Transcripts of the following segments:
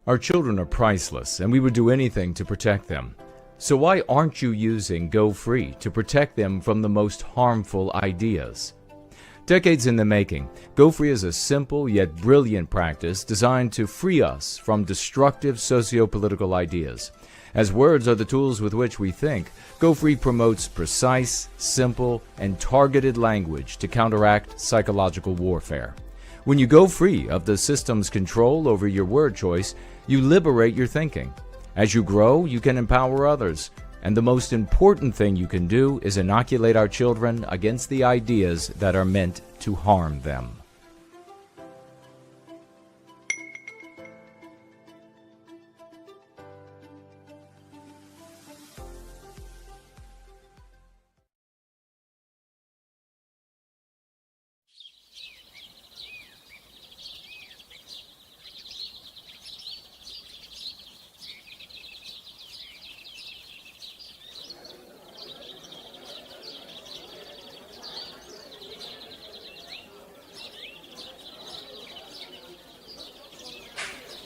Our children are priceless, and we would do anything to protect them. So why aren't you using Go Free to protect them from the most harmful ideas? Decades in the making, Go Free is a simple yet brilliant practice designed to free us from destructive socio-political ideas. As words are the tools with which we think, Go Free promotes precise, simple, and targeted language to counteract psychological warfare. When you go free of the system's control over your word choice, you liberate your thinking. As you grow, you can empower others. And the most important thing you can do is inoculate our children against the ideas that are meant to harm them.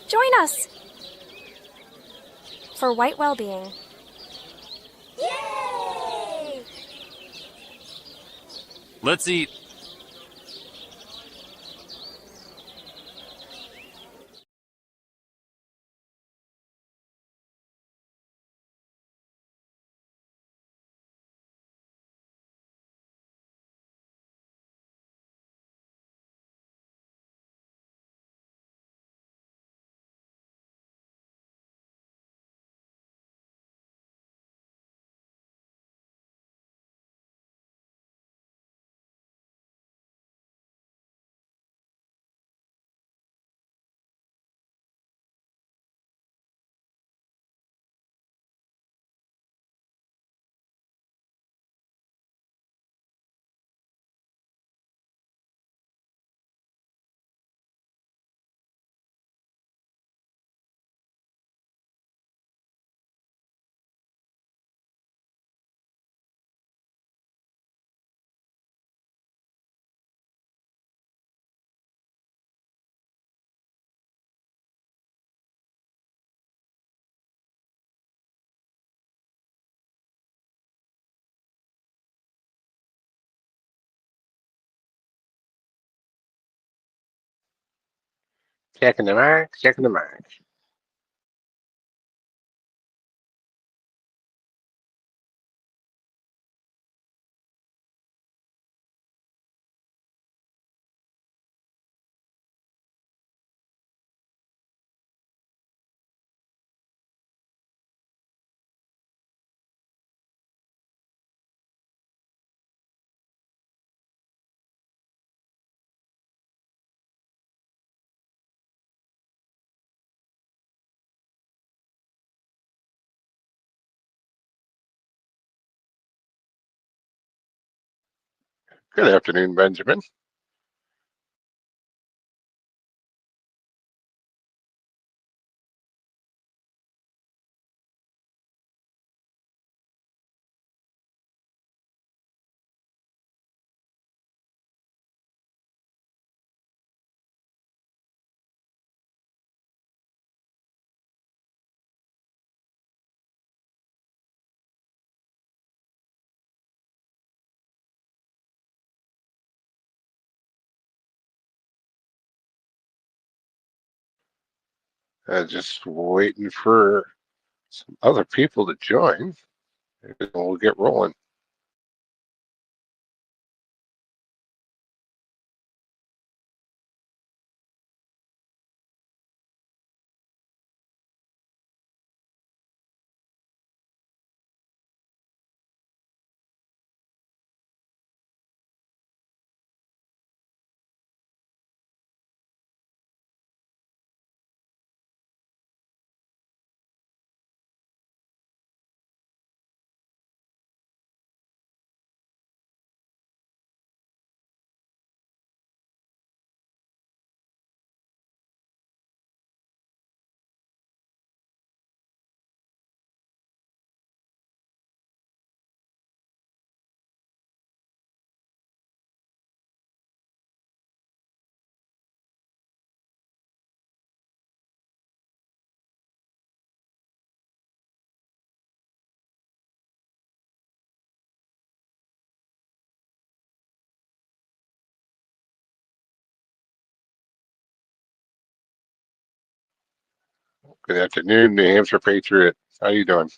Join us for White Wellbeing. Yay! Let's eat. Checking the mark, checking the mark. Good afternoon, Benjamin. Just waiting for some other people to join, and we'll get rolling. Good afternoon, New Hampshire Patriot. How you doing?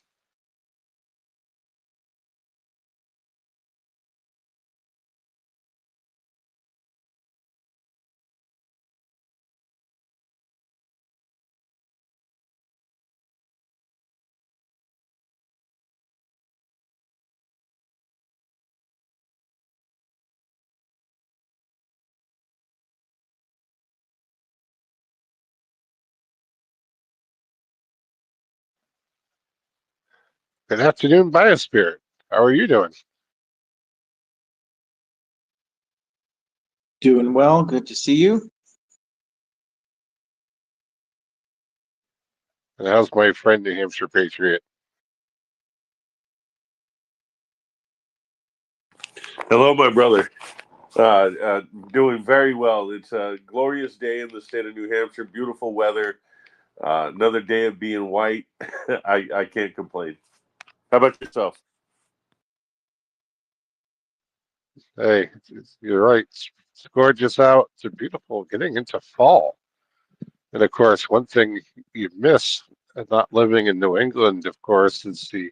Good afternoon, Biospirit. How are you doing? Doing well. Good to see you. And how's my friend, New Hampshire Patriot? Hello, my brother. Doing very well. It's a glorious day in the state of New Hampshire. Beautiful weather. Another day of being white. I can't complain. How about yourself? Hey, you're right. It's gorgeous out. It's beautiful. Getting into fall. And of course, one thing you miss not living in New England, of course, is the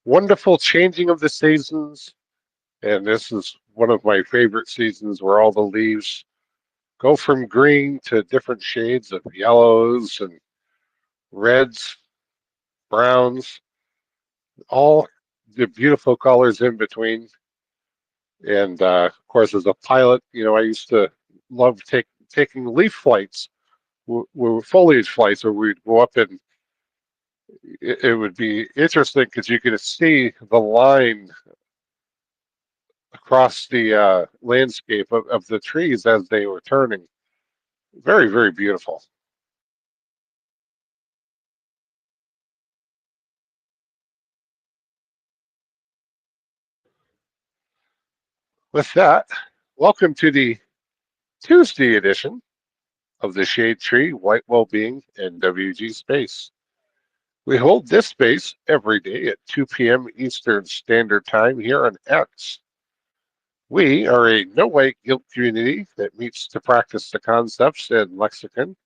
wonderful changing of the seasons. And this is one of my favorite seasons where all the leaves go from green to different shades of yellows and reds, browns, all the beautiful colors in between. And of course, as a pilot, I used to love taking leaf flights, foliage flights, where we'd go up and it would be interesting because you could see the line across the landscape of the trees as they were turning. Very, very beautiful. With that, welcome to the Tuesday edition of the Shade Tree White Wellbeing and WG Space. We hold this space every day at 2 p.m. Eastern Standard Time here on X. We are a no white guilt community that meets to practice the concepts and lexicon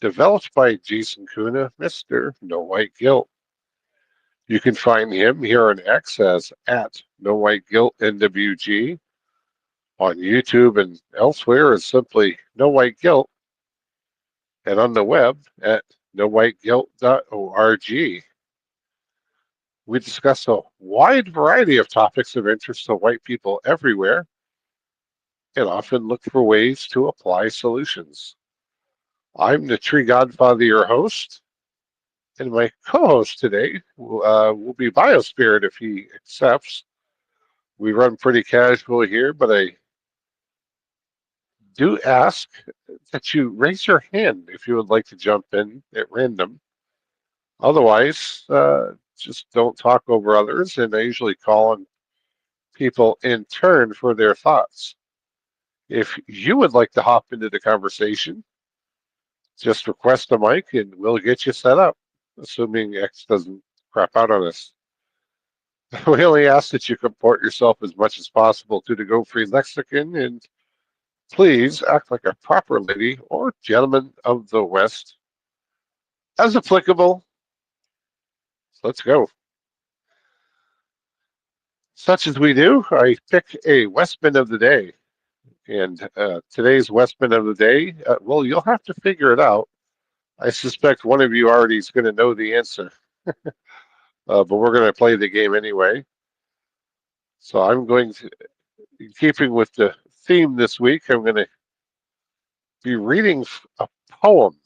developed by Jason Kuna, Mr. No White Guilt. You can find him here on X as at No White Guilt NWG, on YouTube and elsewhere as simply No White Guilt, and on the web at nowhiteguilt.org. We discuss a wide variety of topics of interest to white people everywhere and often look for ways to apply solutions. I'm the Tree Godfather, your host, and my co-host today will be Biospirit if he accepts. We run pretty casual here, but I do ask that you raise your hand if you would like to jump in at random. Otherwise, just don't talk over others, and I usually call on people in turn for their thoughts. If you would like to hop into the conversation, just request a mic and we'll get you set up, assuming X doesn't crap out on us. We only ask that you comport yourself as much as possible to the Go Free lexicon, and please act like a proper lady or gentleman of the West, as applicable. Let's go. Such as we do, I pick a Westman of the day. And today's Westman of the day, well, you'll have to figure it out. I suspect one of you already is going to know the answer, but we're going to play the game anyway. So I'm going to, in keeping with the theme this week, I'm going to be reading a poem.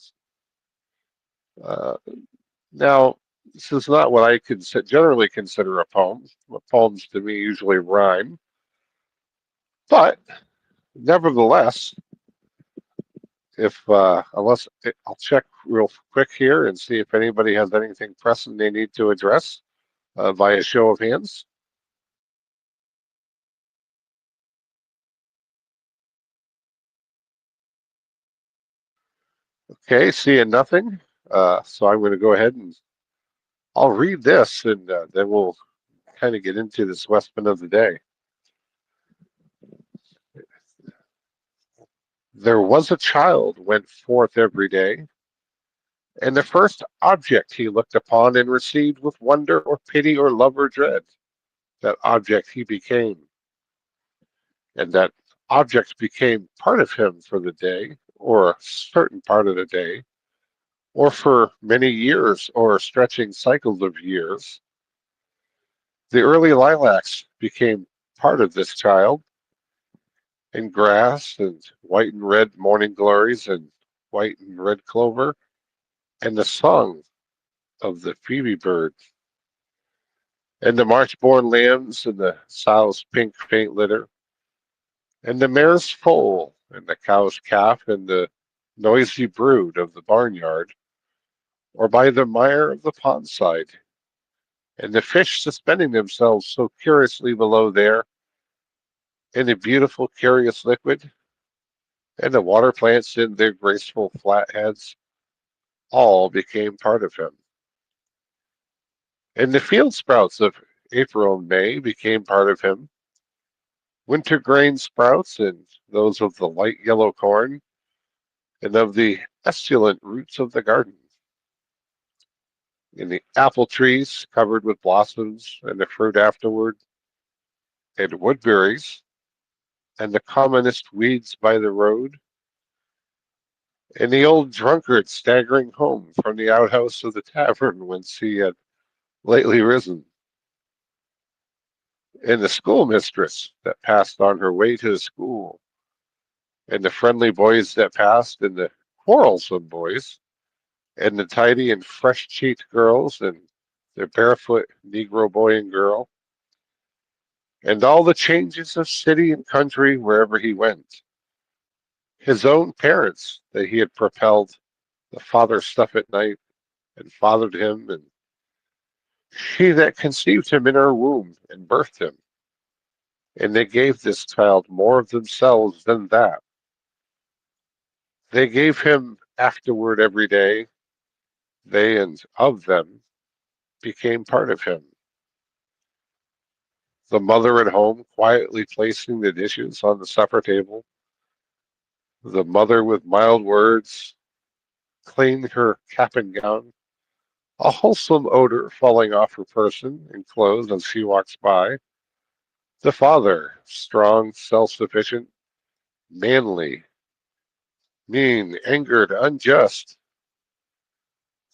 Now, this is not what I generally consider a poem. Poems to me usually rhyme. But nevertheless, unless I'll check real quick here and see if anybody has anything pressing they need to address via show of hands. Okay, seeing nothing. So I'm going to go ahead and I'll read this, and then we'll kind of get into this Westman of the day. There was a child went forth every day And the first object he looked upon and received with wonder or pity or love or dread, that object he became. And that object became part of him for the day, or a certain part of the day, or for many years, or stretching cycles of years. The early lilacs became part of this child, and grass, and white and red morning glories, and white and red clover, and the song of the phoebe bird, and the March-born lambs, and the sow's pink faint litter, and the mare's foal, and the cow's calf, and the noisy brood of the barnyard, or by the mire of the pond side, and the fish suspending themselves so curiously below there, in the beautiful curious liquid, and the water plants in their graceful flat heads, all became part of him. And the field sprouts of April and May became part of him. Winter grain sprouts and those of the light yellow corn and of the esculent roots of the garden. And the apple trees covered with blossoms and the fruit afterward, and woodberries and the commonest weeds by the road, and the old drunkard staggering home from the outhouse of the tavern whence he had lately risen, and the schoolmistress that passed on her way to the school, and the friendly boys that passed, and the quarrelsome boys, and the tidy and fresh-cheeked girls, and the barefoot Negro boy and girl, and all the changes of city and country wherever he went. His own parents that he had propelled the father stuff at night and fathered him, and she that conceived him in her womb and birthed him. And they gave this child more of themselves than that. They gave him afterward every day. They and of them became part of him. The mother at home quietly placing the dishes on the supper table. The mother with mild words cleaned her cap and gown, a wholesome odor falling off her person and clothes as she walks by. The father, strong, self-sufficient, manly, mean, angered, unjust.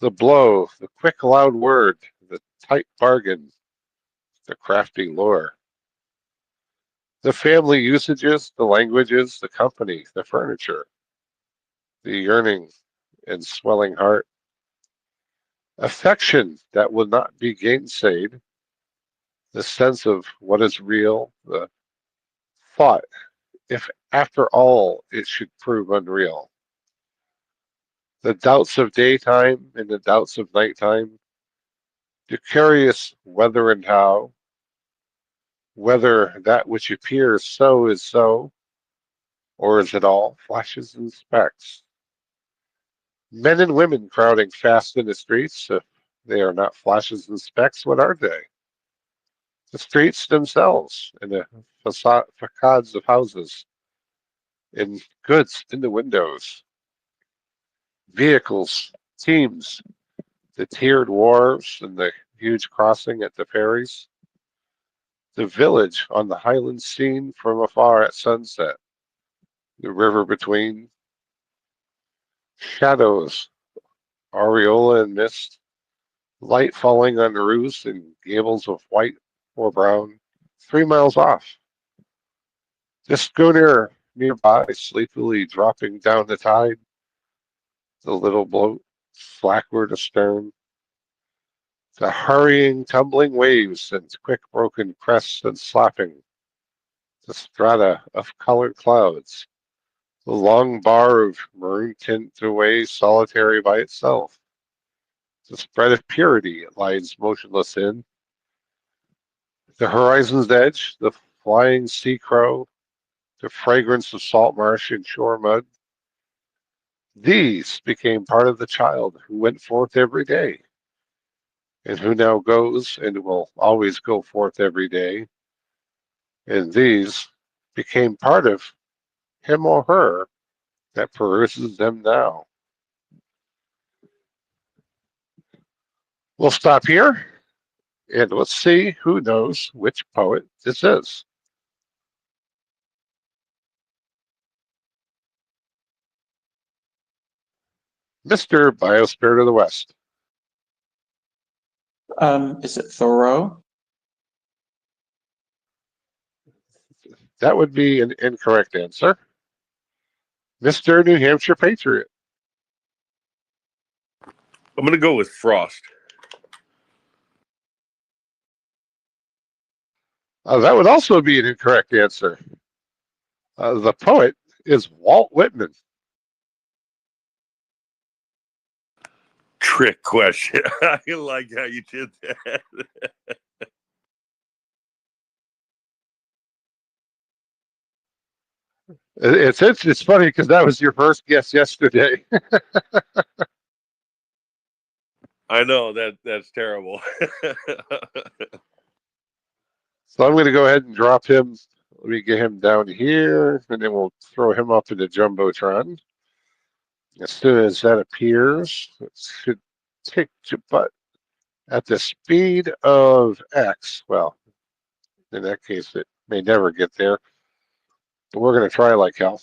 The blow, the quick, loud word, the tight bargain, the crafty lure. The family usages, the languages, the company, the furniture, the yearning and swelling heart. Affection that will not be gainsaid, the sense of what is real, the thought, if after all it should prove unreal. The doubts of daytime and the doubts of nighttime, the curious whether and how, whether that which appears so is so, or is it all flashes and specks. Men and women crowding fast in the streets, if they are not flashes and specks, what are they? The streets themselves, and the facades of houses, and goods in the windows, vehicles, teams, the tiered wharves, and the huge crossing at the ferries, the village on the highlands seen from afar at sunset, the river between, shadows, aureola and mist, light falling on the roofs and gables of white or brown, 3 miles off. The schooner nearby, sleepily dropping down the tide, the little boat slackward astern, the hurrying, tumbling waves and quick broken crests and slapping, the strata of colored clouds, the long bar of maroon tint away solitary by itself, the spread of purity it lies motionless in, the horizon's edge, the flying sea crow, the fragrance of salt marsh and shore mud. These became part of the child who went forth every day, and who now goes and will always go forth every day. And these became part of him or her that peruses them now. We'll stop here and let's see who knows which poet this is. Mr. Biospirit of the West. Is it Thoreau? That would be an incorrect answer. Mr. New Hampshire Patriot. I'm going to go with Frost. That would also be an incorrect answer. The poet is Walt Whitman. Trick question. I like how you did that. It's funny because that was your first guess yesterday. I know that's terrible. So I'm going to go ahead and drop him. Let me get him down here, and then we'll throw him up in the Jumbotron. As soon as that appears, it should take but at the speed of X. Well, in that case, it may never get there. But we're going to try like hell.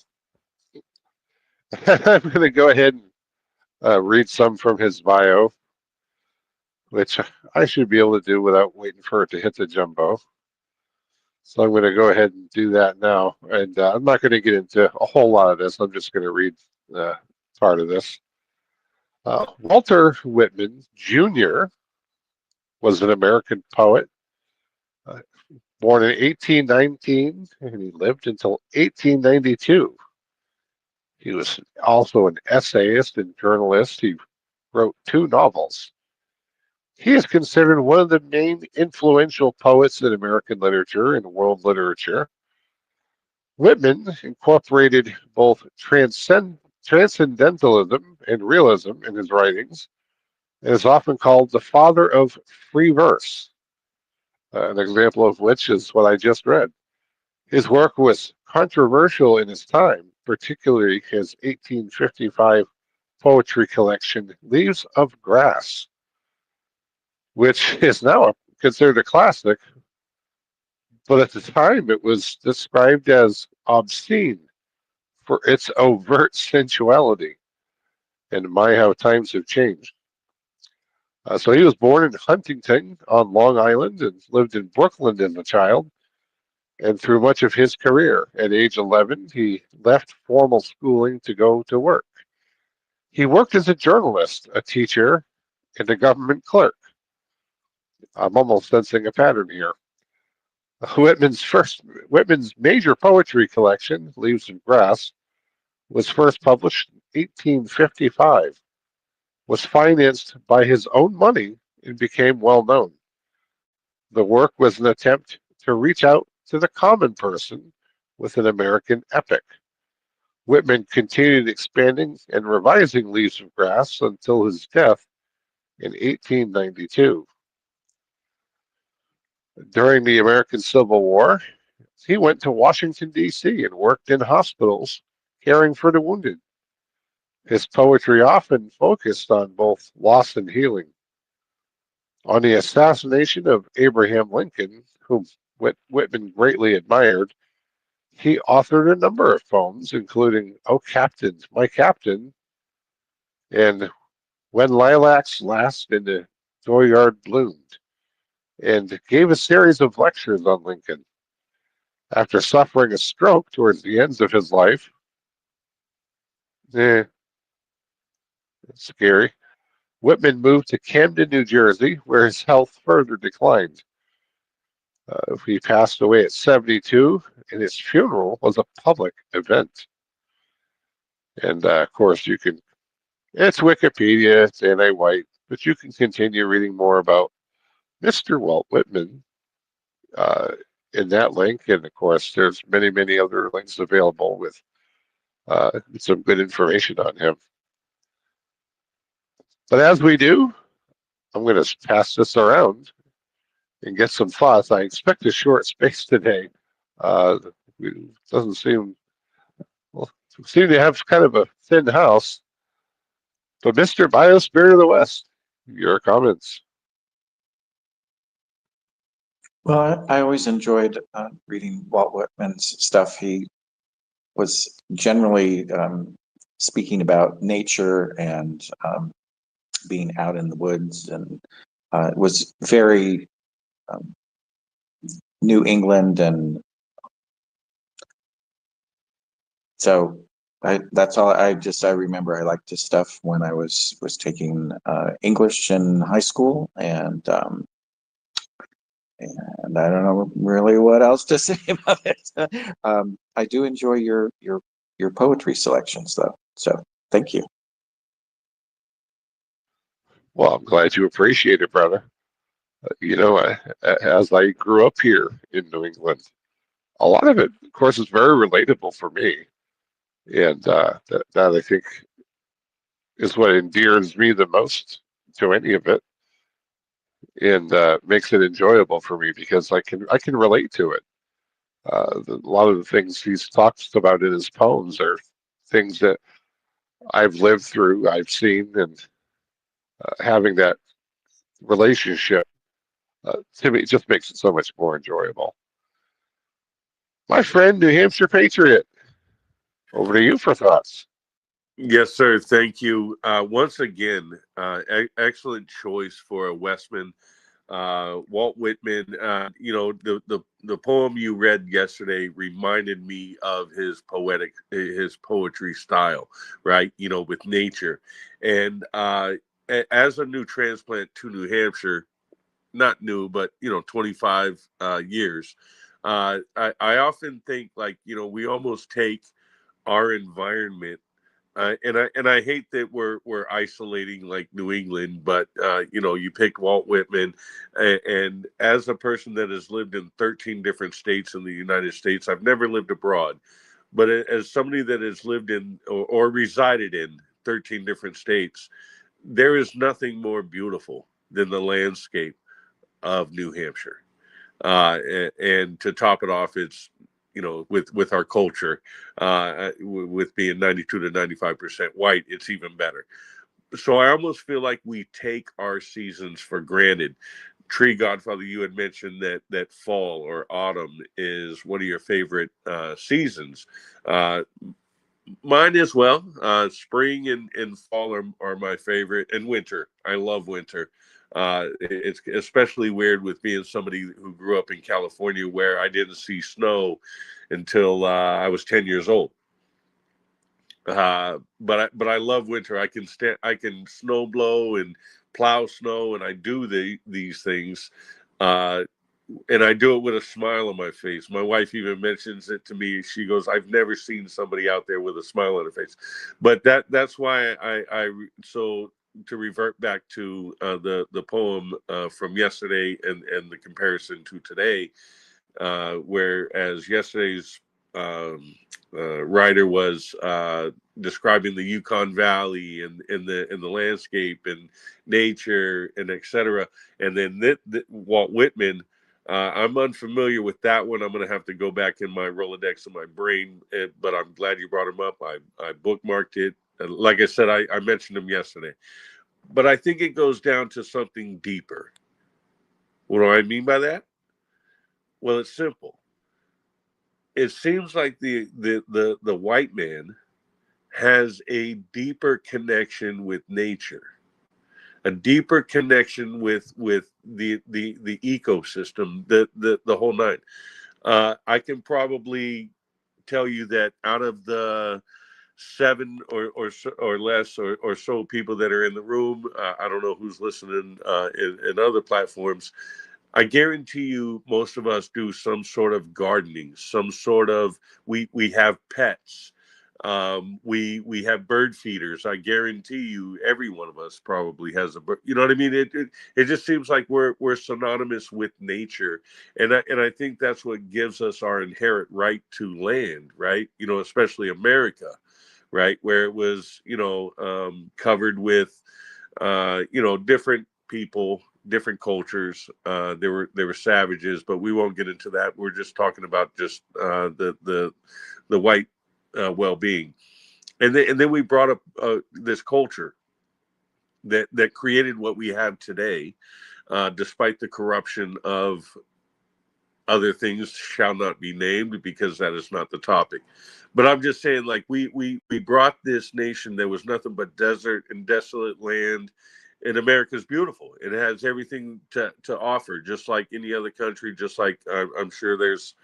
I'm going to go ahead and read some from his bio, which I should be able to do without waiting for it to hit the jumbo. So I'm going to go ahead and do that now. And I'm not going to get into a whole lot of this. I'm just going to read part of this. Walter Whitman Jr. was an American poet, born in 1819, and he lived until 1892. He was also an essayist and journalist. He wrote 2 novels. He is considered one of the main influential poets in American literature and world literature. Whitman incorporated both transcendentalism and realism in his writings, and is often called the father of free verse, an example of which is what I just read. His work was controversial in his time, particularly his 1855 poetry collection, Leaves of Grass, which is now considered a classic, but at the time it was described as obscene for its overt sensuality. And my, how times have changed. So he was born in Huntington on Long Island and lived in Brooklyn as a child. And through much of his career, at age 11, he left formal schooling to go to work. He worked as a journalist, a teacher, and a government clerk. I'm almost sensing a pattern here. Whitman's major poetry collection, Leaves of Grass, was first published in 1855, was financed by his own money, and became well known. The work was an attempt to reach out to the common person with an American epic. Whitman continued expanding and revising Leaves of Grass until his death in 1892. During the American Civil War, he went to Washington, D.C. and worked in hospitals caring for the wounded. His poetry often focused on both loss and healing. On the assassination of Abraham Lincoln, whom Whitman greatly admired, he authored a number of poems, including "O Captain, My Captain" and "When Lilacs Last and the Dooryard Bloomed," and gave a series of lectures on Lincoln. After suffering a stroke towards the ends of his life, it's scary, Whitman moved to Camden, New Jersey, where his health further declined. He passed away at 72, and his funeral was a public event. And of course, it's Wikipedia, it's anti-white, but you can continue reading more about Mr. Walt Whitman in that link. And of course, there's many, many other links available with some good information on him. But as we do, I'm going to pass this around and get some thoughts. I expect a short space today. It doesn't seem, well, seem to have kind of a thin house. But Mr. Biospirit of the West, your comments. Well, I always enjoyed reading Walt Whitman's stuff. He was generally speaking about nature and being out in the woods, and it was very um, New England, and so that's all. I remember I liked his stuff when I was taking English in high school, and I don't know really what else to say about it. I do enjoy your poetry selections, though. So thank you. Well, I'm glad you appreciate it, brother. As I grew up here in New England, a lot of it, of course, is very relatable for me. And that I think is what endears me the most to any of it, and makes it enjoyable for me because I can relate to it. A lot of the things he talks about in his poems are things that I've lived through, I've seen, and having that relationship to me just makes it so much more enjoyable. My friend, New Hampshire Patriot, over to you for thoughts. Yes, sir. Thank you. Once again, excellent choice for a Westman. Walt Whitman. The poem you read yesterday reminded me of his poetry style, right? With nature, and as a new transplant to New Hampshire, not new, but 25 years. I often think, like, we almost take our environment, and I hate that we're isolating like New England, but you pick Walt Whitman, and as a person that has lived in 13 different states in the United States, I've never lived abroad, but as somebody that has lived in or resided in 13 different states, there is nothing more beautiful than the landscape of New Hampshire. And to top it off, it's with our culture, with being 92 to 95% white, it's even better. So I almost feel like we take our seasons for granted. Tree Godfather, you had mentioned that fall or autumn is one of your favorite seasons. Uh, Mine as well. Spring and fall are my favorite, and winter. I love winter. It's especially weird with being somebody who grew up in California, where I didn't see snow until I was 10 years old. But I love winter. I can snow blow and plow snow, and I do these things. Uh, and I do it with a smile on my face. My wife even mentions it to me. She goes, "I've never seen somebody out there with a smile on their face," but that's why so to revert back to the poem from yesterday and the comparison to today, whereas yesterday's um, writer was describing the Yukon Valley and in the landscape and nature and etc. And then Walt Whitman. I'm unfamiliar with that one. I'm going to have to go back in my Rolodex of my brain, but I'm glad you brought him up. I bookmarked it. Like I said, I mentioned him yesterday. But I think it goes down to something deeper. What do I mean by that? Well, it's simple. It seems like the white man has a deeper connection with nature, a deeper connection with the ecosystem, the whole nine. I can probably tell you that out of the seven or less or so people that are in the room, I don't know who's listening in other platforms. I guarantee you, most of us do some sort of gardening, some sort of we have pets. We have bird feeders. I guarantee you, every one of us probably has a bird. You know what I mean? It just seems like we're synonymous with nature, and I think that's what gives us our inherent right to land, right? Especially America, right, where it was covered with different people, different cultures. There were savages, but we won't get into that. We're just talking about just the white well-being, and then we brought up this culture that created what we have today, despite the corruption of other things shall not be named because that is not the topic. But I'm just saying, like, we brought this nation that was nothing but desert and desolate land, and America's beautiful. It has everything to offer, just like any other country. Just like I'm sure there's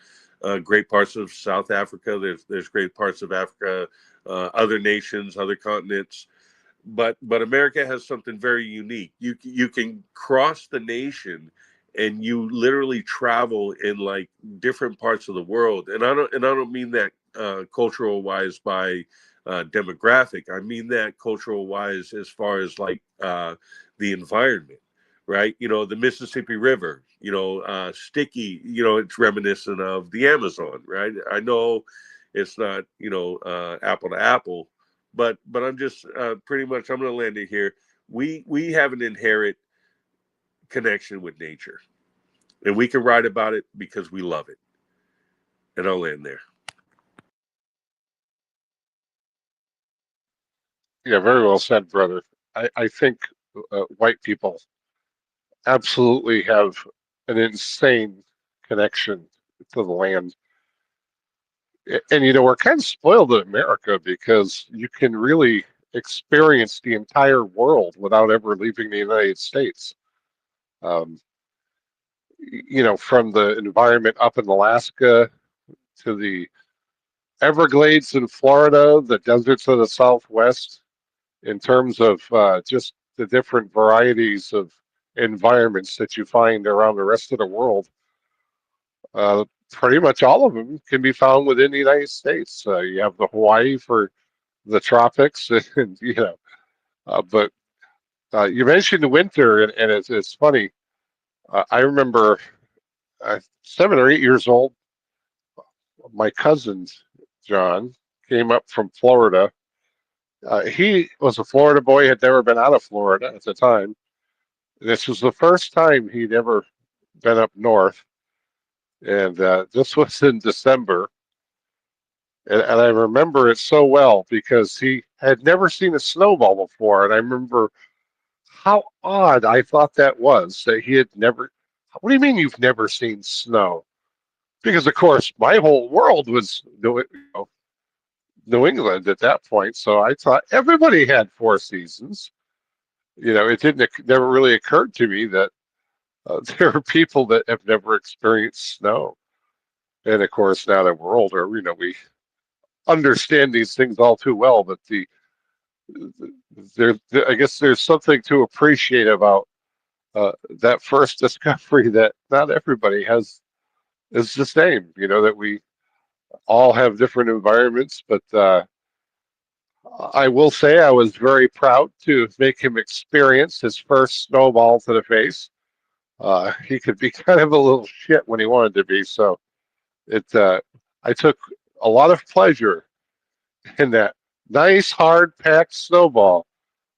great parts of South Africa. There's great parts of Africa, other nations, other continents. But America has something very unique. You can cross the nation, and you literally travel in like different parts of the world. And I don't mean that cultural wise by demographic. I mean that cultural wise as far as like the environment, right? You know, the Mississippi River. You know, sticky. You know, it's reminiscent of the Amazon, right? I know it's not apple to apple, but I'm just pretty much I'm going to land it here. We have an inherent connection with nature, and we can write about it because we love it. And I'll land there. Yeah, very well said, brother. I think white people absolutely have an insane connection to the land. And, we're kind of spoiled in America because you can really experience the entire world without ever leaving the United States. Um, from the environment up in Alaska to the Everglades in Florida, the deserts of the Southwest, in terms of just the different varieties of environments that you find around the rest of the world. Pretty much all of them can be found within the United States. You have the Hawaii for the tropics, and but you mentioned the winter, and it's funny. I remember 7 or 8 years old. My cousin John came up from Florida. He was a Florida boy, had never been out of Florida at the time. This was the first time he'd ever been up north, and this was in December. And I remember it so well because he had never seen a snowball before. And I remember how odd I thought that was that he had never. What do you mean you've never seen snow? Because, of course, my whole world was New England at that point. So I thought everybody had four seasons. It never really occurred to me that there are people that have never experienced snow. And of course, now that we're older, we understand these things all too well. But I guess there's something to appreciate about that first discovery that not everybody has is the same. That we all have different environments, but I will say I was very proud to make him experience his first snowball to the face. He could be kind of a little shit when he wanted to be, so I took a lot of pleasure in that nice hard packed snowball.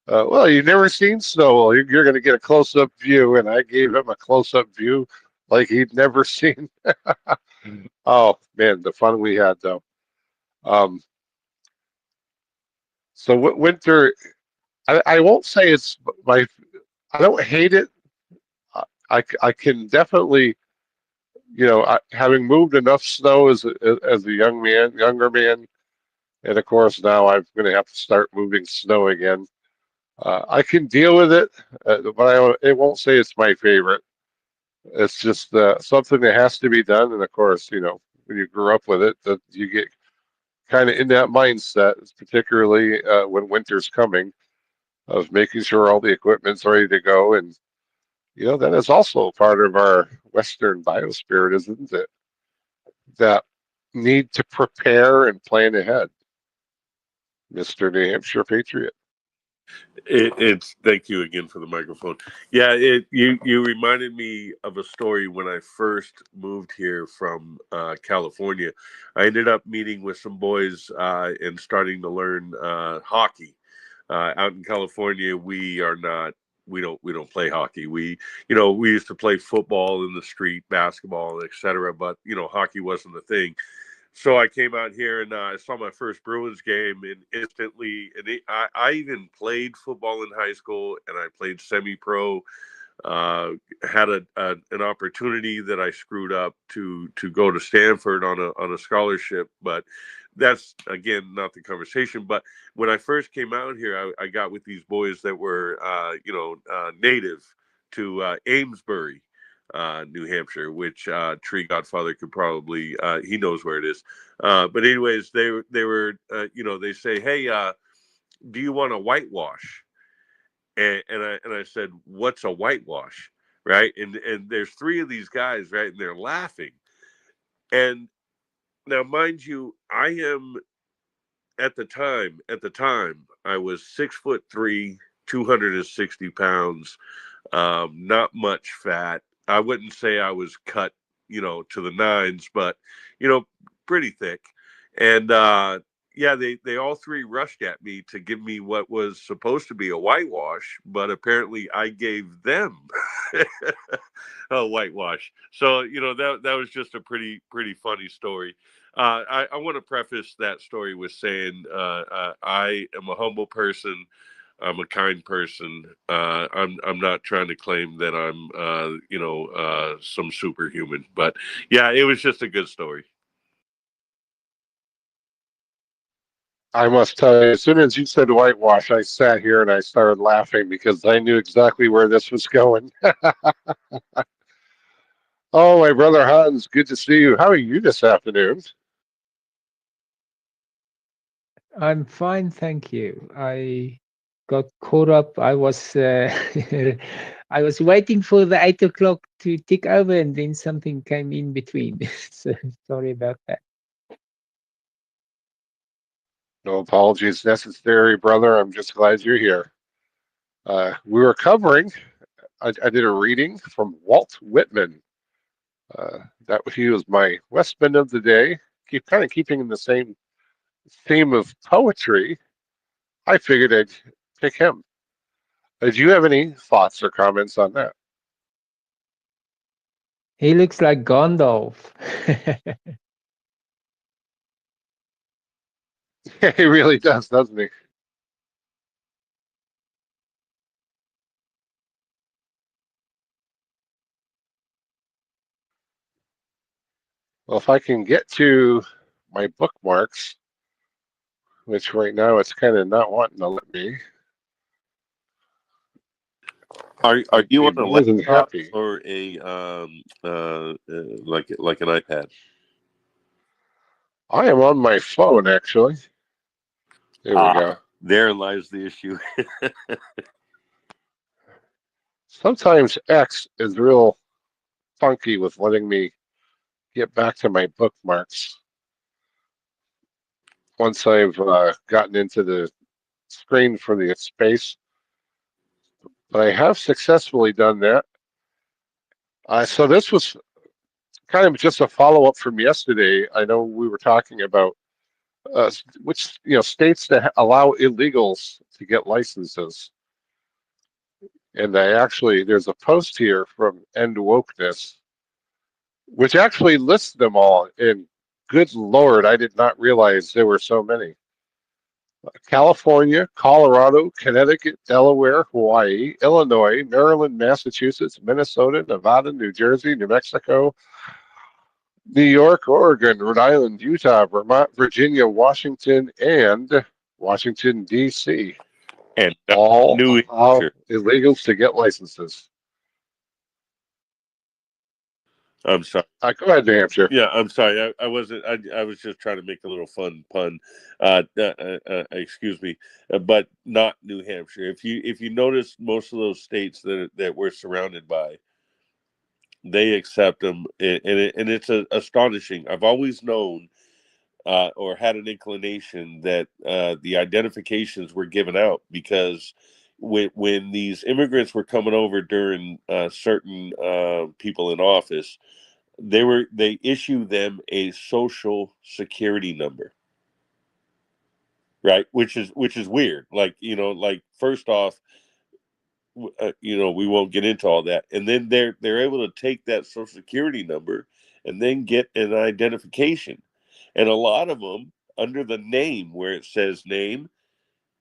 Well, you've never seen snow. Well, you're going to get a close up view, and I gave him a close up view like he'd never seen. Oh man, the fun we had though. Um, so winter, I won't say it's my. I don't hate it. I can definitely, having moved enough snow as a younger man, and of course now I'm going to have to start moving snow again. I can deal with it, but it won't say it's my favorite. It's just something that has to be done, and of course, when you grew up with it, that you get kind of in that mindset, particularly when winter's coming, of making sure all the equipment's ready to go, and that is also part of our Western biospirit, isn't it? That need to prepare and plan ahead, Mr. New Hampshire Patriot. It's thank you again for the microphone. Yeah, you reminded me of a story when I first moved here from California. I ended up meeting with some boys and starting to learn hockey. Out in California, we don't play hockey. We used to play football in the street, basketball, etc. But hockey wasn't the thing. So I came out here and I saw my first Bruins game, and instantly, I even played football in high school, and I played semi-pro had an opportunity that I screwed up to go to Stanford on a scholarship, but that's again not the conversation. But when I first came out here, I got with these boys that were native to Amesbury, New Hampshire, which Tree Godfather could probably he knows where it is. But anyways, they were they say, hey, do you want a whitewash? And I said, what's a whitewash? Right. And there's three of these guys, right? And they're laughing. And now, mind you, I am at the time, I was 6'3", 260 pounds, not much fat. I wouldn't say I was cut, to the nines, but, pretty thick. And, yeah, they all three rushed at me to give me what was supposed to be a whitewash, but apparently I gave them a whitewash. So that was just a pretty funny story. I want to preface that story with saying I am a humble person. I'm a kind person. I'm not trying to claim that I'm some superhuman, but yeah, it was just a good story. I must tell you, as soon as you said whitewash, I sat here and I started laughing because I knew exactly where this was going. Oh, my brother Hans, good to see you. How are you this afternoon? I'm fine, thank you. I got caught up. I was I was waiting for the 8 o'clock to tick over, and then something came in between. So sorry about that. No apologies necessary, brother. I'm just glad you're here. We were covering, I did a reading from Walt Whitman. That he was my Westman of the day. Keeping in the same theme of poetry. I figured I'd pick him. Do you have any thoughts or comments on that? He looks like Gandalf. He really does, doesn't he? Well, if I can get to my bookmarks, which right now it's kind of not wanting to let me. Are you on a more than laptop happy. or a like an iPad? I am on my phone, actually. There we go. There lies the issue. Sometimes X is real funky with letting me get back to my bookmarks once I've gotten into the screen for the space. But I have successfully done that. So this was kind of just a follow-up from yesterday. I know we were talking about which states that allow illegals to get licenses. And there's a post here from End Wokeness, which actually lists them all. And good Lord, I did not realize there were so many. California, Colorado, Connecticut, Delaware, Hawaii, Illinois, Maryland, Massachusetts, Minnesota, Nevada, New Jersey, New Mexico, New York, Oregon, Rhode Island, Utah, Vermont, Virginia, Washington, and Washington, D.C. And all New allow Hampshire. illegals to get licenses. I'm sorry. Go ahead, New Hampshire. Yeah, I'm sorry. I wasn't. I was just trying to make a little fun pun. Excuse me, but not New Hampshire. If you notice, most of those states that we're surrounded by, they accept them, and it's astonishing. I've always known or had an inclination that the identifications were given out because when these immigrants were coming over during certain people in office, they issue them a social security number, right? Which is weird. Like first off, we won't get into all that, and then they're able to take that social security number and then get an identification, and a lot of them under the name where it says name,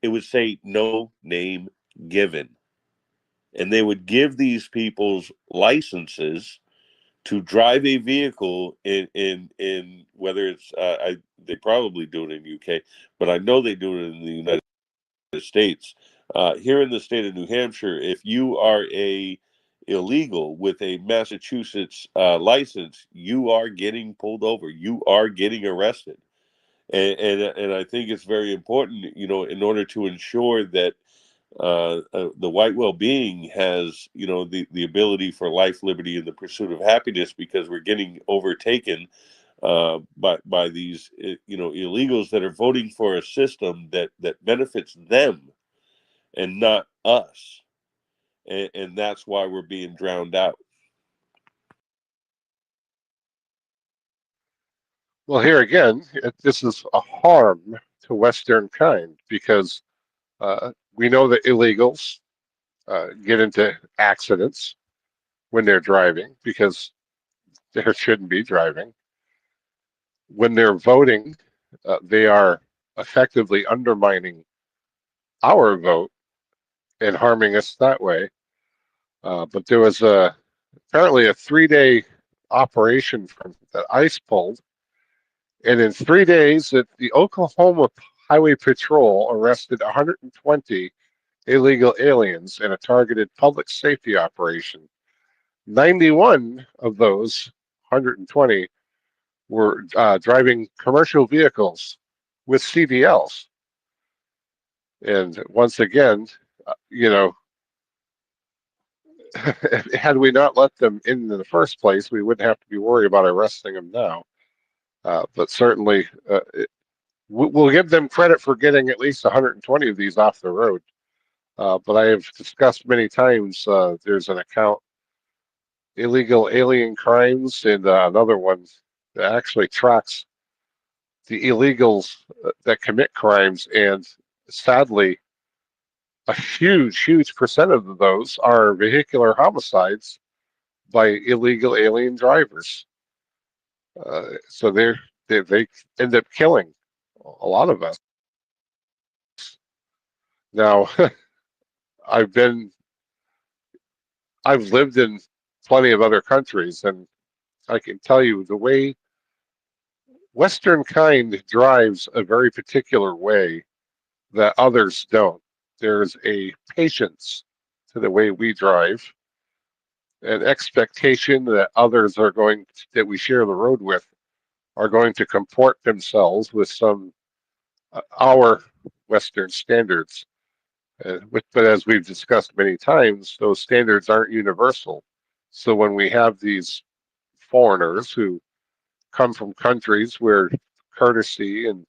it would say no name given. and they would give these people's licenses to drive a vehicle in whether it's they probably do it in UK, but I know they do it in the United States. Here in the state of New Hampshire, if you are a illegal with a Massachusetts license, you are getting pulled over. You are getting arrested, and I think it's very important, in order to ensure that the white well-being has, the ability for life, liberty, and the pursuit of happiness, because we're getting overtaken by these, illegals that are voting for a system that benefits them and not us, and that's why we're being drowned out. Well, here again, this is a harm to Western kind, because we know that illegals get into accidents when they're driving because they shouldn't be driving. When they're voting, they are effectively undermining our vote and harming us that way. But there was apparently a 3-day operation that ICE pulled, and in 3 days, the Oklahoma Highway Patrol arrested 120 illegal aliens in a targeted public safety operation. 91 of those 120 were driving commercial vehicles with CDLs. And once again, had we not let them in the first place, we wouldn't have to be worried about arresting them now. But certainly, we'll give them credit for getting at least 120 of these off the road. But I have discussed many times, there's an account, Illegal Alien Crimes, and another one that actually tracks the illegals that commit crimes. And sadly, a huge percent of those are vehicular homicides by illegal alien drivers. So they end up killing a lot of us. Now, I've lived in plenty of other countries, and I can tell you the way Western kind drives a very particular way that others don't. There's a patience to the way we drive, an expectation that others that we share the road with are going to comport themselves with some our Western standards. But as we've discussed many times, those standards aren't universal. So when we have these foreigners who come from countries where courtesy and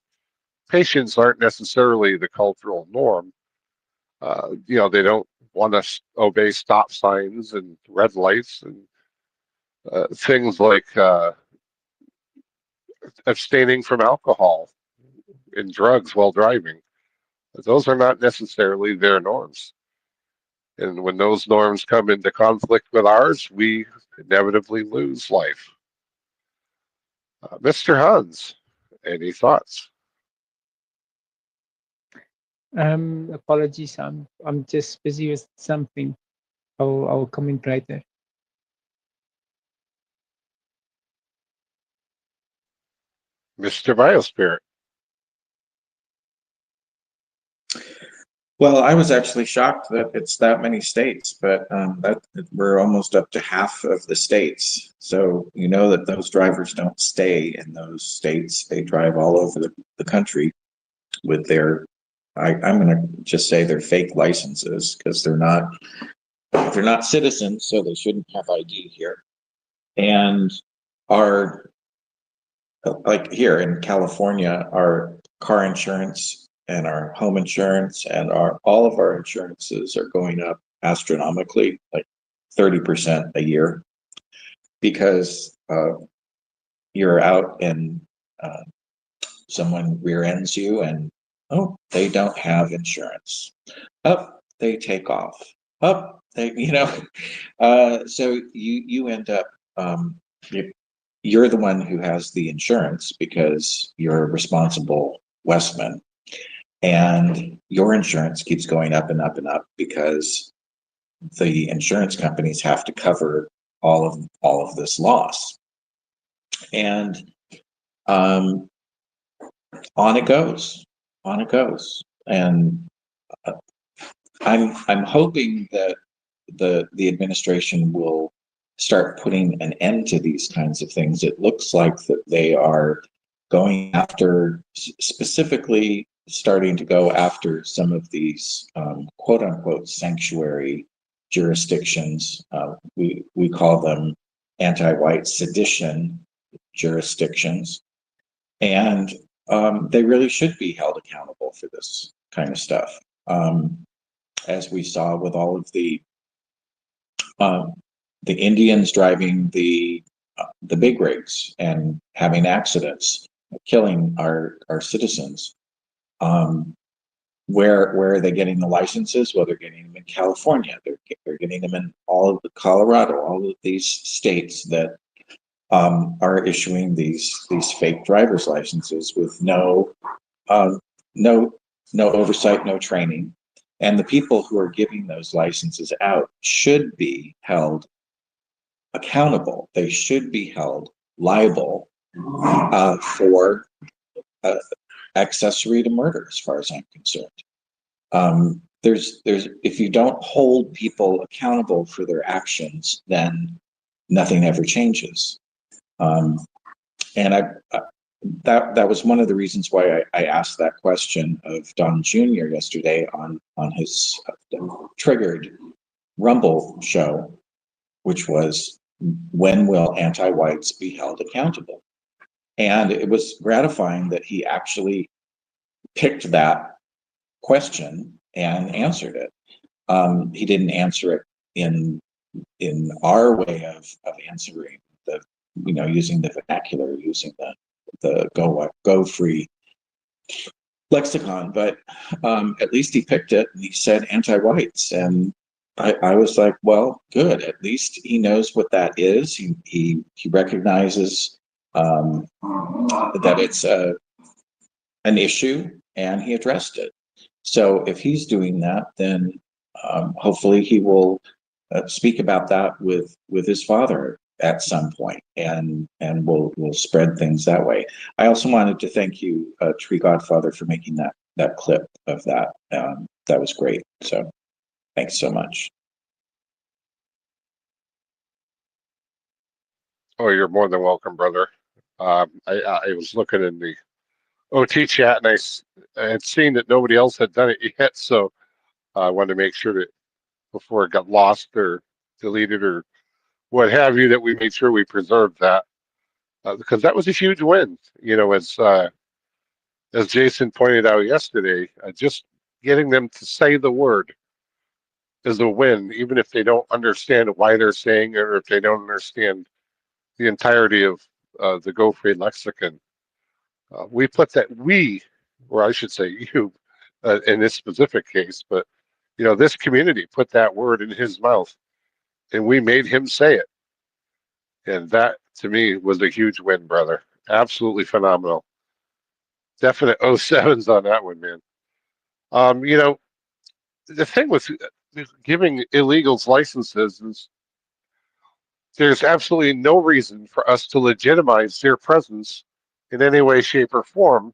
patience aren't necessarily the cultural norm, they don't want to obey stop signs and red lights and things like abstaining from alcohol and drugs while driving. Those are not necessarily their norms. And when those norms come into conflict with ours, we inevitably lose life. Mr. Hans, any thoughts? Apologies, I'm just busy with something. I'll comment later. Mr. Biospirit. Well, I was actually shocked that it's that many states, but that we're almost up to half of the states. So you know that those drivers don't stay in those states; they drive all over the country with their. I'm going to just say they're fake licenses, because they're not citizens, so they shouldn't have ID here. And like here in California, our car insurance and our home insurance and all of our insurances are going up astronomically, like 30% a year, because you're out and someone rear ends you and they don't have insurance. They take off. They so you end up you're the one who has the insurance because you're a responsible Westman. And your insurance keeps going up and up and up because the insurance companies have to cover all of this loss. And on it goes, on it goes. And I'm hoping that the administration will start putting an end to these kinds of things. It looks like that they are going after, specifically starting to go after some of these quote unquote sanctuary jurisdictions. We call them anti-white sedition jurisdictions. And they really should be held accountable for this kind of stuff. As we saw with all of the Indians driving the big rigs and having accidents, killing our citizens. Where are they getting the licenses? Well, they're getting them in California. They're getting them in all of the Colorado, all of these states that are issuing these fake driver's licenses with no oversight, no training. And the people who are giving those licenses out should be held accountable. They should be held liable for accessory to murder, as far as I'm concerned. There's if you don't hold people accountable for their actions, then nothing ever changes. And that was one of the reasons why I asked that question of Don Jr. yesterday on his triggered Rumble show, which was, when will anti-whites be held accountable? And it was gratifying that he actually picked that question and answered it. He didn't answer it in our way of answering, the using the vernacular, using the go free lexicon, but at least he picked it and he said anti-whites, and I was like, well, good. At least he knows what that is. He recognizes that it's an issue, and he addressed it. So if he's doing that, then hopefully he will speak about that with his father at some point, and we'll spread things that way. I also wanted to thank you, Tree Godfather, for making that clip of that. That was great. So thanks so much. Oh, you're more than welcome, brother. I was looking in the OT chat, and I had seen that nobody else had done it yet, so I wanted to make sure that before it got lost or deleted or what have you, that we made sure we preserved that, because that was a huge win. As Jason pointed out yesterday, just getting them to say the word is a win, even if they don't understand why they're saying it, or if they don't understand the entirety of the Go Free lexicon. We put that, or I should say you, in this specific case, but this community put that word in his mouth, and we made him say it. And that, to me, was a huge win, brother. Absolutely phenomenal. Definite 07s on that one, man. The thing with giving illegals licenses is there's absolutely no reason for us to legitimize their presence in any way, shape, or form.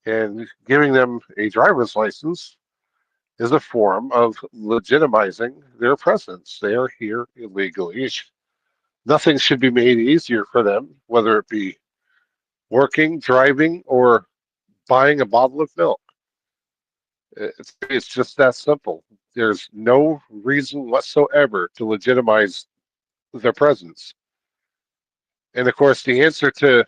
And giving them a driver's license is a form of legitimizing their presence. They are here illegally. Nothing should be made easier for them, whether it be working, driving, or buying a bottle of milk. It's just that simple. There's no reason whatsoever to legitimize their presence. And of course, the answer to,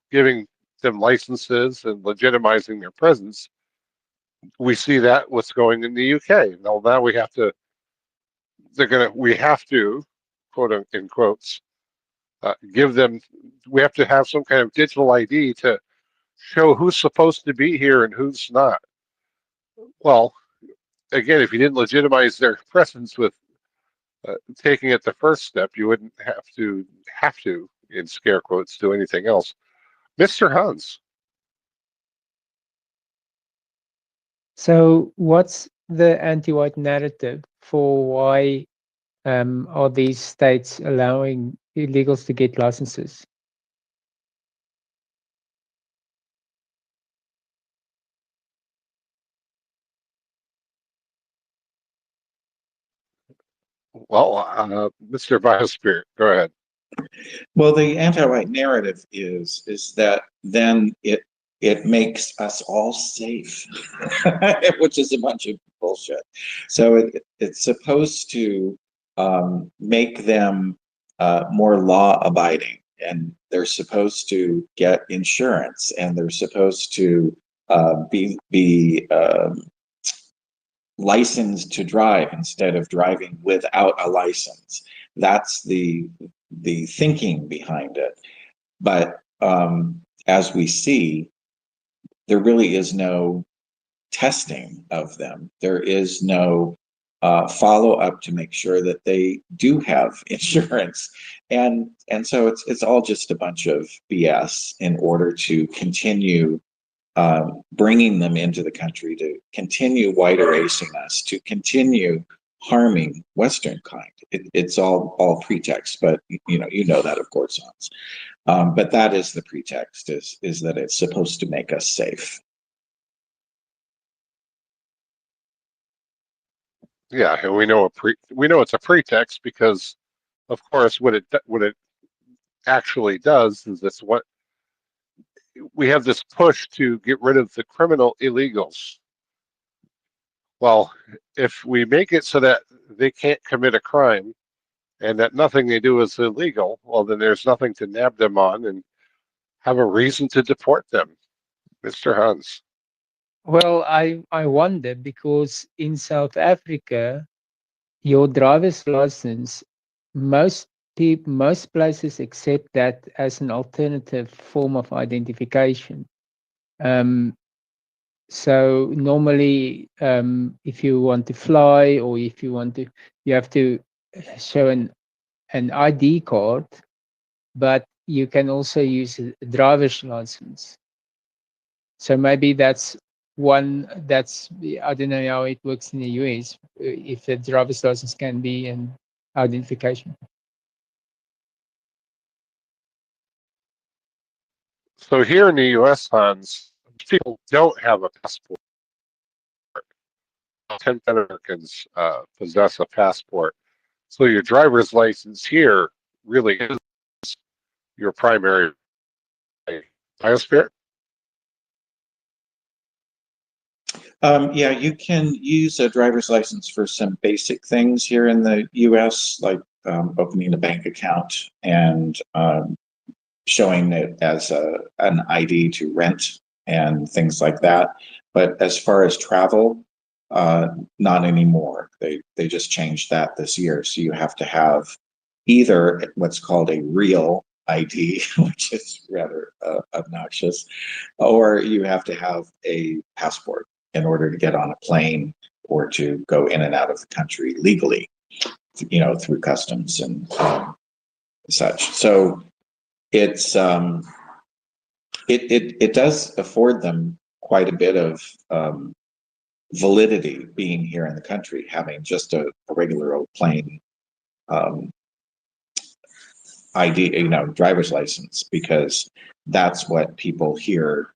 giving them licenses and legitimizing their presence, we see that what's going in the UK. Now we have to, quote in quotes, give them, we have to have some kind of digital ID to show who's supposed to be here and who's not. Well, again, if you didn't legitimize their presence with taking it the first step, you wouldn't have to, in scare quotes, do anything else. Mr. Hans. So what's the anti-white narrative for why are these states allowing illegals to get licenses? Well, Mr. Biospirit, go ahead. Well, the anti-white narrative is that then it makes us all safe, which is a bunch of bullshit. So it's supposed to make them more law-abiding, and they're supposed to get insurance, and they're supposed to be licensed to drive instead of driving without a license. That's the thinking behind it. But as we see, there really is no testing of them. There is no follow up to make sure that they do have insurance, and so it's all just a bunch of BS in order to continue bringing them into the country, to continue white erasing us, to continue harming Western kind. It's all pretext, but you know that, of course, Hans. But that is the pretext: is that it's supposed to make us safe. Yeah, and we know it's a pretext because, of course, what it actually does is this: what we have this push to get rid of the criminal illegals. Well, if we make it so that they can't commit a crime and that nothing they do is illegal, well, then there's nothing to nab them on and have a reason to deport them. Mr. Hans. Well, I wonder, because in South Africa, your driver's license, most places accept that as an alternative form of identification. So normally, if you want to fly, or if you want to, you have to show an ID card, but you can also use a driver's license. So maybe that's I don't know how it works in the US, if the driver's license can be an identification. So here in the U.S., Hans, people don't have a passport. 10 Americans possess a passport. So your driver's license here really is your primary biosphere. Yeah, you can use a driver's license for some basic things here in the U.S., like opening a bank account and showing it as an ID to rent and things like that. But as far as travel, not anymore. They just changed that this year. So you have to have either what's called a real ID, which is rather obnoxious, or you have to have a passport in order to get on a plane or to go in and out of the country legally, through customs and such. So it's it does afford them quite a bit of validity being here in the country, having just a regular old plain ID, driver's license, because that's what people here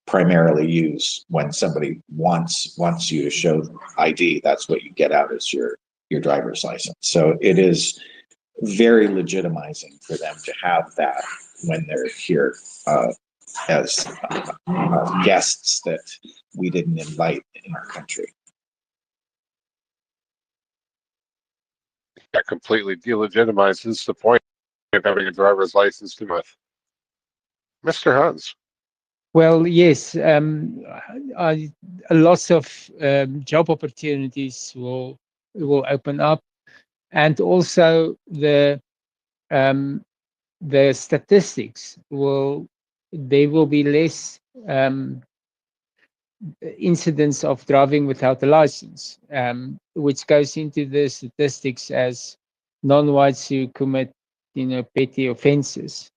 primarily use when somebody wants you to show ID. That's what you get out as your driver's license. So it is very legitimizing for them to have that when they're here as guests that we didn't invite in our country. That completely delegitimizes the point of having a driver's license to with. Mr. Hans. Well, yes, lots of job opportunities will open up, and also the statistics there will be less incidents of driving without a license, which goes into the statistics as non-whites who commit, petty offenses.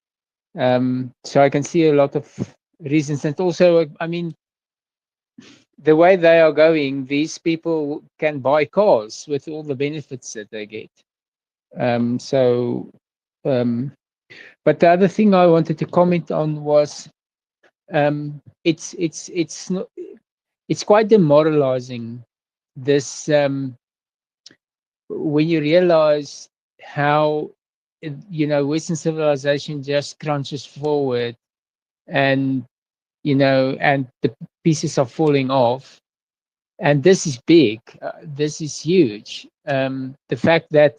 So I can see a lot of reasons, and also, I mean, the way they are going, these people can buy cars with all the benefits that they get. So, but the other thing I wanted to comment on was it's not, it's quite demoralizing, this when you realize how Western civilization just crunches forward, and and the pieces are falling off, and this is big, this is huge. The fact that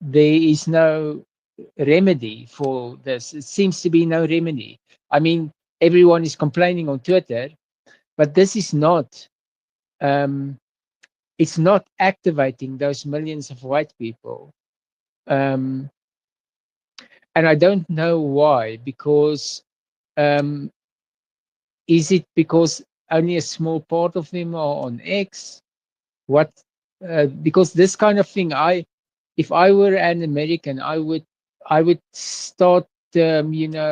there is no remedy for this, it seems to be no remedy. I mean, everyone is complaining on Twitter, but this is not it's not activating those millions of white people. um, and I don't know why, because um, is it because only a small part of them are on X? What? Because this kind of thing, if I were an American, I would start, feeling,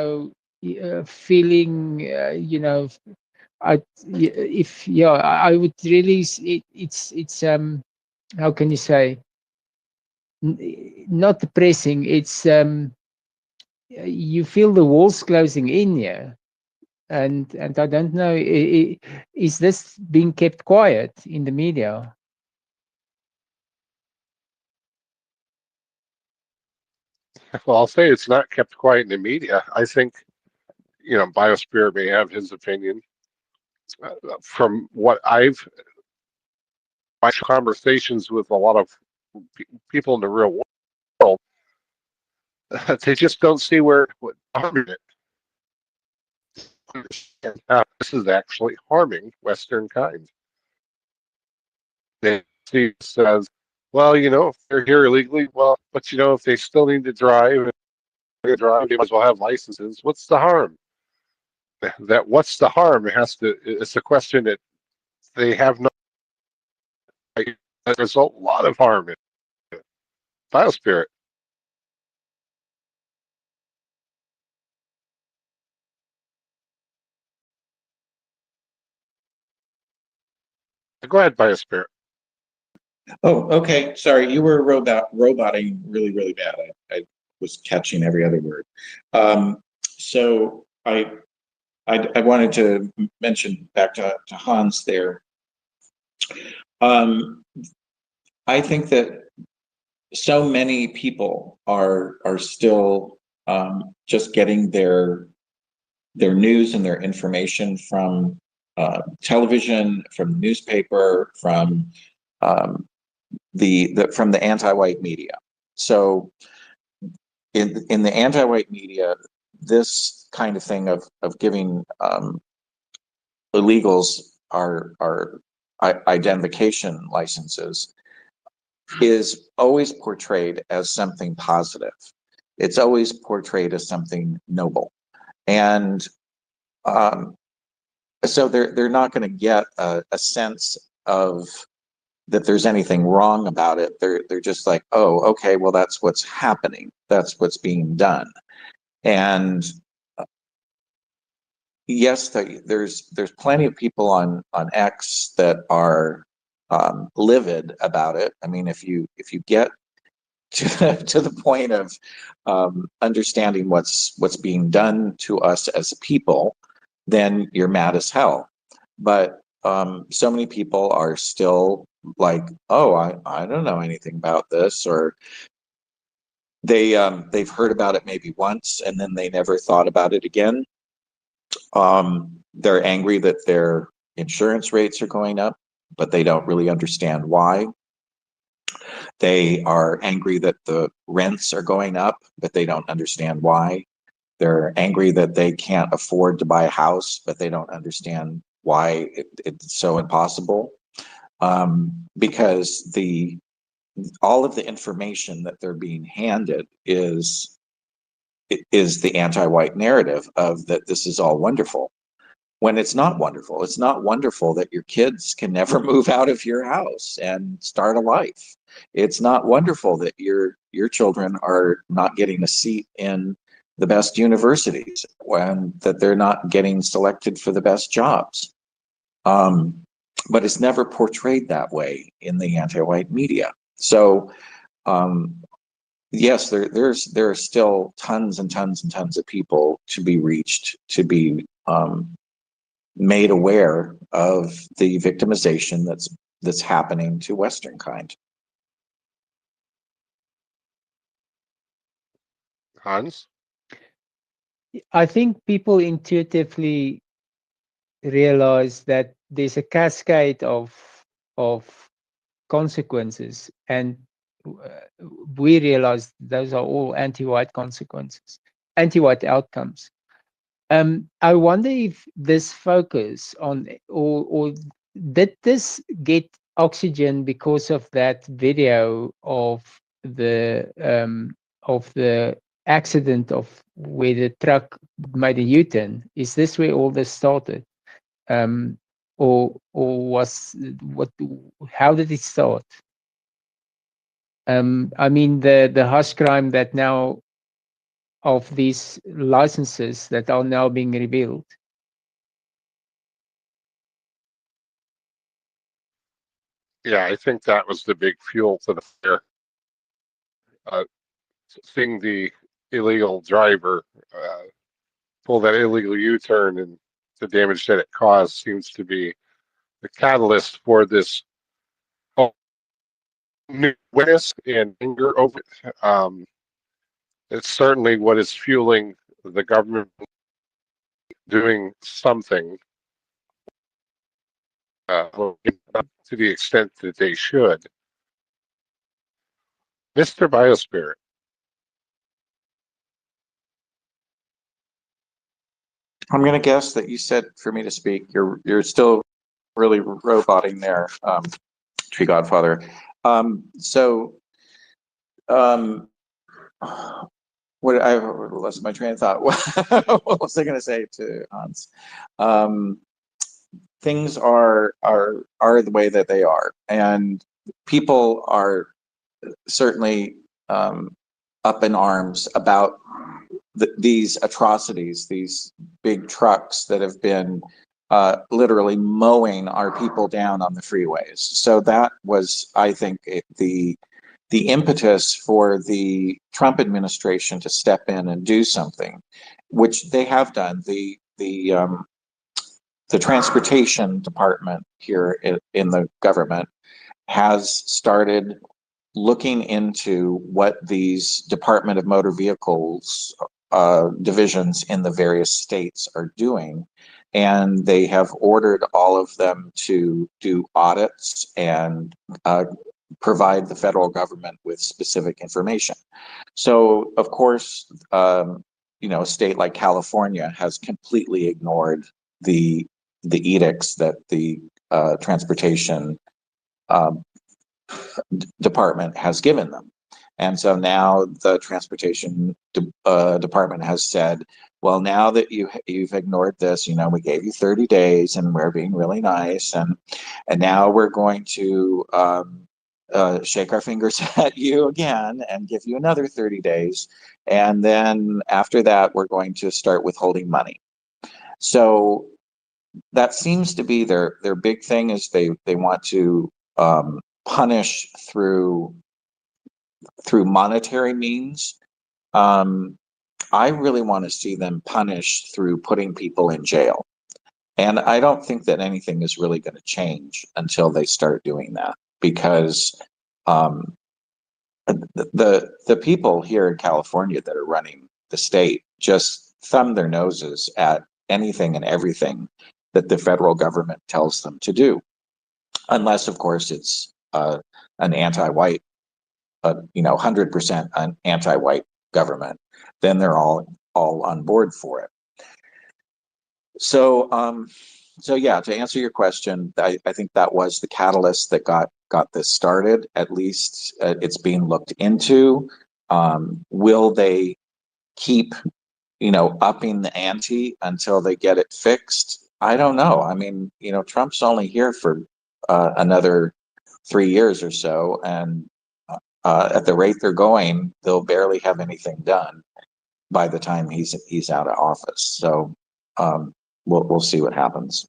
if I would really. It's how can you say? Not depressing. It's you feel the walls closing in here, and I don't know. Is this being kept quiet in the media? Well, I'll say it's not kept quiet in the media. I think, Biospirit may have his opinion. From what I've my conversations with a lot of people in the real world, they just don't see where what harming it. This is actually harming Western kind. They see it says, well, if they're here illegally, well, but if they still need to drive, they might as well have licenses. What's the harm? That what's the harm? It's a question that they have no. There's a lot of harm in it. Biospirit. Go ahead, Biospirit. Oh, okay. Sorry, you were roboting really, really bad. I was catching every other word. So I wanted to mention back to Hans there. I think that so many people are still just getting their news and their information from television, from newspaper, from from the anti-white media. So in the anti-white media, this kind of thing of giving illegals our identification licenses is always portrayed as something positive. It's always portrayed as something noble, and so they're not going to get a sense of that there's anything wrong about it. They're just like, oh, okay, well, that's what's happening. That's what's being done. And yes, there's plenty of people on X that are livid about it. I mean, if you get to the point of understanding what's being done to us as a people, then you're mad as hell. But so many people are still like, oh, I don't know anything about this, or they've heard about it maybe once and then they never thought about it again. They're angry that their insurance rates are going up, but they don't really understand why. They are angry that the rents are going up, but they don't understand why. They're angry that they can't afford to buy a house, but they don't understand why it's so impossible. Because all of the information that they're being handed is the anti-white narrative of that this is all wonderful, when it's not wonderful. It's not wonderful that your kids can never move out of your house and start a life. It's not wonderful that your children are not getting a seat in the best universities, when that they're not getting selected for the best jobs. but it's never portrayed that way in the anti-white media. So yes, there are still tons and tons and tons of people to be reached, to be made aware of the victimization that's happening to Western kind. Hans? I think people intuitively realize that there's a cascade of consequences, and we realize those are all anti-white consequences, anti-white outcomes. I wonder if this focus on, or did this get oxygen because of that video of the accident of where the truck made a U-turn? Is this where all this started? Or was what? How did it start? I mean, the hush crime that now of these licenses that are now being revealed. Yeah, I think that was the big fuel to the fire. Seeing the illegal driver pull that illegal U-turn and the damage that it caused seems to be the catalyst for this new awareness and anger over it. It's certainly what is fueling the government doing something to the extent that they should. Mr. Biospirit. I'm going to guess that you said for me to speak. You're still really roboting there, Tree Godfather. So, what I lost my train of thought. What was I going to say to Hans? Things are the way that they are, and people are certainly up in arms about these atrocities, these big trucks that have been literally mowing our people down on the freeways. So that was, I think, the impetus for the Trump administration to step in and do something, which they have done. The transportation department here in the government has started looking into what these Department of Motor Vehicles divisions in the various states are doing. And they have ordered all of them to do audits and provide the federal government with specific information. So, of course, a state like California has completely ignored the edicts that the transportation department has given them. And so now the transportation department has said, well, now that you've ignored this, we gave you 30 days and we're being really nice. And now we're going to shake our fingers at you again and give you another 30 days. And then after that, we're going to start withholding money. So that seems to be their big thing, is they want to punish through monetary means. I really want to see them punished through putting people in jail. And I don't think that anything is really going to change until they start doing that, because the people here in California that are running the state just thumb their noses at anything and everything that the federal government tells them to do, unless, of course, it's an anti-white, 100% an anti-white government. Then they're all on board for it. So, yeah, to answer your question, I think that was the catalyst that got this started. At least it's being looked into. Will they keep, upping the ante until they get it fixed? I don't know. I mean, Trump's only here for another 3 years or so, and at the rate they're going, they'll barely have anything done by the time he's out of office. So we'll see what happens.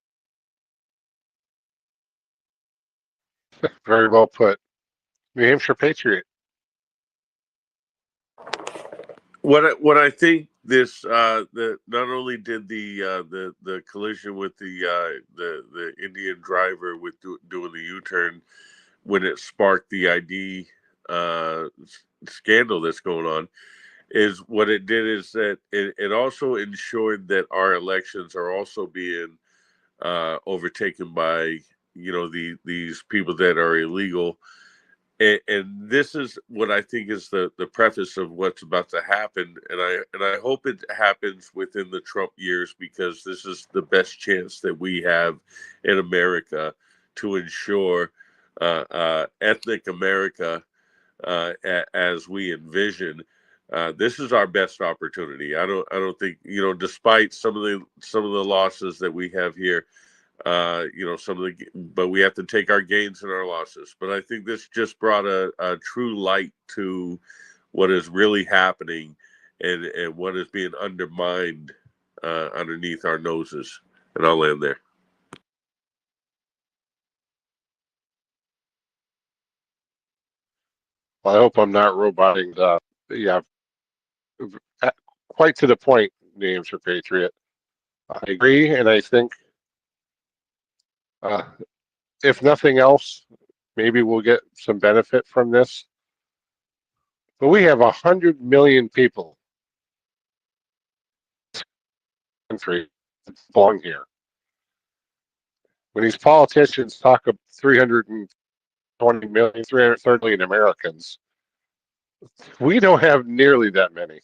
Very well put. New Hampshire Patriot. What I think this the not only did the collision with the Indian driver with doing the U-turn when it sparked the ID scandal that's going on, is what it did is that it also ensured that our elections are also being overtaken by these people that are illegal. And this is what I think is the preface of what's about to happen, and I hope it happens within the Trump years, because this is the best chance that we have in America to ensure ethnic America as we envision. This is our best opportunity. I don't think, despite some of the losses that we have here, but we have to take our gains and our losses. But I think this just brought a true light to what is really happening, and what is being undermined underneath our noses. And I'll land there. Well, I hope I'm not roboting. Yeah, quite to the point, New Hampshire Patriot. I agree, and I think if nothing else, maybe we'll get some benefit from this. But we have 100 million people in this country that belong here. When these politicians talk of 320 million, 330 million Americans, we don't have nearly that many.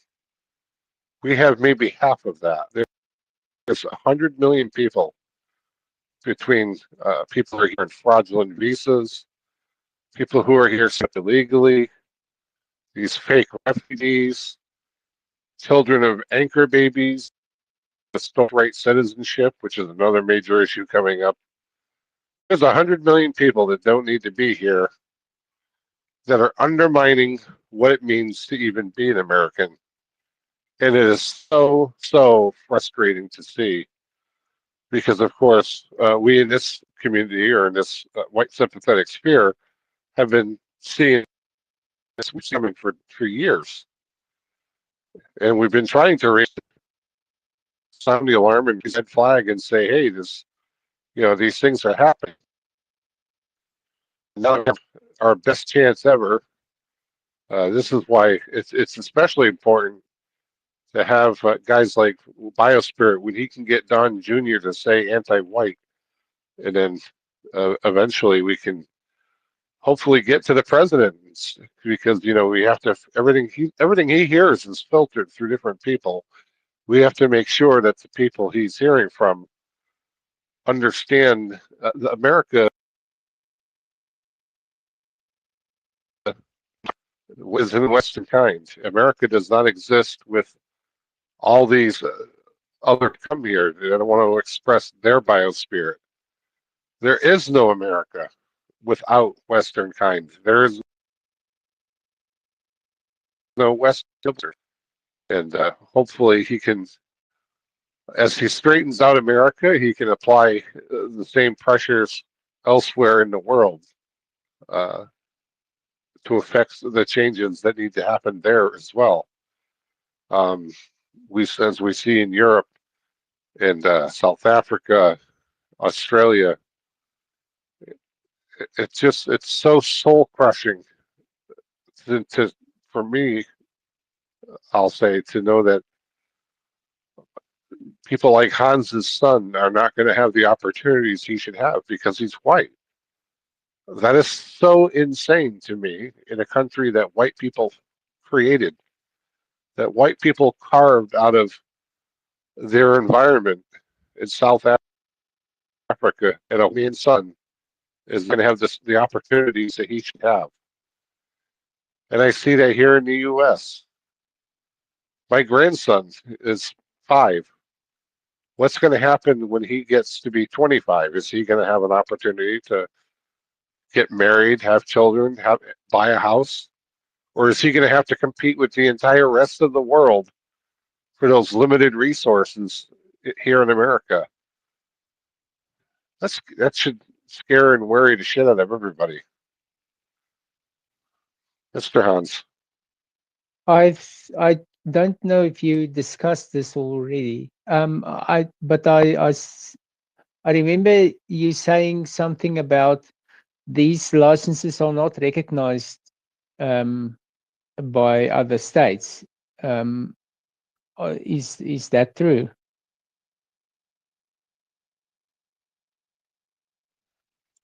We have maybe half of that. There's 100 million people, between people who are here on fraudulent visas, people who are here illegally, these fake refugees, children of anchor babies, the birthright citizenship, which is another major issue coming up. There's 100 million people that don't need to be here, that are undermining what it means to even be an American. And it is so, so frustrating to see, because, of course, we in this community, or in this white sympathetic sphere, have been seeing this coming for years. And we've been trying to sound the alarm and red flag and say, hey, these things are happening. Now we have our best chance ever. This is why it's especially important to have guys like Biospirit, when he can get Don Jr. to say anti-white, and then eventually we can hopefully get to the president, because we have to, everything he hears is filtered through different people. We have to make sure that the people he's hearing from understand America is in the Western kind. America does not exist with all these other come here. They don't want to express their biospirit. There is no America without Western kind. There is no West filter. And hopefully he can, as he straightens out America, he can apply the same pressures elsewhere in the world to affect the changes that need to happen there as well. As we see in Europe and South Africa, Australia, it's so soul crushing for me, I'll say, to know that people like Hans's son are not going to have the opportunities he should have because he's white. That is so insane to me, in a country that white people created, that white people carved out of their environment in South Africa, and a man's son is going to have the opportunities that he should have. And I see that here in the U.S. My grandson is 5. What's going to happen when he gets to be 25? Is he going to have an opportunity to get married, have children, buy a house? Or is he going to have to compete with the entire rest of the world for those limited resources here in America? That should scare and worry the shit out of everybody. Mr. Hans. I don't know if you discussed this already. I remember you saying something about these licenses are not recognized um, by other states. Um, is that true?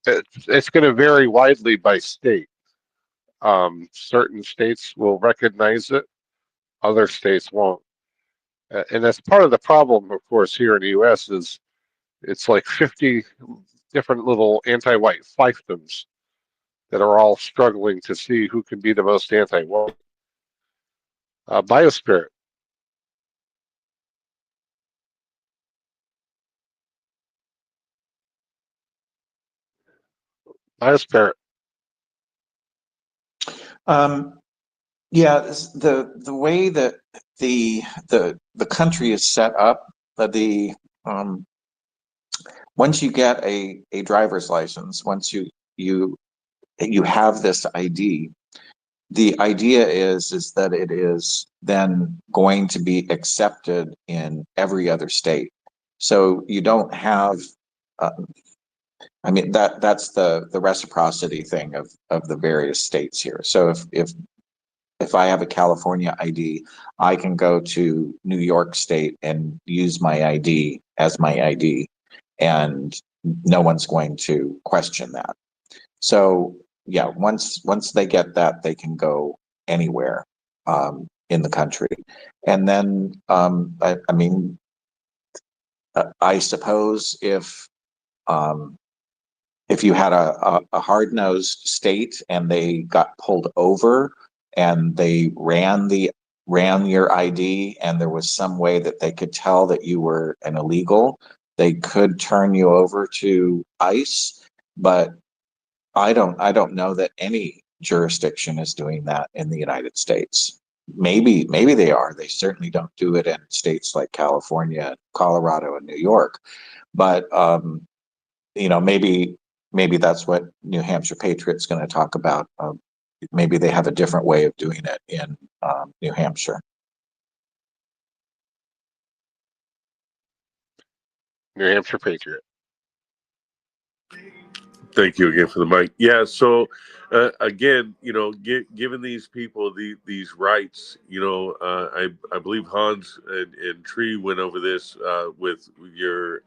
It's going to vary widely by state. Certain states will recognize it, other states won't. And that's part of the problem, of course, here in the U.S. is it's like 50 different little anti-white fiefdoms that are all struggling to see who can be the most anti-white. Biospirit. Biospirit. Yeah, the way that the country is set up, the once you get a driver's license, once you have this ID, the idea is that it is then going to be accepted in every other state. So you don't have, uh, I mean that's the reciprocity thing of the various states here. So if I have a California ID, I can go to New York State and use my ID as my ID, and no one's going to question that. So yeah, once they get that, they can go anywhere in the country. And then I mean, I suppose if you had a hard-nosed state and they got pulled over and they ran your ID and there was some way that they could tell that you were an illegal, they could turn you over to ICE. But I don't know that any jurisdiction is doing that in the United States. Maybe they are. They certainly don't do it in states like California, Colorado, and New York. But maybe that's what New Hampshire Patriot's going to talk about. Maybe they have a different way of doing it in New Hampshire. New Hampshire Patriot. Thank you again for the mic. Yeah. So again, given these people these rights, I believe Hans and Tree went over this with your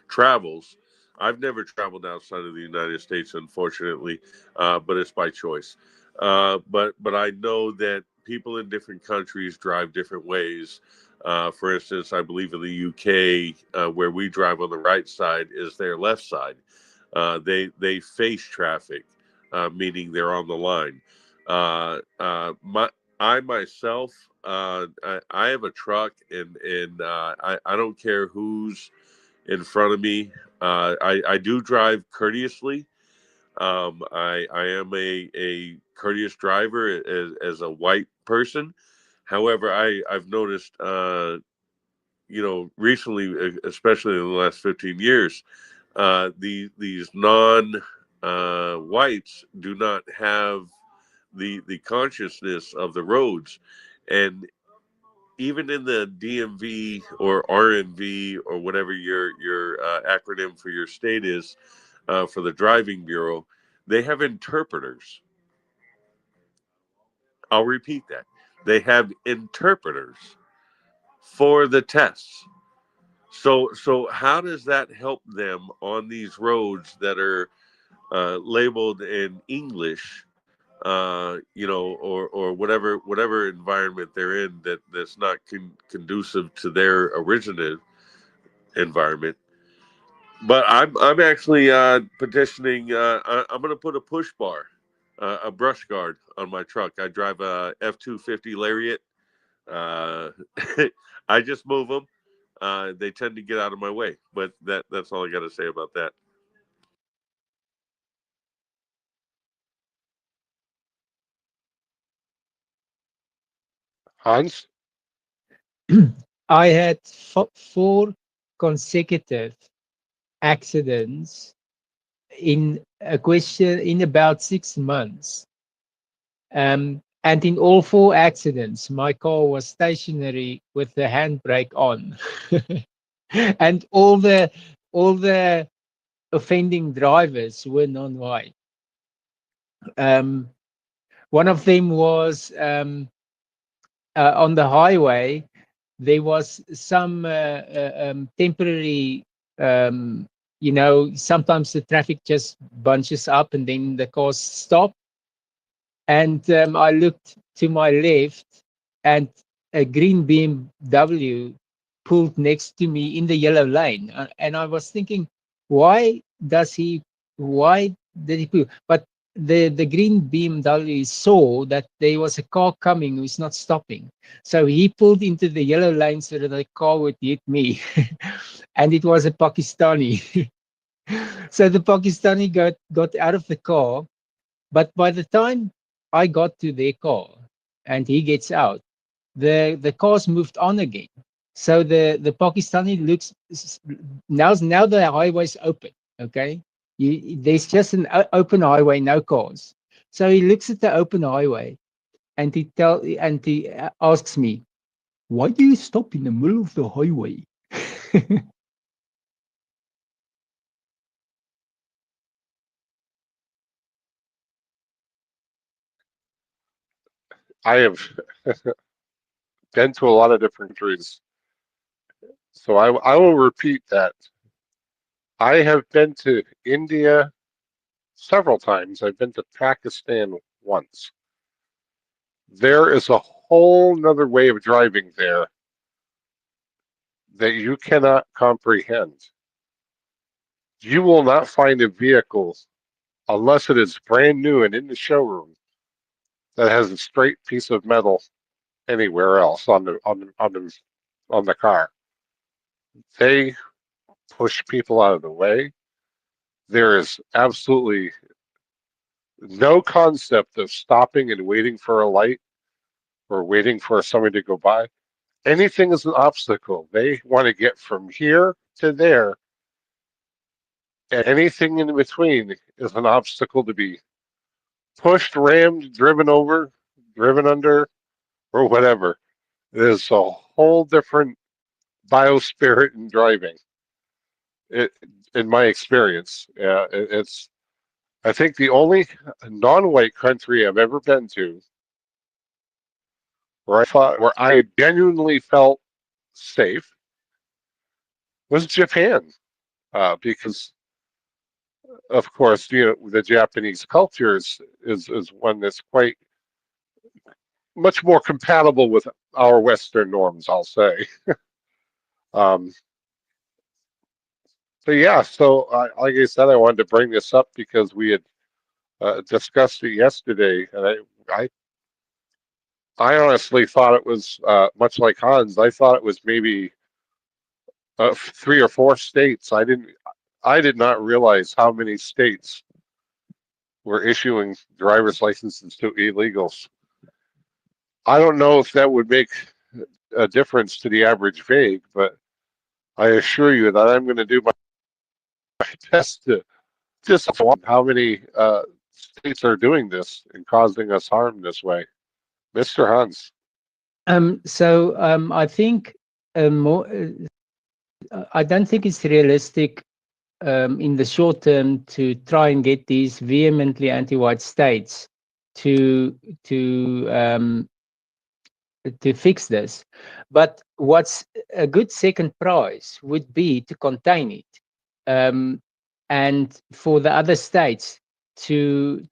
travels. I've never traveled outside of the United States, unfortunately, but it's by choice. But I know that people in different countries drive different ways. For instance, I believe in the UK, where we drive on the right side is their left side. They face traffic, meaning they're on the line. I myself, I have a truck, and I don't care who's in front of me. I do drive courteously. I am a courteous driver as a white person. However, I've noticed, recently, especially in the last 15 years, these non whites do not have the consciousness of the roads, and even in the DMV or RMV or whatever your acronym for your state is, for the driving bureau, they have interpreters. I'll repeat that. They have interpreters for the tests. So how does that help them on these roads that are labeled in English, or whatever environment they're in that's not conducive to their original environment? But I'm actually petitioning. I'm going to put a push bar, a brush guard on my truck. I drive a F-250 Lariat. Uh, I just move them. They tend to get out of my way, but that's all I got to say about that. Hans? I had four consecutive accidents in about 6 months. And in all 4 accidents, my car was stationary with the handbrake on. And all the offending drivers were non-white. One of them was on the highway. There was some temporary, sometimes the traffic just bunches up and then the cars stop. And I looked to my left, and a green BMW pulled next to me in the yellow lane. And I was thinking, why did he pull? But the green BMW saw that there was a car coming who's not stopping. So he pulled into the yellow lane so that the car would hit me. And it was a Pakistani. So the Pakistani got out of the car. But by the time I got to their car and he gets out, the car's moved on again. So the Pakistani looks, now the highway's open, okay? There's just an open highway, no cars. So he looks at the open highway and he asks me, "Why do you stop in the middle of the highway?" I have been to a lot of different countries, so I will repeat that. I have been to India several times. I've been to Pakistan once. There is a whole nother way of driving there that you cannot comprehend. You will not find a vehicle, unless it is brand new and in the showroom, that has a straight piece of metal anywhere else on the car. They push people out of the way. There is absolutely no concept of stopping and waiting for a light or waiting for somebody to go by. Anything is an obstacle. They want to get from here to there, and anything in between is an obstacle to be pushed, rammed, driven over, driven under, or whatever. It is a whole different biospirit in driving. In my experience, it's I think the only non-white country I've ever been to where I genuinely felt safe was Japan, because of course the Japanese culture is one that's quite much more compatible with our Western norms, I'll say. um, so yeah, so like I said, I wanted to bring this up because we had discussed it yesterday, and I honestly thought it was much like Hans. I thought it was maybe 3 or 4 states. I did not realize how many states were issuing driver's licenses to illegals. I don't know if that would make a difference to the average vague, but I assure you that I'm going to do my best to just how many states are doing this and causing us harm this way. Mr. Hans. I think I don't think it's realistic in the short term to try and get these vehemently anti-white states to fix this. But what's a good second prize would be to contain it, and for the other states to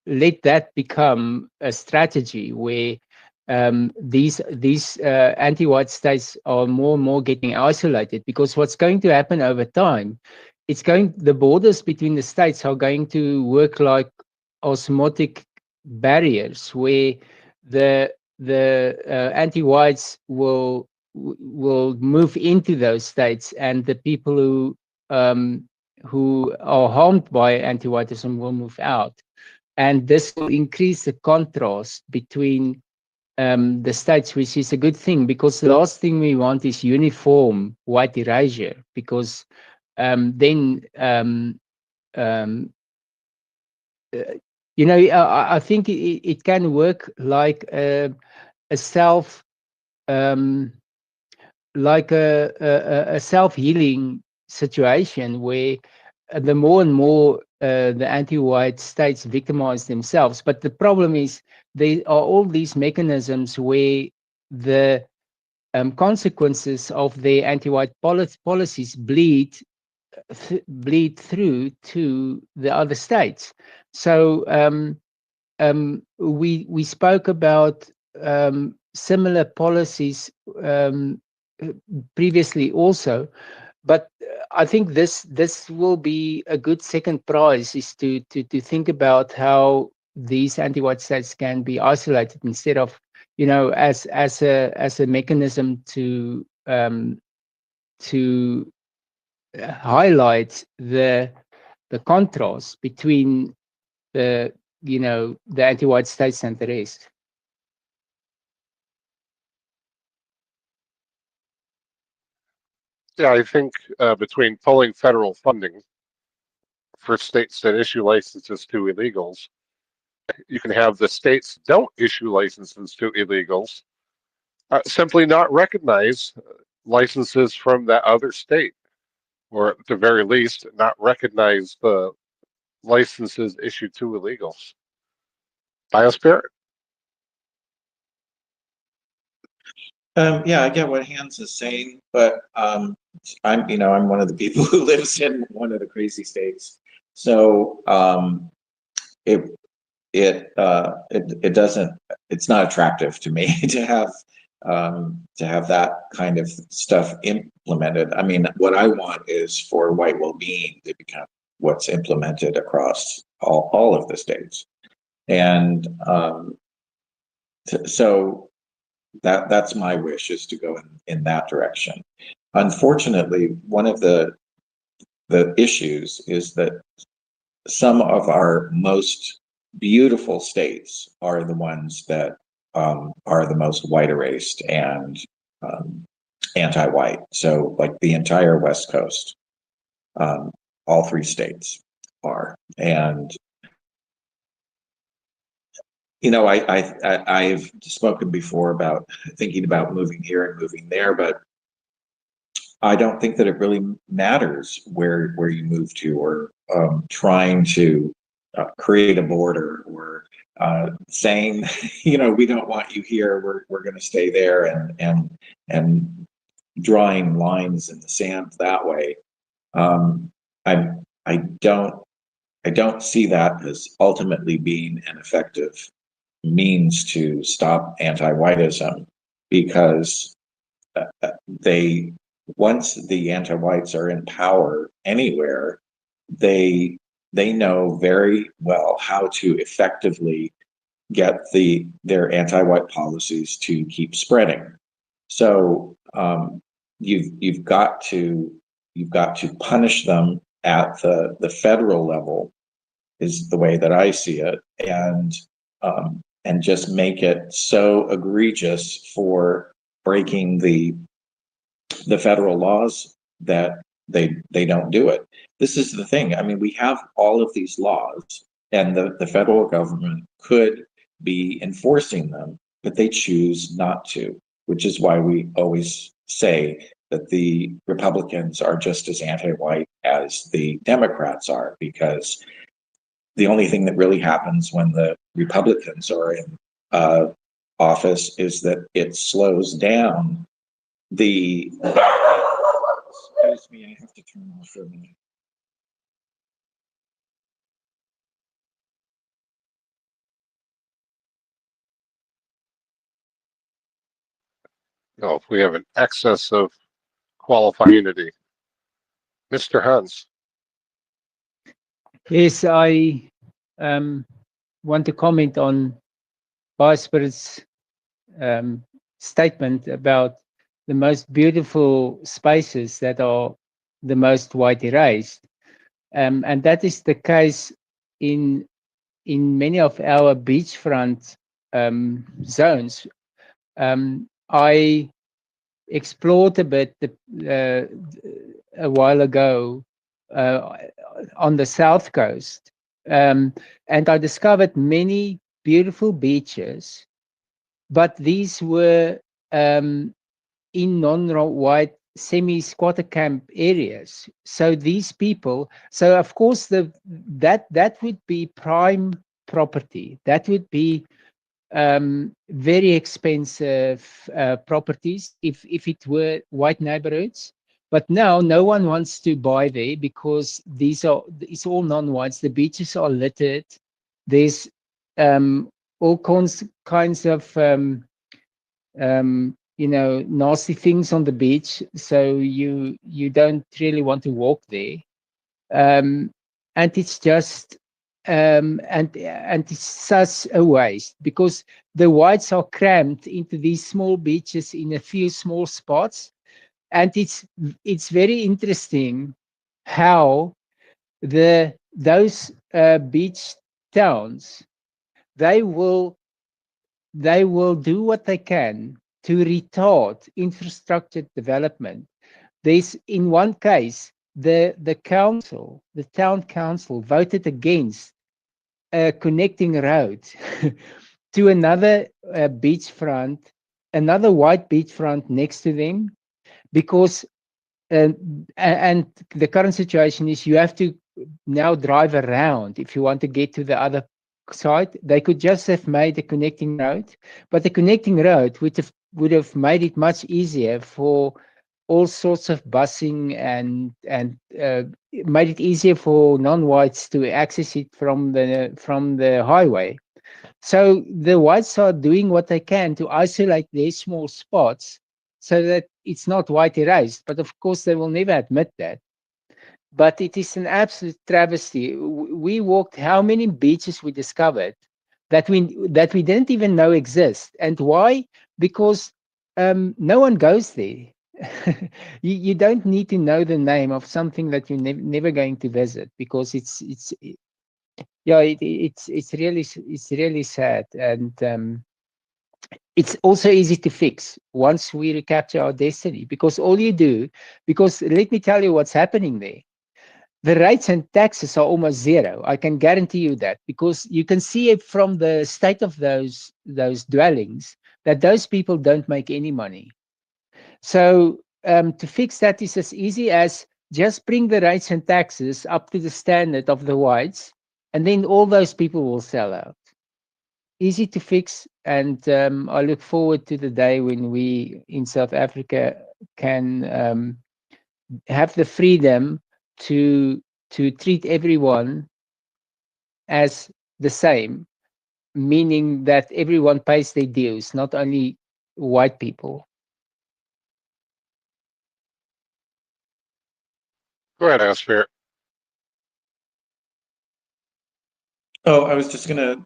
let that become a strategy where these anti-white states are more and more getting isolated, because what's going to happen over time, the borders between the states are going to work like osmotic barriers, where the anti-whites will move into those states, and the people who are harmed by anti-whiteism will move out. And this will increase the contrast between the states, which is a good thing, because the last thing we want is uniform white erasure, because then you know, I think it can work like a self, like a self-healing situation where the more and more the anti-white states victimize themselves. But the problem is there are all these mechanisms where the consequences of their anti-white policies bleed through to the other states. So we spoke about similar policies previously also, but I think this will be a good second prize, is to think about how these anti-white states can be isolated instead of, you know, as a mechanism to highlight the contrast between the, you know, the anti-white states and the rest. Yeah, I think between pulling federal funding for states that issue licenses to illegals, you can have the states don't issue licenses to illegals simply not recognize licenses from that other state, or at the very least, not recognize the licenses issued to illegals. Biospirit? Yeah, I get what Hans is saying, but I'm one of the people who lives in one of the crazy states. So it doesn't, it's not attractive to me to have that kind of stuff implemented. I mean, what I want is for white well-being to become what's implemented across all of the states. And so that's my wish, is to go in that direction. Unfortunately, one of the issues is that some of our most beautiful states are the ones that are the most white erased and anti-white. So like the entire West Coast, all three states are. And you know, I've spoken before about thinking about moving here and moving there, but I don't think that it really matters where you move to, or trying to create a border, or saying, you know, we don't want you here, we're going to stay there, and drawing lines in the sand that way. I don't see that as ultimately being an effective means to stop anti-whiteism, because they, once the anti-whites are in power anywhere, they know very well how to effectively get their anti-white policies to keep spreading. So you've got to punish them at the federal level, is the way that I see it, and just make it so egregious for breaking the federal laws that they don't do it. This is the thing. I mean, we have all of these laws, and the federal government could be enforcing them, but they choose not to, which is why we always say that the Republicans are just as anti-white as the Democrats are, because the only thing that really happens when the Republicans are in office is that it slows down the. Excuse me, I have to turn off for a minute. No, if we have an excess of qualified immunity. Mr. Hans. Yes, I want to comment on Biospirit's statement about the most beautiful spaces that are the most white erased, and that is the case in many of our beachfront zones. I explored a bit a while ago on the south coast, And I discovered many beautiful beaches, but these were in non-white semi-squatter camp areas. So these people, so of course that would be prime property. That would be very expensive properties if it were white neighborhoods. But now no one wants to buy there because it's all non-whites. The beaches are littered. There's all kinds of nasty things on the beach, so you don't really want to walk there. And it's just and it's such a waste because the whites are crammed into these small beaches in a few small spots, and it's very interesting how those beach towns, they will do what they can to retard infrastructure development. There's in one case, the town council voted against a connecting road to another beachfront, another white beachfront next to them, because and the current situation is you have to now drive around if you want to get to the other side. They could just have made a connecting road, but the connecting road would have made it much easier for all sorts of busing and made it easier for non-whites to access it from the highway. So the whites are doing what they can to isolate their small spots so that it's not white erased. But of course, they will never admit that. But it is an absolute travesty. We walked how many beaches we discovered that we didn't even know exist. And why? Because no one goes there. You don't need to know the name of something that you're never going to visit, because it's really sad. And it's also easy to fix once we recapture our destiny, because all you do, because let me tell you what's happening there. The rates and taxes are almost zero. I can guarantee you that, because you can see it from the state of those dwellings that those people don't make any money. So to fix that is as easy as just bring the rates and taxes up to the standard of the whites, and then all those people will sell out. Easy to fix, and I look forward to the day when we in South Africa can have the freedom to treat everyone as the same, meaning that everyone pays their dues, not only white people. Go ahead, Asphere. Oh, I was just going to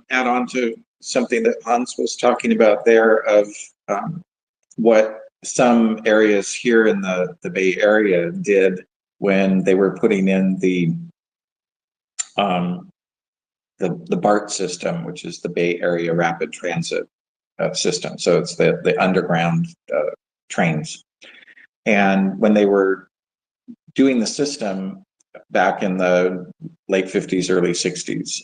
add on to something that Hans was talking about there of what some areas here in the Bay Area did when they were putting in the BART system, which is the Bay Area Rapid Transit system. So it's the underground trains. And when they were doing the system back in the late 50s, early 60s,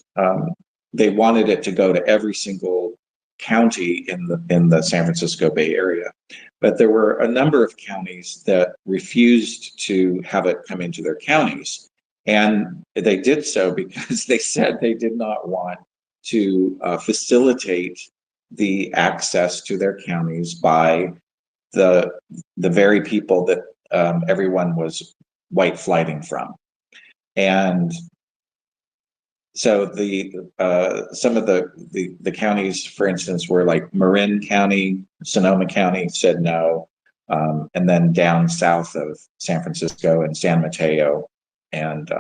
they wanted it to go to every single county in the San Francisco Bay Area. But there were a number of counties that refused to have it come into their counties. And they did so because they said they did not want to facilitate the access to their counties by the very people that everyone was white flighting from. And so some of the counties, for instance, were like Marin County, Sonoma County said no, and then down south of San Francisco and San Mateo and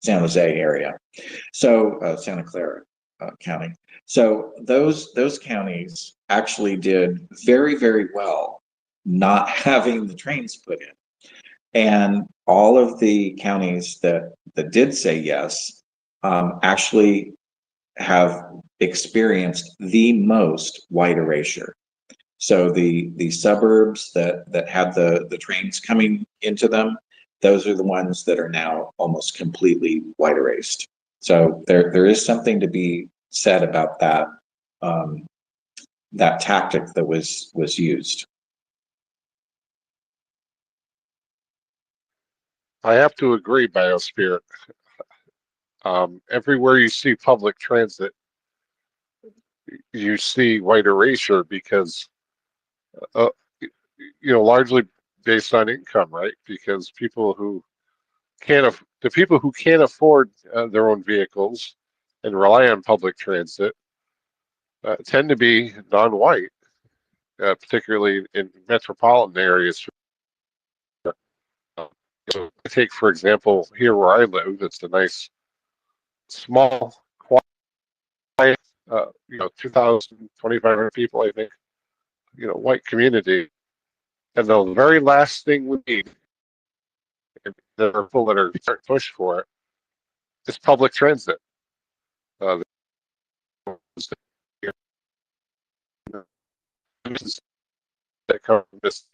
San Jose area, so Santa Clara County. So those counties actually did very, very well not having the trains put in. And all of the counties that did say yes actually have experienced the most white erasure. So the suburbs that had the trains coming into them, those are the ones that are now almost completely white erased. So there is something to be said about that that tactic that was used. I have to agree, Biosphere. Everywhere you see public transit, you see white erasure because, largely based on income, right? Because the people who can't afford their own vehicles and rely on public transit tend to be non-white, particularly in metropolitan areas. So take, for example, here where I live, it's a nice, small, quiet, 2,000, 2,500 people, I think, white community. And the very last thing we need, and there are people that are pushed for it, is public transit. That come from this,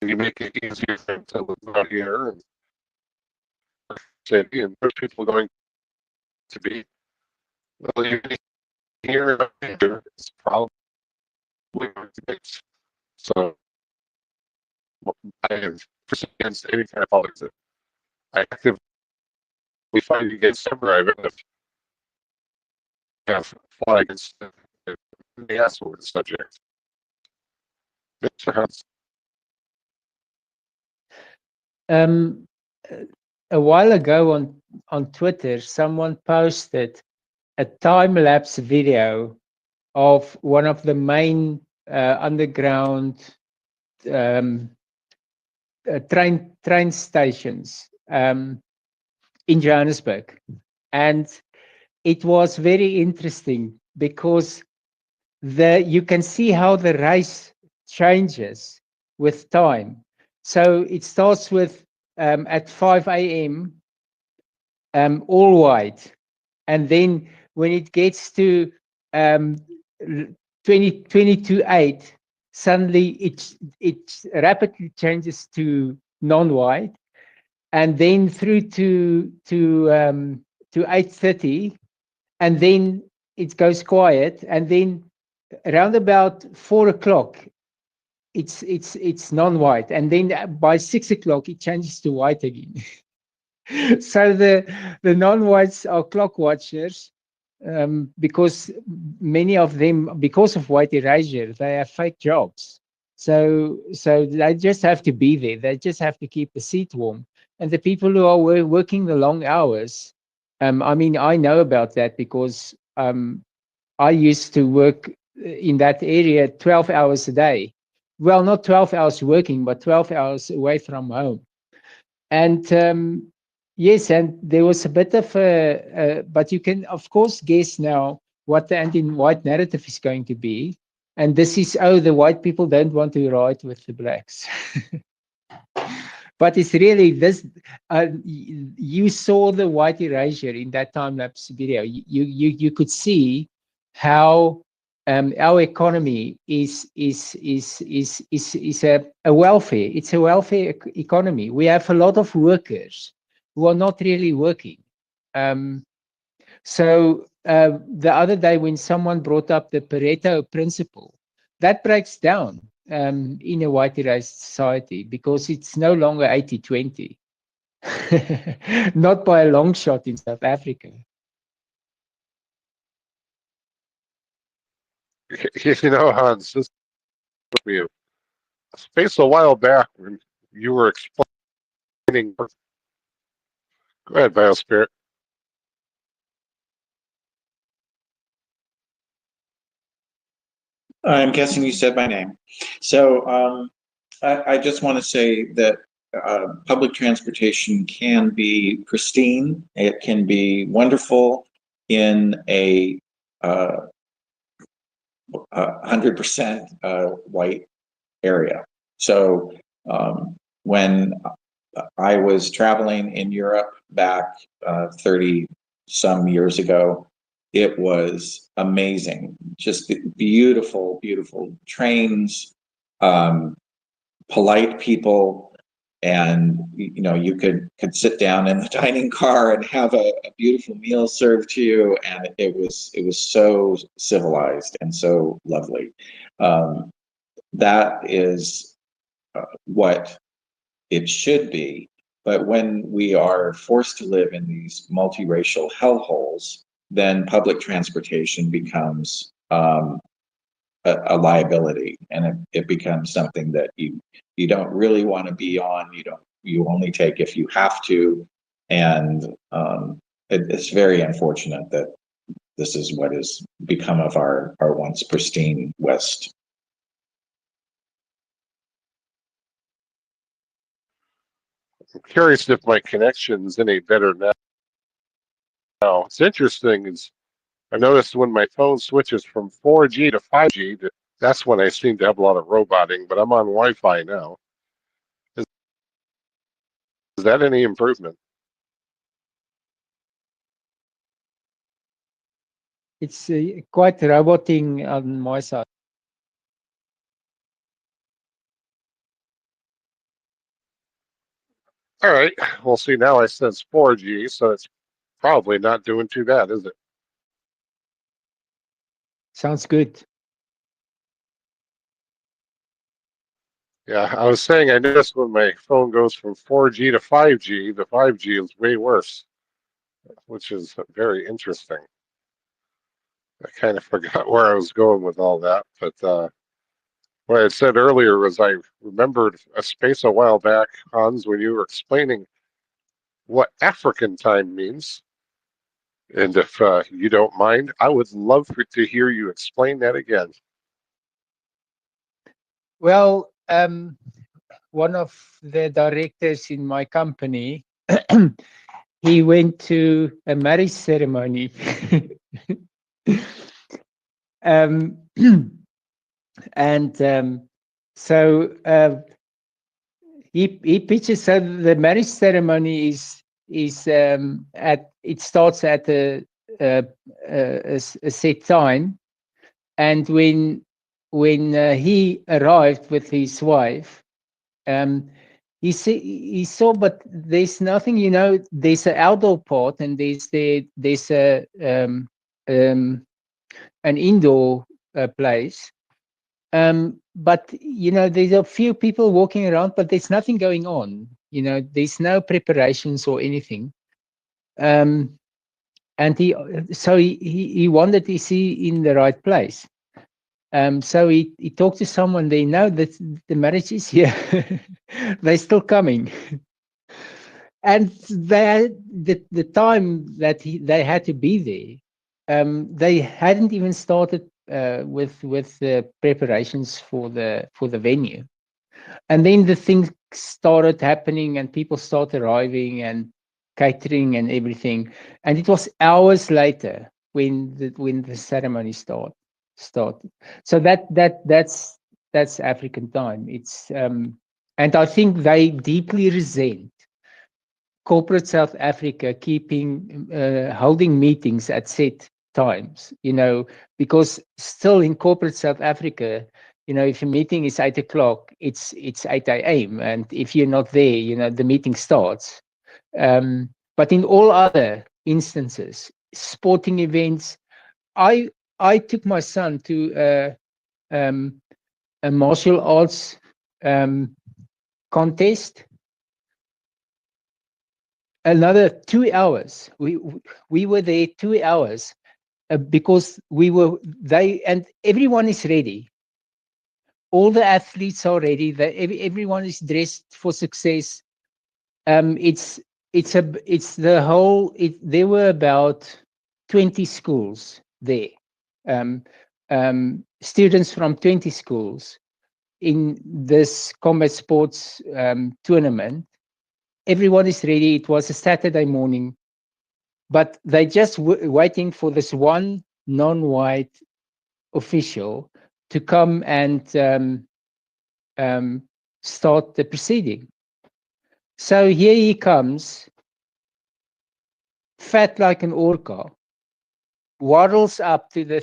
you make it easier for them to live out here and city, and there's people going to be, well, even here, it's probably fixed. So I have against any kind of politics. I actively fight against samurai, but have fought against the asshole with the subject. Mr. Hans. A while ago on Twitter, someone posted a time-lapse video of one of the main underground train stations in Johannesburg, and it was very interesting because you can see how the race changes with time. So it starts with at 5 a.m. All white, and then when it gets to 22:08, suddenly it rapidly changes to non-white, and then through to 8:30, and then it goes quiet, and then around about 4 o'clock it's non-white, and then by 6 o'clock it changes to white again. So the non-whites are clock watchers, because many of them, because of white erasure, they have fake jobs. So they just have to be there. They just have to keep the seat warm. And the people who are working the long hours, I mean, I know about that because I used to work in that area 12 hours a day. Well, not 12 hours working, but 12 hours away from home. And yes, and there was a bit of but you can, of course, guess now what the anti-white narrative is going to be. And this is, oh, the white people don't want to ride with the blacks. But it's really this, you saw the white erasure in that time-lapse video. You could see how our economy is a welfare. It's a welfare economy. We have a lot of workers who are not really working. So the other day when someone brought up the Pareto principle, that breaks down in a white erased society because it's no longer 80-20. Not by a long shot in South Africa. Hans, this took me a space a while back when you were explaining. Go ahead, Biospirit. I'm guessing you said my name. So I just want to say that public transportation can be pristine. It can be wonderful in a 100% white area. So when I was traveling in Europe back 30 some years ago, it was amazing. Just beautiful, beautiful trains, polite people, and you could sit down in the dining car and have a beautiful meal served to you, and it was so civilized and so lovely. That is what it should be. But when we are forced to live in these multiracial hellholes, then public transportation becomes a liability, and it becomes something that you don't really want to be on. You only take if you have to, and it's very unfortunate that this is what has become of our once pristine West. I'm curious if my connection's any better now. It's interesting is I noticed when my phone switches from 4G to 5G, that's when I seem to have a lot of roboting, but I'm on Wi-Fi now. Is that any improvement? It's quite roboting on my side. All right. Well, see, now I sense 4G, so it's probably not doing too bad, is it? Sounds good. Yeah, I was saying I noticed when my phone goes from 4G to 5G, the 5G is way worse, which is very interesting. I kind of forgot where I was going with all that, but what I had said earlier was I remembered a space a while back, Hans, when you were explaining what African time means. And if you don't mind, I would love to hear you explain that again. Well, one of the directors in my company, he went to a marriage ceremony. And so he pitches. So the marriage ceremony is it starts at a set time, and when he arrived with his wife, he saw, but there's nothing. There's an outdoor part, and there's a an indoor place. But there's a few people walking around, but there's nothing going on. There's no preparations or anything. And he wondered, is he in the right place? So he talked to someone. They know that the marriage is here. They're still coming. And the time that they had to be there, they hadn't even started with the preparations for the venue. And then the things started happening, and people started arriving, and catering and everything. And it was hours later when the ceremony started. So that's African time. It's and I think they deeply resent corporate South Africa holding meetings at set times, because still in corporate South Africa, if a meeting is 8 o'clock, it's 8 a.m. And if you're not there, the meeting starts. But in all other instances, sporting events, I took my son to a martial arts contest. Another 2 hours. We were there 2 hours because and everyone is ready. All the athletes are ready. Everyone is dressed for success. There were about 20 schools there. Students from 20 schools in this combat sports tournament. Everyone is ready. It was a Saturday morning, but they just waiting for this one non-white official to come and start the proceeding. So here he comes, fat like an orca, waddles up to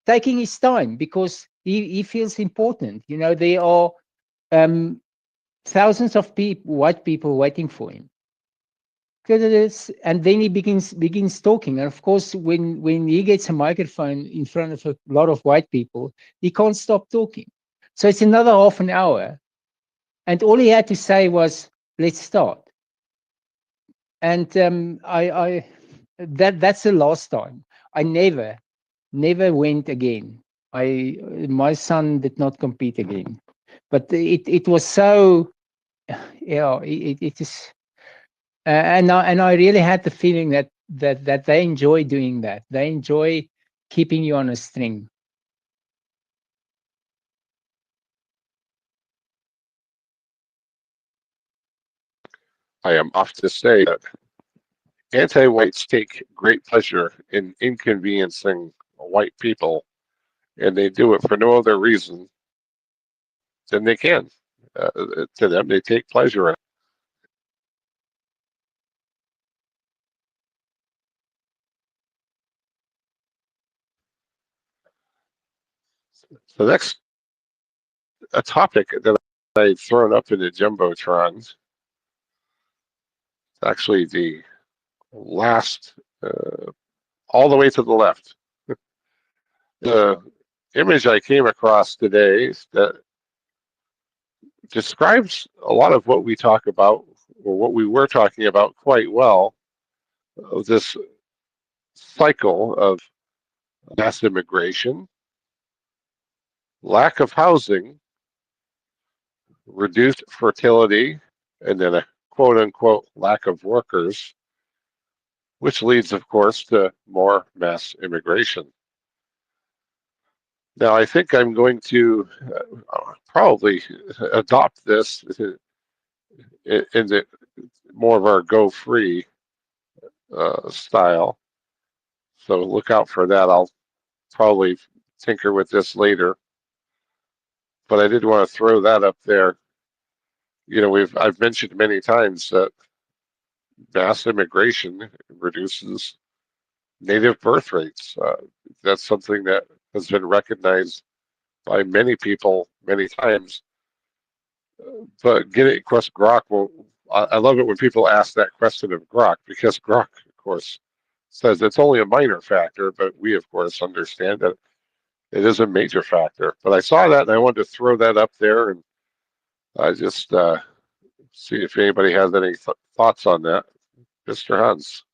taking his time because he feels important. There are thousands of people, white people, waiting for him. And then he begins talking. And of course, when he gets a microphone in front of a lot of white people, he can't stop talking. So it's another half an hour, and all he had to say was, "Let's start." And that's the last time. I never went again. My son did not compete again, but it was so, yeah, it is. And I really had the feeling that they enjoy doing that. They enjoy keeping you on a string. I am off to say that anti-whites take great pleasure in inconveniencing white people, and they do it for no other reason than they can. To them, they take pleasure in it. So next, a topic that I've thrown up in the Jumbotrons, actually the last, all the way to the left. The image I came across today that describes a lot of what we talk about, or what we were talking about quite well, of this cycle of mass immigration, lack of housing, reduced fertility, and then a quote unquote lack of workers, which leads, of course, to more mass immigration. Now, I think I'm going to probably adopt this in the more of our go free style. So look out for that. I'll probably tinker with this later, but I did want to throw that up there. You know, I've mentioned many times that mass immigration reduces native birth rates. That's something that has been recognized by many people many times. But getting across Grok, well, I love it when people ask that question of Grok, because Grok, of course, says it's only a minor factor, but we, of course, understand that it is a major factor. But I saw that and I wanted to throw that up there, and I just see if anybody has any thoughts on that. Mr. Hans.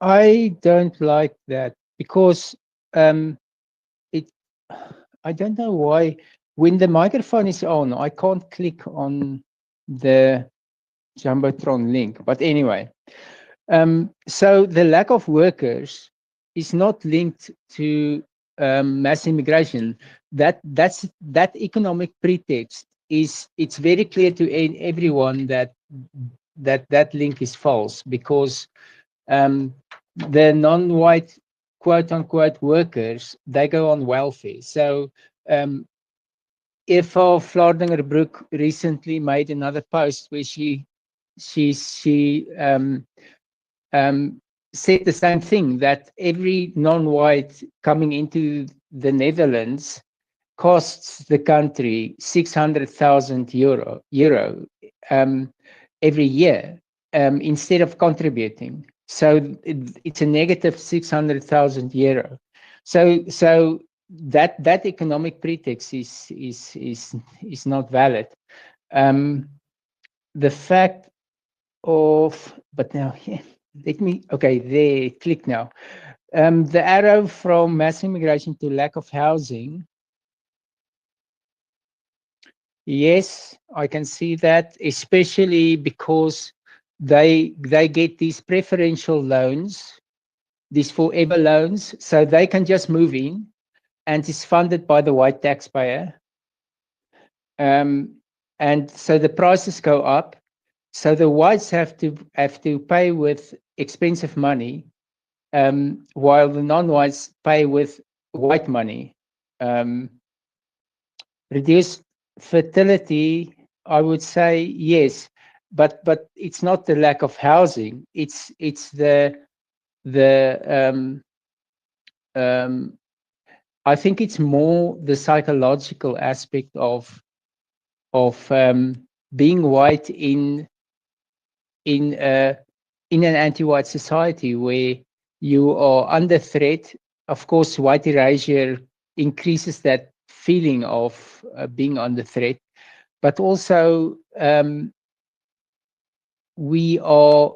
I don't like that because it. I don't know why. When the microphone is on, I can't click on the Jumbotron link. But anyway, so the lack of workers is not linked to mass immigration. That economic pretext is, it's very clear to everyone that that link is false, because the non-white quote unquote workers, they go on welfare. So Eva Vlaardingerbroek recently made another post where she said the same thing, that every non-white coming into the Netherlands costs the country 600,000 euro every year, instead of contributing. So it's a negative 600,000 euro. So that economic pretext is not valid. The fact of, but now, yeah, let me, okay, there, click now. The arrow from mass immigration to lack of housing. Yes, I can see that, especially because they get these preferential loans, these forever loans, so they can just move in, and it's funded by the white taxpayer. And so the prices go up. So the whites have to pay with expensive money, while the non-whites pay with white money. Reduced fertility, I would say yes, but it's not the lack of housing. It's the I think it's more the psychological aspect of being white in in an anti-white society where you are under threat. Of course, white erasure increases that feeling of being under threat, but also we are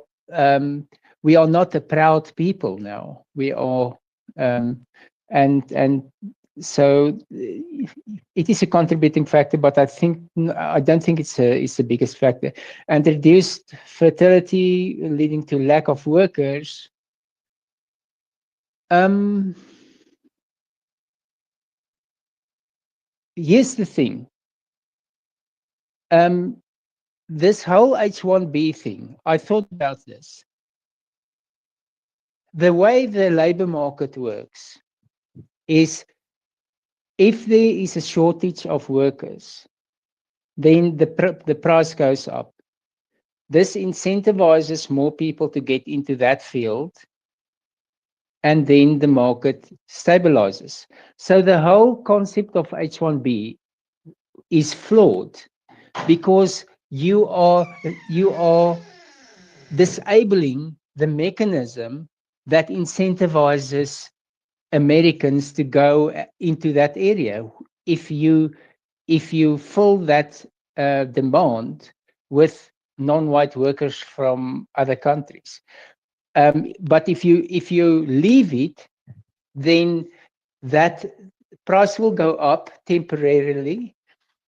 we are not a proud people now. We are and so it is a contributing factor, but I don't think it's the biggest factor. And reduced fertility leading to lack of workers. Here's the thing. This whole H1B thing, I thought about this. The way the labor market works is if there is a shortage of workers, then the price goes up. This incentivizes more people to get into that field, and then the market stabilizes. So the whole concept of H1B is flawed because you are disabling the mechanism that incentivizes Americans to go into that area. If you fill that demand with non-white workers from other countries, but if you leave it, then that price will go up temporarily,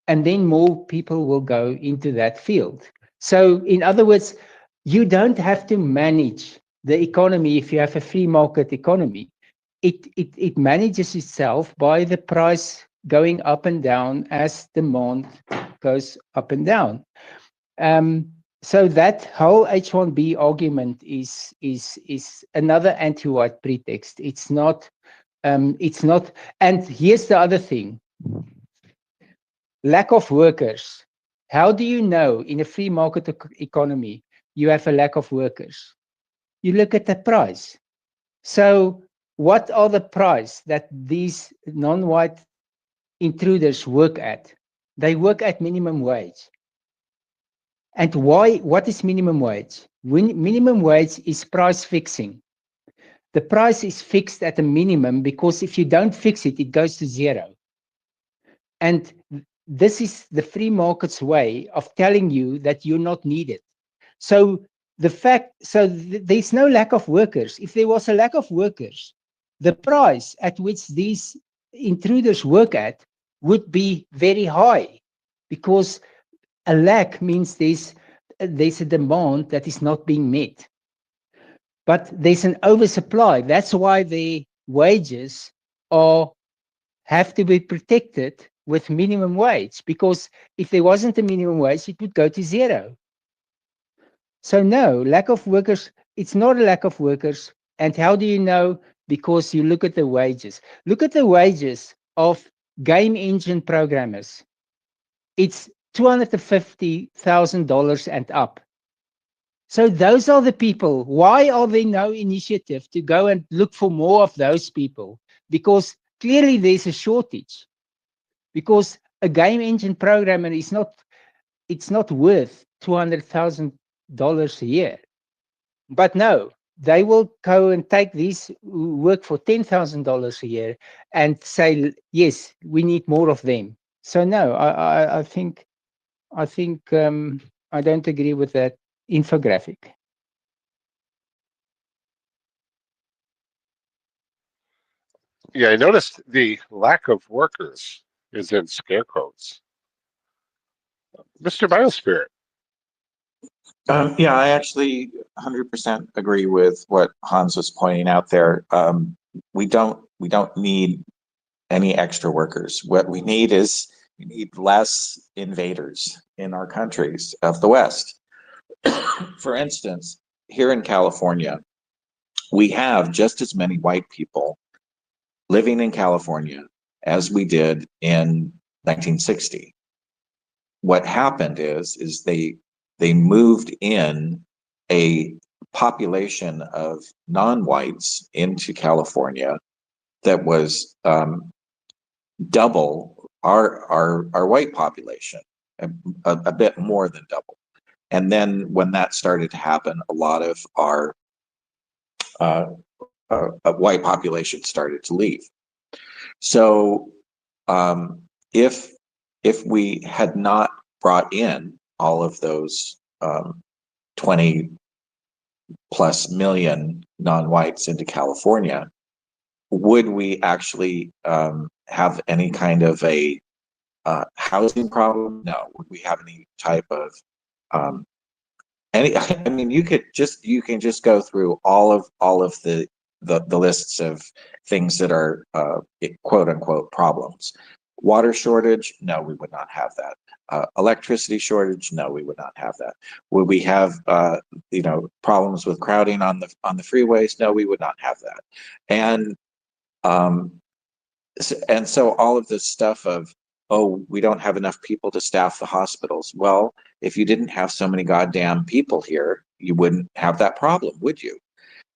and then more people will go into that field. So, in other words, you don't have to manage the economy if you have a free market economy. It manages itself by the price going up and down as demand goes up and down. So that whole H1B argument is another anti-white pretext. It's not. And here's the other thing: lack of workers. How do you know in a free market economy you have a lack of workers? You look at the price. So what are the price that these non-white intruders work at? They work at minimum wage. And why? What is minimum wage? Minimum wage is price fixing. The price is fixed at a minimum because if you don't fix it, it goes to zero. And this is the free market's way of telling you that you're not needed. So there's no lack of workers. If there was a lack of workers, the price at which these intruders work at would be very high, because a lack means there's a demand that is not being met. But there's an oversupply. That's why the wages have to be protected with minimum wage, because if there wasn't a minimum wage, it would go to zero. So no, lack of workers, it's not a lack of workers. And how do you know? Because you look at the wages. Look at the wages of game engine programmers. It's $250,000 and up. So those are the people. Why are there no initiative to go and look for more of those people? Because clearly there's a shortage. Because a game engine programmer it's not worth $200,000 a year. But no, they will go and take these who work for $10,000 a year and say, yes, we need more of them. So no, I think I don't agree with that infographic. Yeah, I noticed the lack of workers is in scare quotes. Mr. Biospirit. Yeah, I actually 100% agree with what Hans was pointing out there. We don't need any extra workers. What we need is less invaders in our countries of the West. For instance, here in California, we have just as many white people living in California as we did in 1960. What happened is they moved in a population of non-whites into California that was double our white population, a bit more than double. And then when that started to happen, a lot of our white population started to leave. So if we had not brought in all of those 20 plus million non-whites into California, would we actually have any kind of a housing problem? No. Would we have any type of any? I mean, you can just go through all of the lists of things that are quote unquote problems. Water shortage? No, we would not have that. Electricity shortage? No, we would not have that. Would we have problems with crowding on the freeways? No, we would not have that. And so all of this stuff of, oh, we don't have enough people to staff the hospitals. Well, if you didn't have so many goddamn people here, you wouldn't have that problem, would you?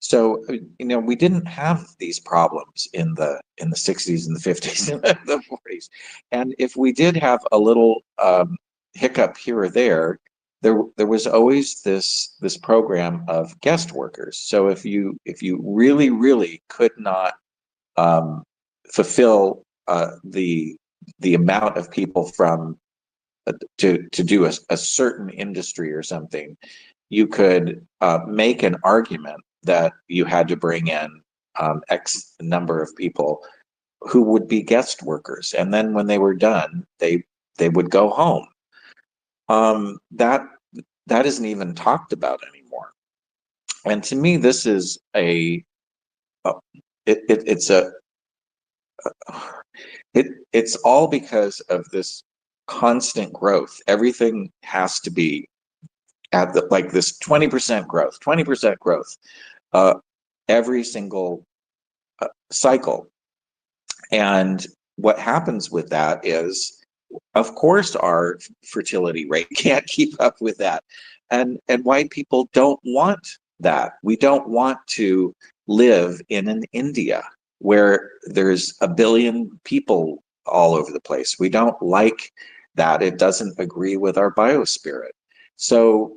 So, we didn't have these problems in the 60s and the 50s and the 40s. And if we did have a little hiccup here or there was always this program of guest workers. So if you really, really could not fulfill the amount of people from to do a certain industry or something, you could make an argument that you had to bring in X number of people who would be guest workers, and then when they were done, they would go home. That isn't even talked about anymore. And to me, this is it's all because of this constant growth. Everything has to be at this 20% growth every single cycle. And what happens with that is, of course, our fertility rate can't keep up with that. And white people don't want that. We don't want to live in an India where there's a billion people all over the place. We don't like that. It doesn't agree with our biospirit. So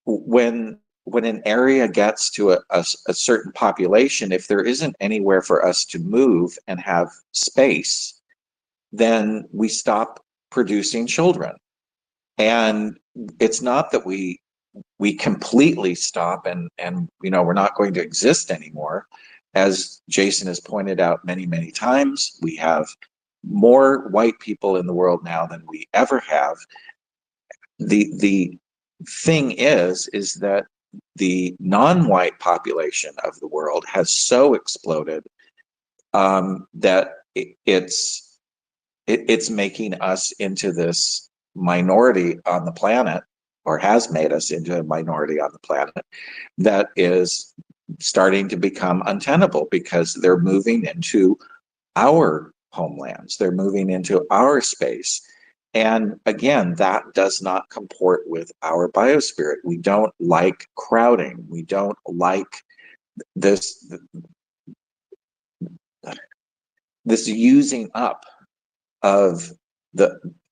when an area gets to a certain population, if there isn't anywhere for us to move and have space, then we stop producing children. And it's not that we completely stop and we're not going to exist anymore. As Jason has pointed out many, many times, we have more white people in the world now than we ever have. The thing is that the non-white population of the world has so exploded that it's making us into this minority on the planet, or has made us into a minority on the planet, that is starting to become untenable because they're moving into our homelands. They're moving into our space. And again, that does not comport with our biospirit. We don't like crowding. We don't like this using up of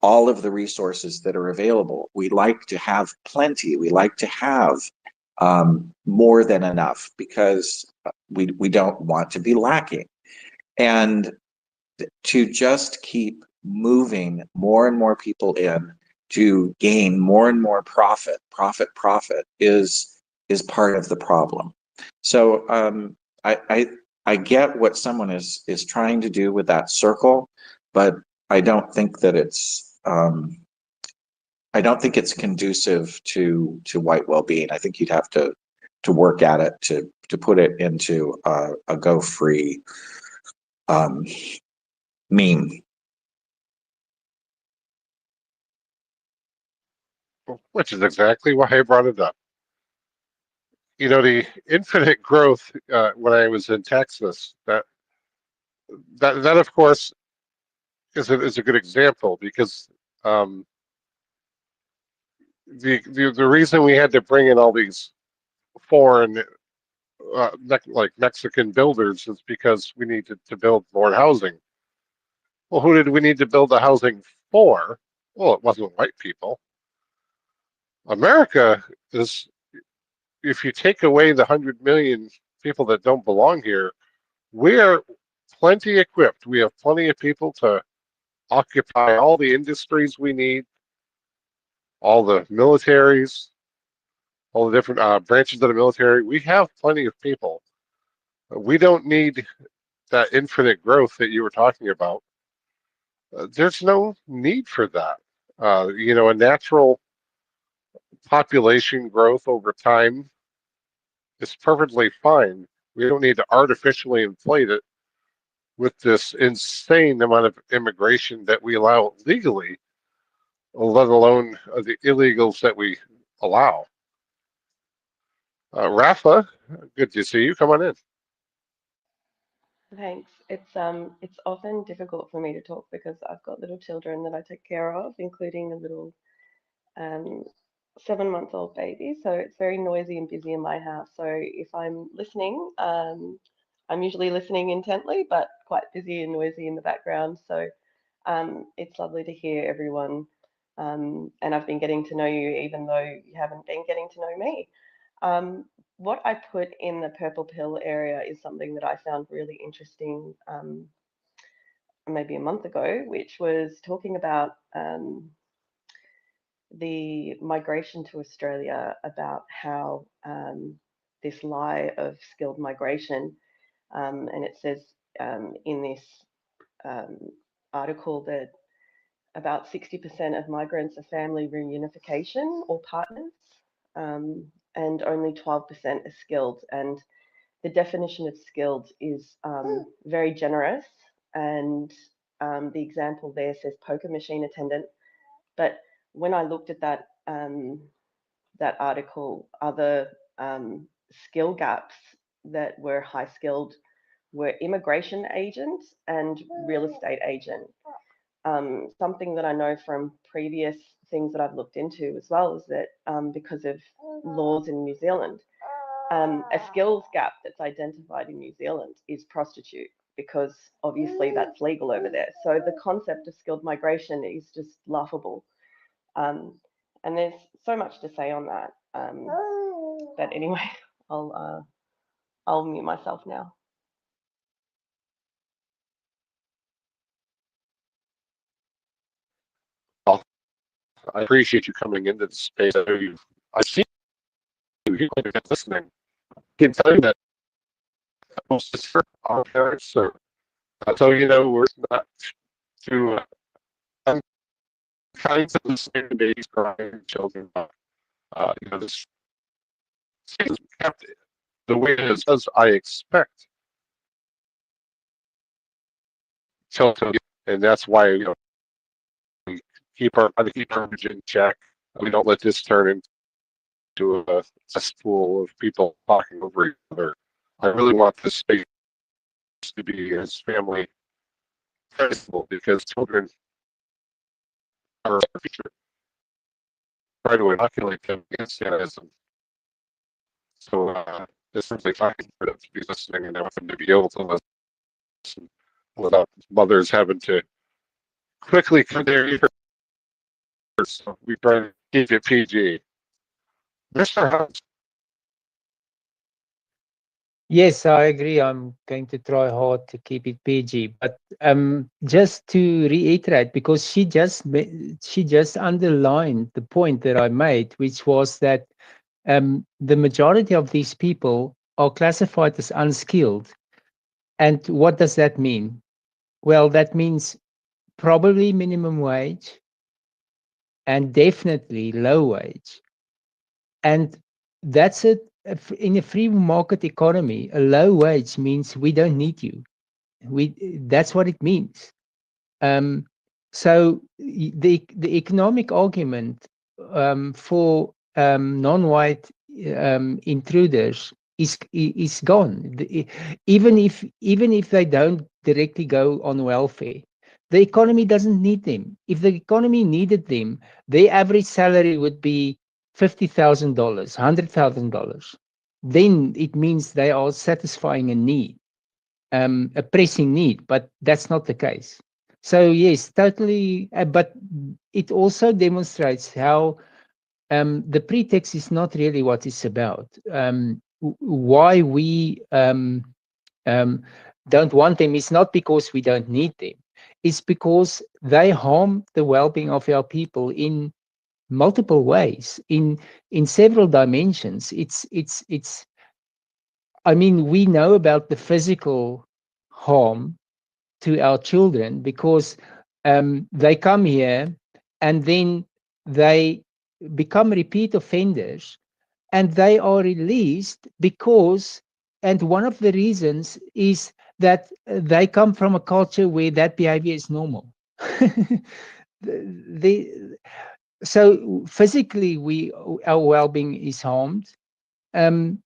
all of the resources that are available. We like to have plenty. We like to have more than enough because we don't want to be lacking. And to just keep moving more and more people in to gain more and more profit is part of the problem. So I get what someone is trying to do with that circle, but I don't think that it's conducive to white well-being. I think you'd have to work at it to put it into a go free meme. Which is exactly why I brought it up. The infinite growth when I was in Texas, that of course is a good example, because the reason we had to bring in all these foreign like Mexican builders is because we needed to build more housing. Well, who did we need to build the housing for? Well, it wasn't white people. America is, if you take away the 100 million people that don't belong here, we are plenty equipped. We have plenty of people to occupy all the industries we need, all the militaries, all the different branches of the military. We have plenty of people. We don't need that infinite growth that you were talking about. There's no need for that. A natural population growth over time is perfectly fine. We don't need to artificially inflate it with this insane amount of immigration that we allow legally, let alone the illegals that we allow. Rafa, good to see you. Come on in. Thanks. It's often difficult for me to talk because I've got little children that I take care of, including a little 7-month-old baby. So it's very noisy and busy in my house. So if I'm listening, I'm usually listening intently, but quite busy and noisy in the background. So it's lovely to hear everyone. And I've been getting to know you, even though you haven't been getting to know me. What I put in the purple pill area is something that I found really interesting maybe a month ago, which was talking about the migration to Australia, about how this lie of skilled migration, and it says in this article that about 60% of migrants are family reunification or partners, and only 12% are skilled. And the definition of skilled is very generous. And the example there says poker machine attendant. But when I looked at that that article, other skill gaps that were high skilled were immigration agent and real estate agent. Something that I know from previous things that I've looked into as well is that because of laws in New Zealand, a skills gap that's identified in New Zealand is prostitute, because obviously that's legal over there. So the concept of skilled migration is just laughable. And there's so much to say on that. But anyway, I'll mute myself now. Well, I appreciate you coming into the space. I've seen you quite a bit listening. I can tell you that most of our parents are, so we're not too unkind to listening to babies crying, children. This is kept the way it is, as I expect children, and that's why we keep our image in check. We don't let this turn into a cesspool of people talking over each other. I really want this space to be as family principle, because children are our future. Try to inoculate them against Zionism. So it's simply fine for them to be listening, and I want them to be able to listen without mothers having to quickly cut their ears. So we try to keep it PG. Mr. Hunt. Yes, I agree. I'm going to try hard to keep it PG, but just to reiterate, because she just underlined the point that I made, which was that the majority of these people are classified as unskilled. And what does that mean? Well, that means probably minimum wage and definitely low wage. And that's it. In a free market economy, a low wage means we don't need you. That's what it means. So the economic argument for non-white intruders is gone. Even if they don't directly go on welfare, the economy doesn't need them. If the economy needed them, their average salary would be $50,000, $100,000. Then it means they are satisfying a need, a pressing need, but that's not the case. So yes, totally. But it also demonstrates how the pretext is not really what it's about. Why we don't want them is not because we don't need them. It's because they harm the well-being of our people in multiple ways, in several dimensions. It's. I mean, we know about the physical harm to our children because they come here and then they become repeat offenders and they are released because, and one of the reasons is that they come from a culture where that behavior is normal. the, so physically our well-being is harmed, um,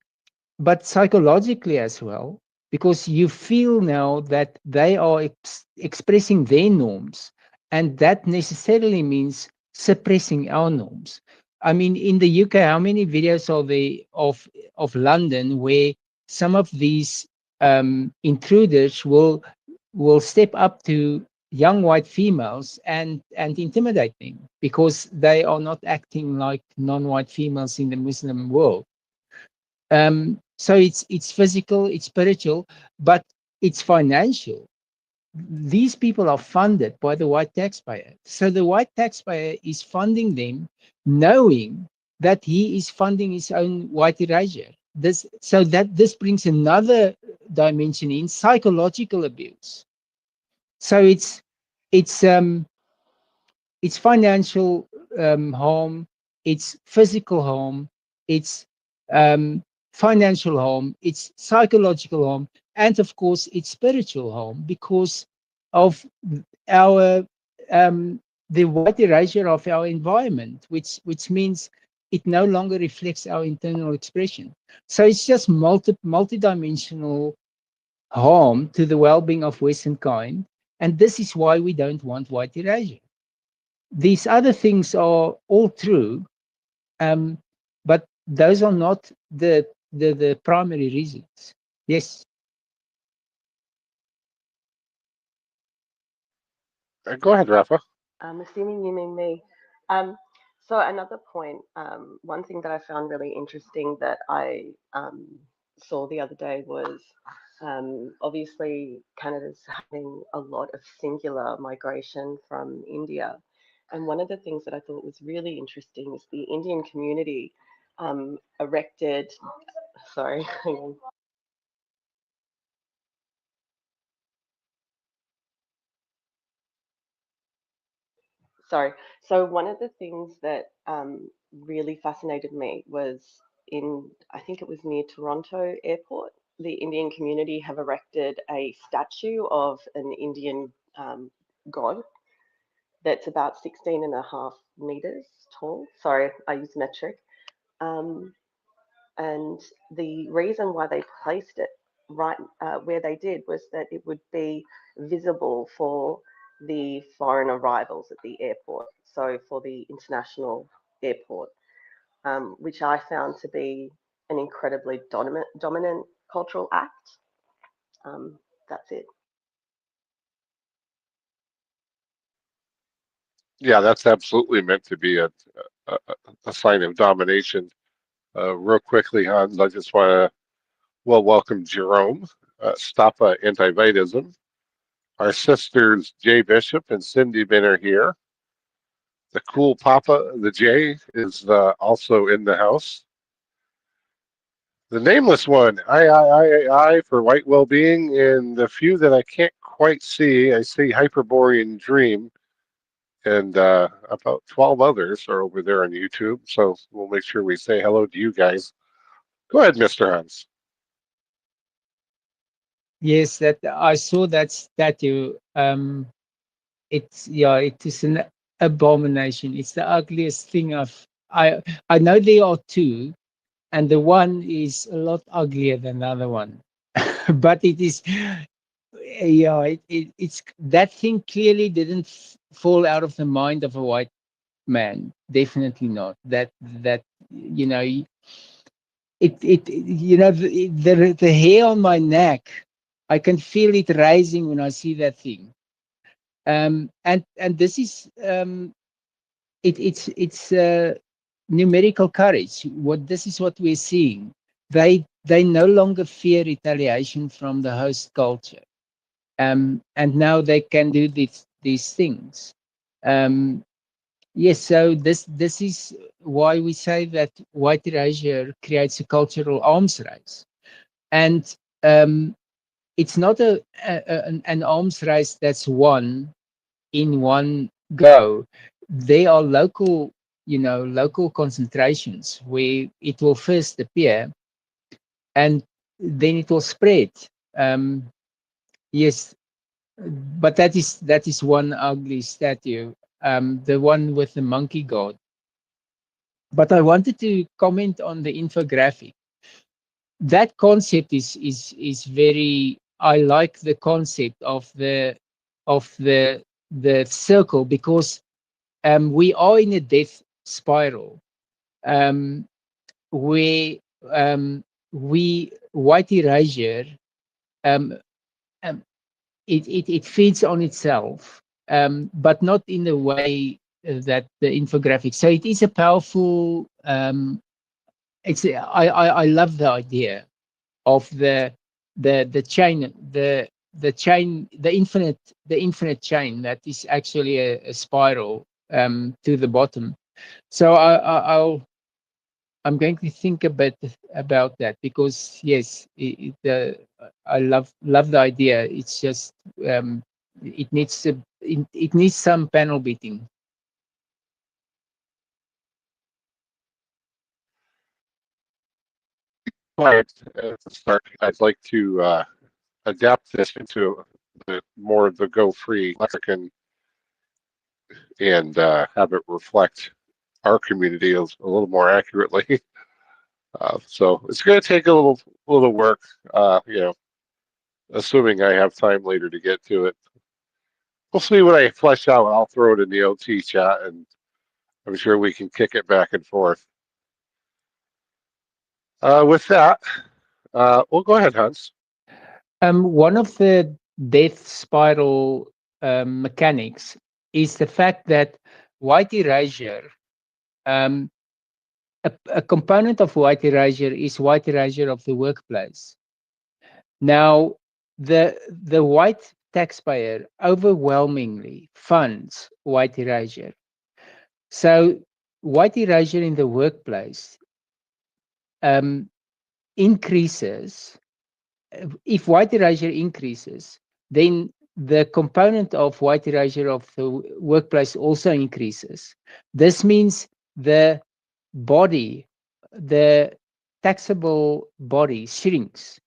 but psychologically as well, because you feel now that they are expressing their norms, and that necessarily means suppressing our norms. I mean, in the UK, how many videos are there of London where some of these intruders will step up to young white females and intimidate them because they are not acting like non-white females in the Muslim world. So it's physical, it's spiritual, but it's financial. These people are funded by the white taxpayer. So the white taxpayer is funding them, knowing that he is funding his own white erasure. This brings another dimension in psychological abuse. So it's um it's financial harm, it's physical harm, it's um, financial harm, it's psychological harm, and of course, it's spiritual harm because of our the white erasure of our environment, which means it no longer reflects our internal expression. So it's just multidimensional harm to the well-being of Western kind, and this is why we don't want white erasure. These other things are all true, um, but those are not the primary reasons. Yes. Go ahead, Rafa. I'm assuming you mean me. Um, so another point, one thing that I found really interesting that I saw the other day was obviously Canada's having a lot of singular migration from India. And one of the things that I thought was really interesting is the Indian community erected, sorry, hang on. Sorry. So one of the things that really fascinated me was I think it was near Toronto Airport. The Indian community have erected a statue of an Indian god that's about 16.5 meters tall. Sorry, I use metric. Um, and the reason why they placed it right where they did was that it would be visible for the foreign arrivals at the airport, so for the international airport, which I found to be an incredibly dominant cultural act. That's it. Yeah, that's absolutely meant to be a, a sign of domination. Real quickly, Hans, I just want to welcome Jerome, Stop Anti-Vaidism. Our sisters Jay Bishop and Cindy Bin are here. The cool Papa, the J, is also in the house. The nameless one, I for white well-being, and the few that I can't quite see, I see Hyperborean Dream, and about 12 others are over there on YouTube. So we'll make sure we say hello to you guys. Go ahead, Mr. Hans. Yes, that I saw that statue. It is an abomination. It's the ugliest thing I know there are two, and the one is a lot uglier than the other one. But it is, it's that thing clearly didn't fall out of the mind of a white man. Definitely not. That you know the hair on my neck, I can feel it rising when I see that thing. And this is it's numerical courage. This is what we're seeing. They no longer fear retaliation from the host culture, and now they can do these things. Yes, so this is why we say that white erasure creates a cultural arms race, and it's not an arms race that's won in one go. They are local, local concentrations where it will first appear and then it will spread. Um, yes, but that is one ugly statue, the one with the monkey god. But I wanted to comment on the infographic. That concept is very. I like the concept of the circle, because we are in a death spiral, um, where we white erasure, um, um, it feeds on itself, but not in the way that the infographic. So it is a powerful. I love the idea of the chain, the chain, the infinite chain that is actually a spiral to the bottom. So I'm going to think a bit about that, because yes, I love the idea. It's just it needs some panel beating. Right at the start, I'd like to adapt this into more of the Go Free Mexican and have it reflect our community a little more accurately. So it's going to take a little work, assuming I have time later to get to it. We'll see what I flesh out. I'll throw it in the OT chat, and I'm sure we can kick it back and forth. With that, well, go ahead, Hans. One of the death spiral mechanics is the fact that white erasure, um, a component of white erasure is white erasure of the workplace. Now, the white taxpayer overwhelmingly funds white erasure. So white erasure in the workplace increases. If white erasure increases, then the component of white erasure of the workplace also increases. This means the body, the taxable body shrinks,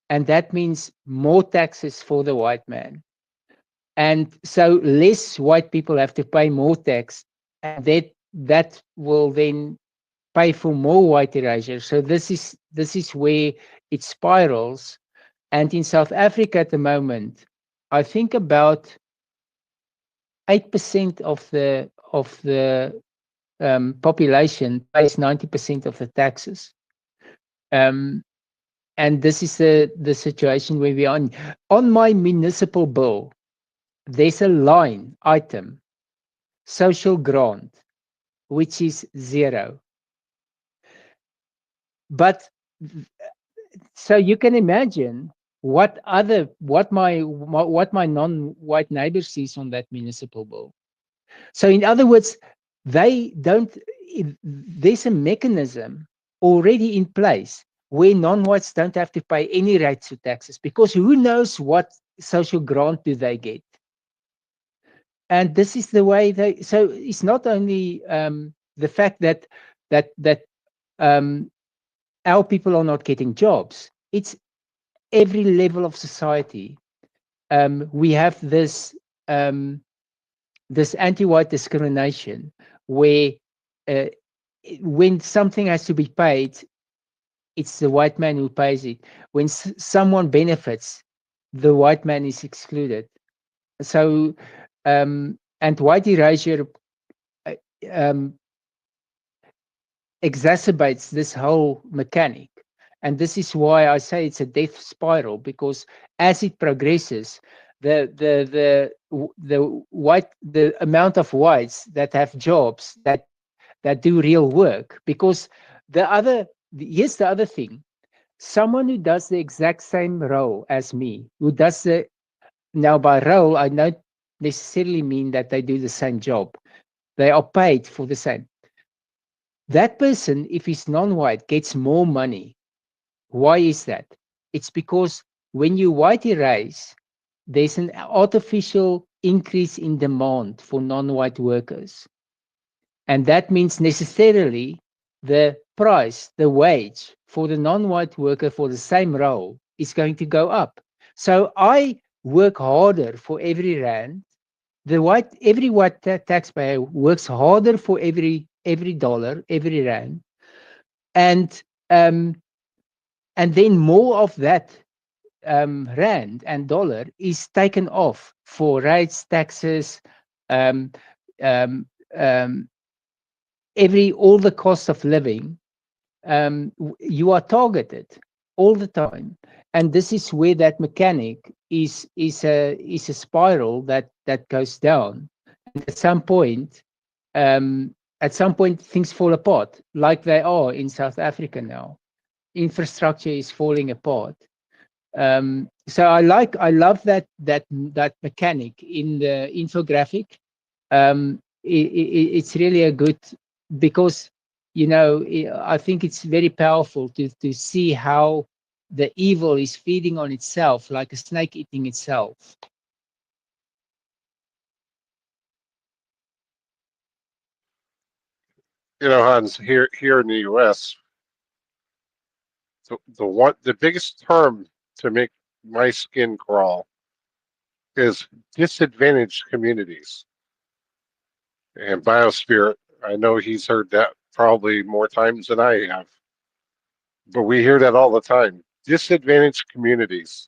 and that means more taxes for the white man. And so less white people have to pay more tax, and that will then pay for more white erasure. So this is where it spirals. And in South Africa at the moment, I think about 8% of the population pays 90% of the taxes. And this is the situation where we are in. On my municipal bill, there's a line item, social grant, which is 0. But so you can imagine what my non-white neighbor sees on that municipal bill. So in other words, they don't. There's a mechanism already in place where non-whites don't have to pay any rates or taxes, because who knows what social grant do they get? And this is the way they. So it's not only the fact that our people are not getting jobs. It's every level of society. We have this anti-white discrimination where uh, when something has to be paid, it's the white man who pays it. When someone benefits, the white man is excluded. So, and white erasure um, exacerbates this whole mechanic. And this is why I say it's a death spiral, because as it progresses, the the amount of whites that have jobs that do real work. Because here's the other thing: someone who does the exact same role as me, who does now by role, I don't necessarily mean that they do the same job. They are paid for the same. That person, if he's non-white, gets more money. Why is that? It's because when you white erase, there's an artificial increase in demand for non-white workers. And that means necessarily the price, the wage for the non-white worker for the same role is going to go up. So I work harder for every rand. Every white taxpayer works harder for every dollar, every rand, and um, then more of that rand and dollar is taken off for rates, taxes, um, um, um, all the cost of living. You are targeted all the time, and this is where that mechanic is a spiral that goes down. And at some point things fall apart, like they are in South Africa now. Infrastructure is falling apart. So I love that mechanic in the infographic. It's really a good, because I think it's very powerful to see how the evil is feeding on itself, like a snake eating itself. You know, Hans, here in the U.S., the biggest term to make my skin crawl is disadvantaged communities. And Biospirit, I know he's heard that probably more times than I have, but we hear that all the time. Disadvantaged communities.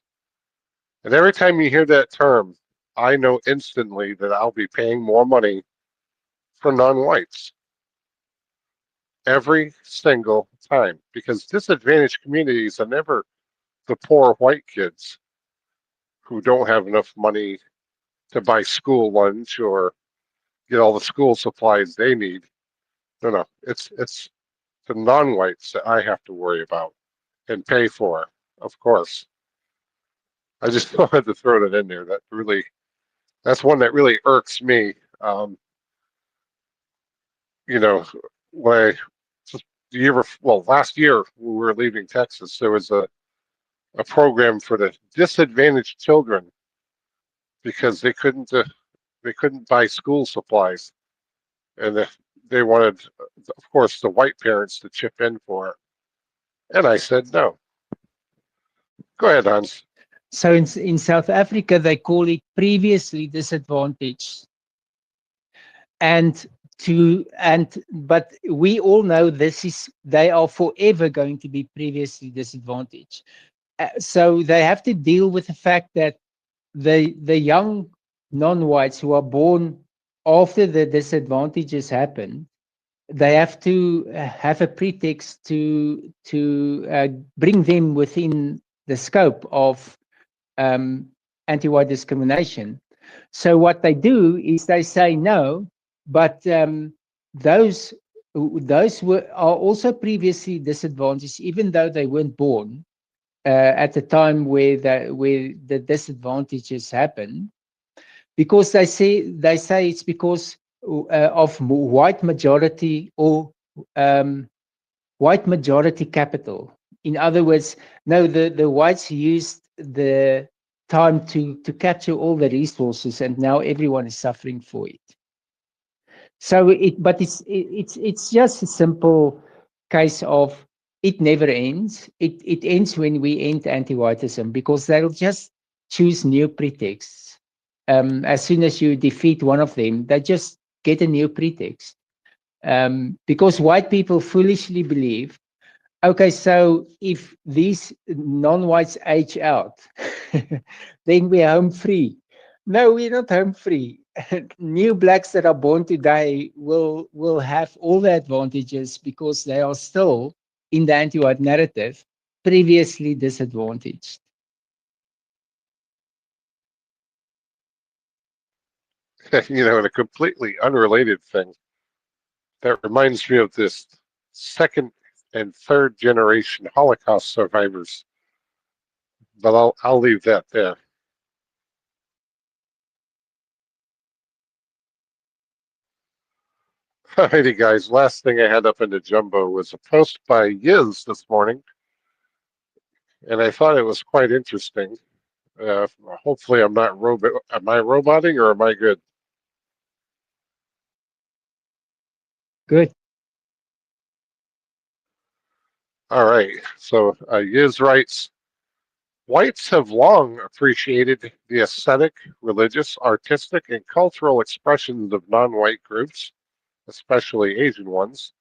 And every time you hear that term, I know instantly that I'll be paying more money for non-whites every single time, because disadvantaged communities are never the poor white kids who don't have enough money to buy school lunch or get all the school supplies they need. No, it's the non-whites that I have to worry about and pay for, of course. I just wanted to throw that in there. That's one that really irks me. You know, when last year when we were leaving Texas, there was a program for the disadvantaged children because they couldn't buy school supplies, and they wanted, of course, the white parents to chip in for it. And I said no. Go ahead, Hans. So in South Africa, they call it previously disadvantaged. But we all know they are forever going to be previously disadvantaged. So they have to deal with the fact that the young non-whites who are born after the disadvantages happen, they have to have a pretext to bring them within the scope of anti-white discrimination. So what they do is they say no, but those are also previously disadvantaged, even though they weren't born at the time where the disadvantages happen, because they say it's because of white majority or white majority capital. In other words, no, the whites used the time to capture all the resources, and now everyone is suffering for it. So it's just a simple case of it never ends. It ends when we end anti-whiteism, because they'll just choose new pretexts. As soon as you defeat one of them, they just get a new pretext. Because white people foolishly believe, okay, so if these non-whites age out, then we're home free. No, we're not home free. New blacks that are born today will have all the advantages because they are still in the anti-white narrative previously disadvantaged. You know, and a completely unrelated thing that reminds me of this second and third generation Holocaust survivors. But I'll leave that there. Alrighty, guys. Last thing I had up in the jumbo was a post by Yiz this morning, and I thought it was quite interesting. Hopefully, I'm not robot. Am I roboting or am I good? Good. All right. So Yiz writes, whites have long appreciated the aesthetic, religious, artistic, and cultural expressions of non-white groups, especially Asian ones.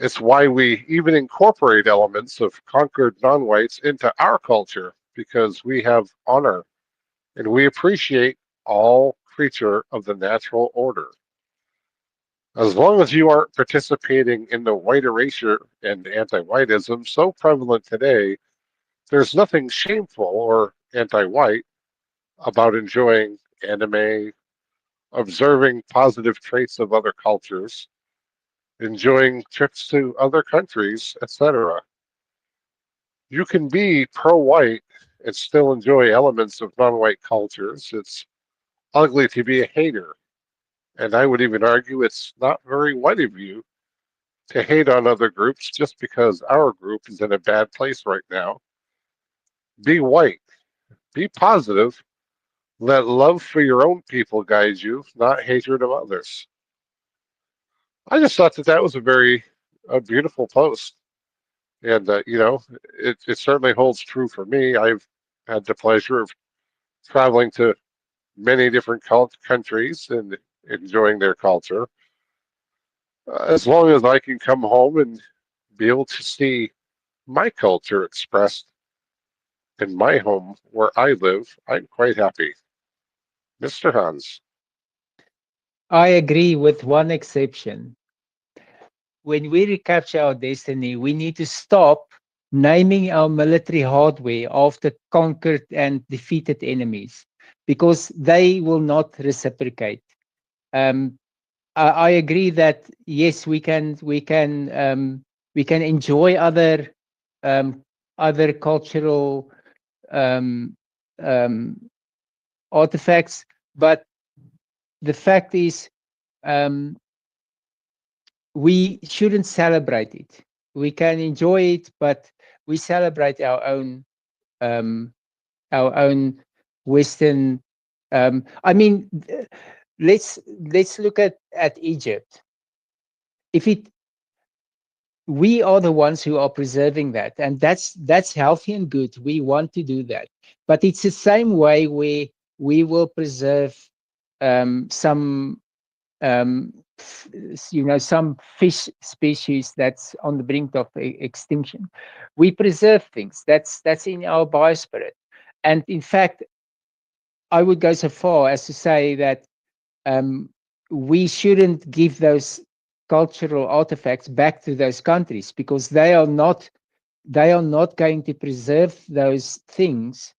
It's why we even incorporate elements of conquered non-whites into our culture, because we have honor and we appreciate all creature of the natural order. As long as you aren't participating in the white erasure and anti-whiteism so prevalent today, there's nothing shameful or anti-white about enjoying anime, observing positive traits of other cultures, enjoying trips to other countries, etc. You can be pro-white and still enjoy elements of non-white cultures. It's ugly to be a hater. And I would even argue it's not very white of you to hate on other groups just because our group is in a bad place right now. Be white, be positive, let love for your own people guide you, not hatred of others. I just thought that that was a beautiful post. And, you know, it certainly holds true for me. I've had the pleasure of traveling to many different countries and enjoying their culture. As long as I can come home and be able to see my culture expressed in my home where I live, I'm quite happy. Mr. Hans. I agree with one exception. When we recapture our destiny, we need to stop naming our military hardware after conquered and defeated enemies, because they will not reciprocate. Um, I agree that yes, we can enjoy um, other cultural um, um, artifacts, but the fact is, um, we shouldn't celebrate it. We can enjoy it, but we celebrate um, our own Western. I mean, let's look at Egypt. If it, we are the ones who are preserving that, and that's healthy and good. We want to do that, but it's the same way we will preserve some some fish species that's on the brink of extinction. We preserve things. That's in our biospirit. And in fact, I would go so far as to say that um, we shouldn't give those cultural artifacts back to those countries, because they are not going to preserve those things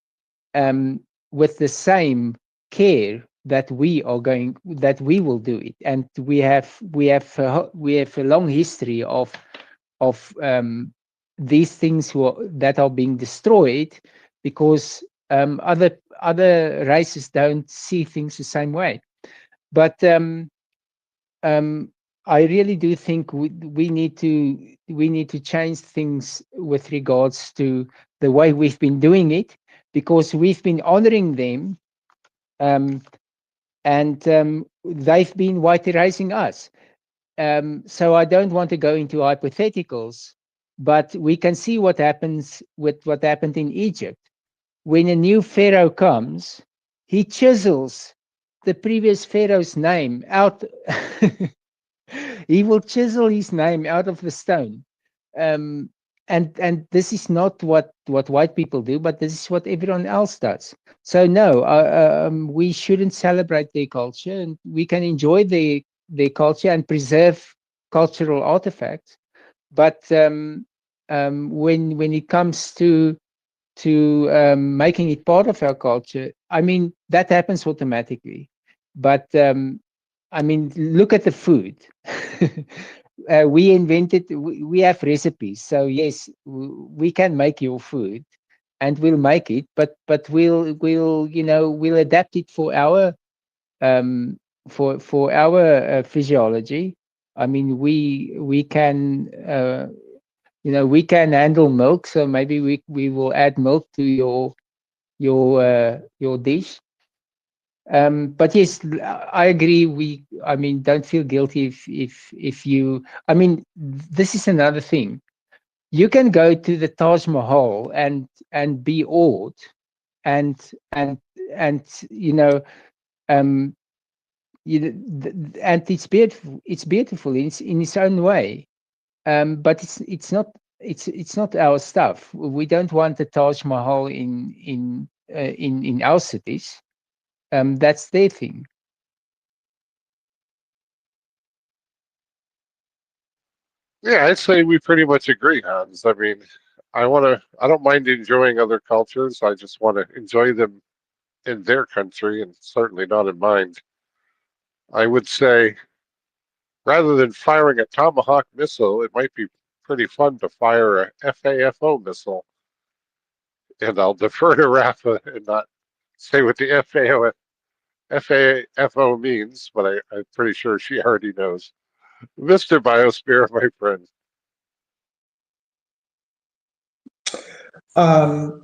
with the same care that we will do it. And we have a long history of these things that are being destroyed because other races don't see things the same way. But um, I really do think we need to change things with regards to the way we've been doing it, because we've been honoring them, um, and they've been white erasing us. So I don't want to go into hypotheticals, but we can see what happens with what happened in Egypt. When a new pharaoh comes, he chisels the previous pharaoh's name out. He will chisel his name out of the stone. Um, and this is not what white people do, but this is what everyone else does. So no, we shouldn't celebrate their culture, and we can enjoy their culture and preserve cultural artifacts. But when it comes to making it part of our culture, I mean, that happens automatically. But I mean, look at the food. We invented. We have recipes, so yes, we can make your food, and we'll make it. But we'll we'll adapt it um, for our physiology. I mean, we can we can handle milk, so maybe we will add milk to your dish. But yes, I agree. I mean, don't feel guilty if you. I mean, this is another thing. You can go to the Taj Mahal and be awed, and and and um, and it's beautiful. It's beautiful in its own way. But it's not our stuff. We don't want the Taj Mahal in our cities. That's their thing. Yeah, I'd say we pretty much agree, Hans. I mean, I don't mind enjoying other cultures. I just want to enjoy them in their country and certainly not in mine. I would say rather than firing a Tomahawk missile, it might be pretty fun to fire a FAFO missile. And I'll defer to Rafa and not say what the FAFO means, but I'm pretty sure she already knows. Mr. Biosphere, my friend. Um,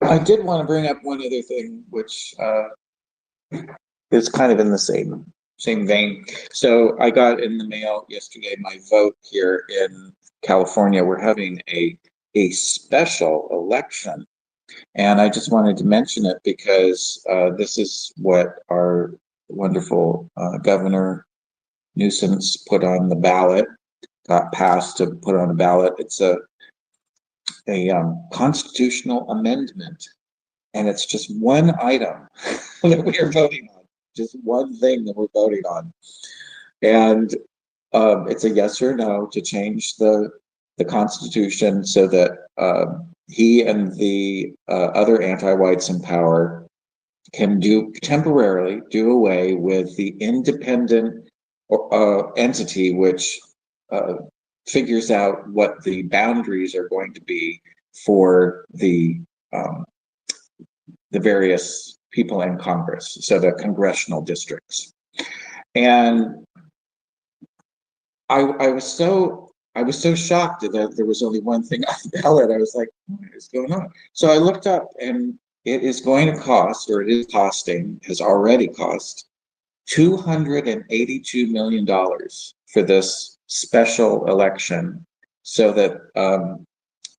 I did want to bring up one other thing, which is kind of in the same vein. So I got in the mail yesterday my vote here in California. We're having a special election, and I just wanted to mention it because this is what our wonderful Governor Nuisance put on the ballot, got passed to put on a ballot. It's a constitutional amendment, and it's just one item that we are voting on, just one thing that we're voting on, and it's a yes or no to change the Constitution so that he and the other anti-whites in power can temporarily do away with the independent entity which uh, figures out what the boundaries are going to be for um, the various people in Congress, so the congressional districts. And I was so shocked that there was only one thing on the ballot. I was like, what is going on? So I looked up, and it is going to cost, or it is costing, has already cost $282 million for this special election, so that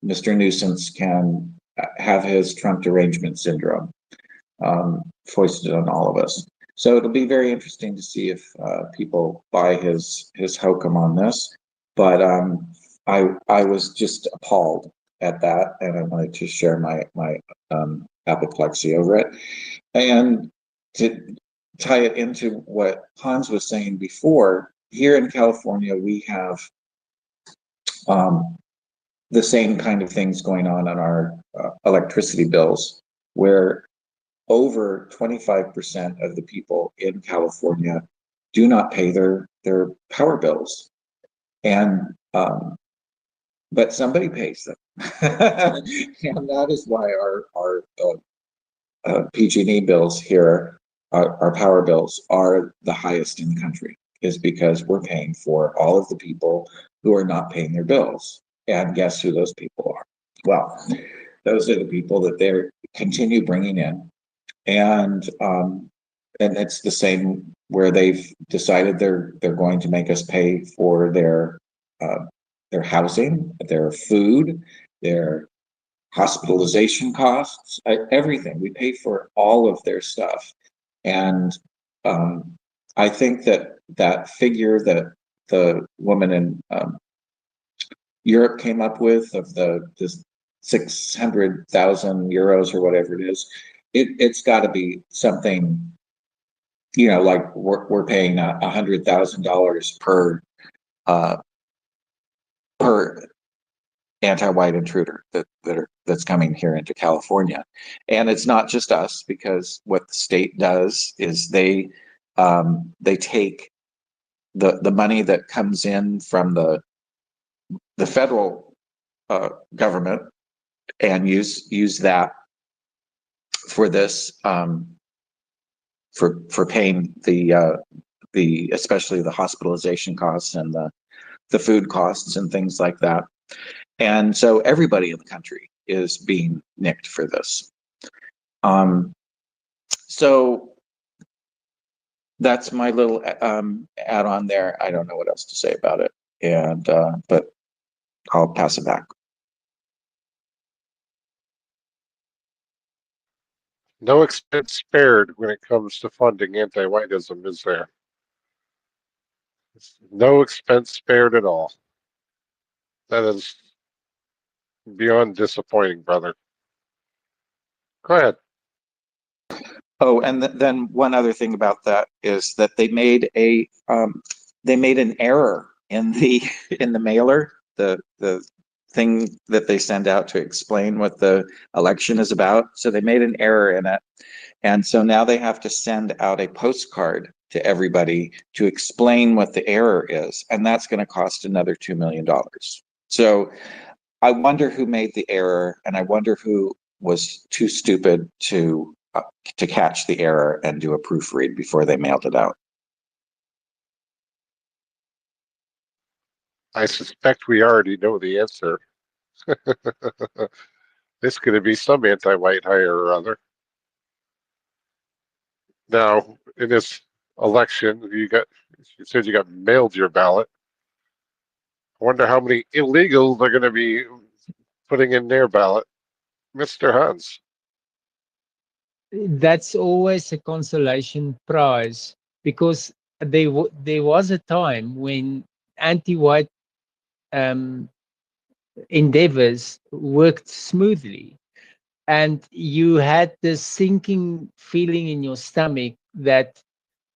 Mr. Nuisance can have his Trump derangement syndrome foisted on all of us. So it'll be very interesting to see if people buy his hokum on this. But I was just appalled at that, and I wanted to share my apoplexy over it. And to tie it into what Hans was saying before, here in California, we have the same kind of things going on our electricity bills, where over 25% of the people in California do not pay their power bills, and but somebody pays them, and that is why our PG&E bills here, our power bills, are the highest in the country, is because we're paying for all of the people who are not paying their bills. And guess who those people are? Well, those are the people that they continue bringing in, and it's the same where they've decided they're going to make us pay for their housing, their food, their hospitalization costs, everything. We pay for all of their stuff, and I think that figure that the woman in Europe came up with of the 600,000 euros or whatever it is, it's got to be something, like we're paying $100,000 per anti-white intruder that's coming here into California. And it's not just us, because what the state does is they take the money that comes in from the federal government and use that for this for paying the especially the hospitalization costs and the food costs and things like that. And so everybody in the country is being nicked for this. So that's my little add on there. I don't know what else to say about it, and but I'll pass it back. No expense spared when it comes to funding anti-whiteism, is there? No expense spared at all. That is beyond disappointing, brother. Go ahead. Oh, and then one other thing about that is that they made an error in the mailer, the thing that they send out to explain what the election is about. So they made an error in it, and so now they have to send out a postcard to everybody to explain what the error is, and that's going to cost another $2 million. So I wonder who made the error, and I wonder who was too stupid to catch the error and do a proofread before they mailed it out. I suspect we already know the answer. It's going to be some anti-white hire or other. Now, in this election, you said you got mailed your ballot. I wonder how many illegals are going to be putting in their ballot. Mr. Hans. That's always a consolation prize, because there was a time when anti-white endeavors worked smoothly, and you had this sinking feeling in your stomach that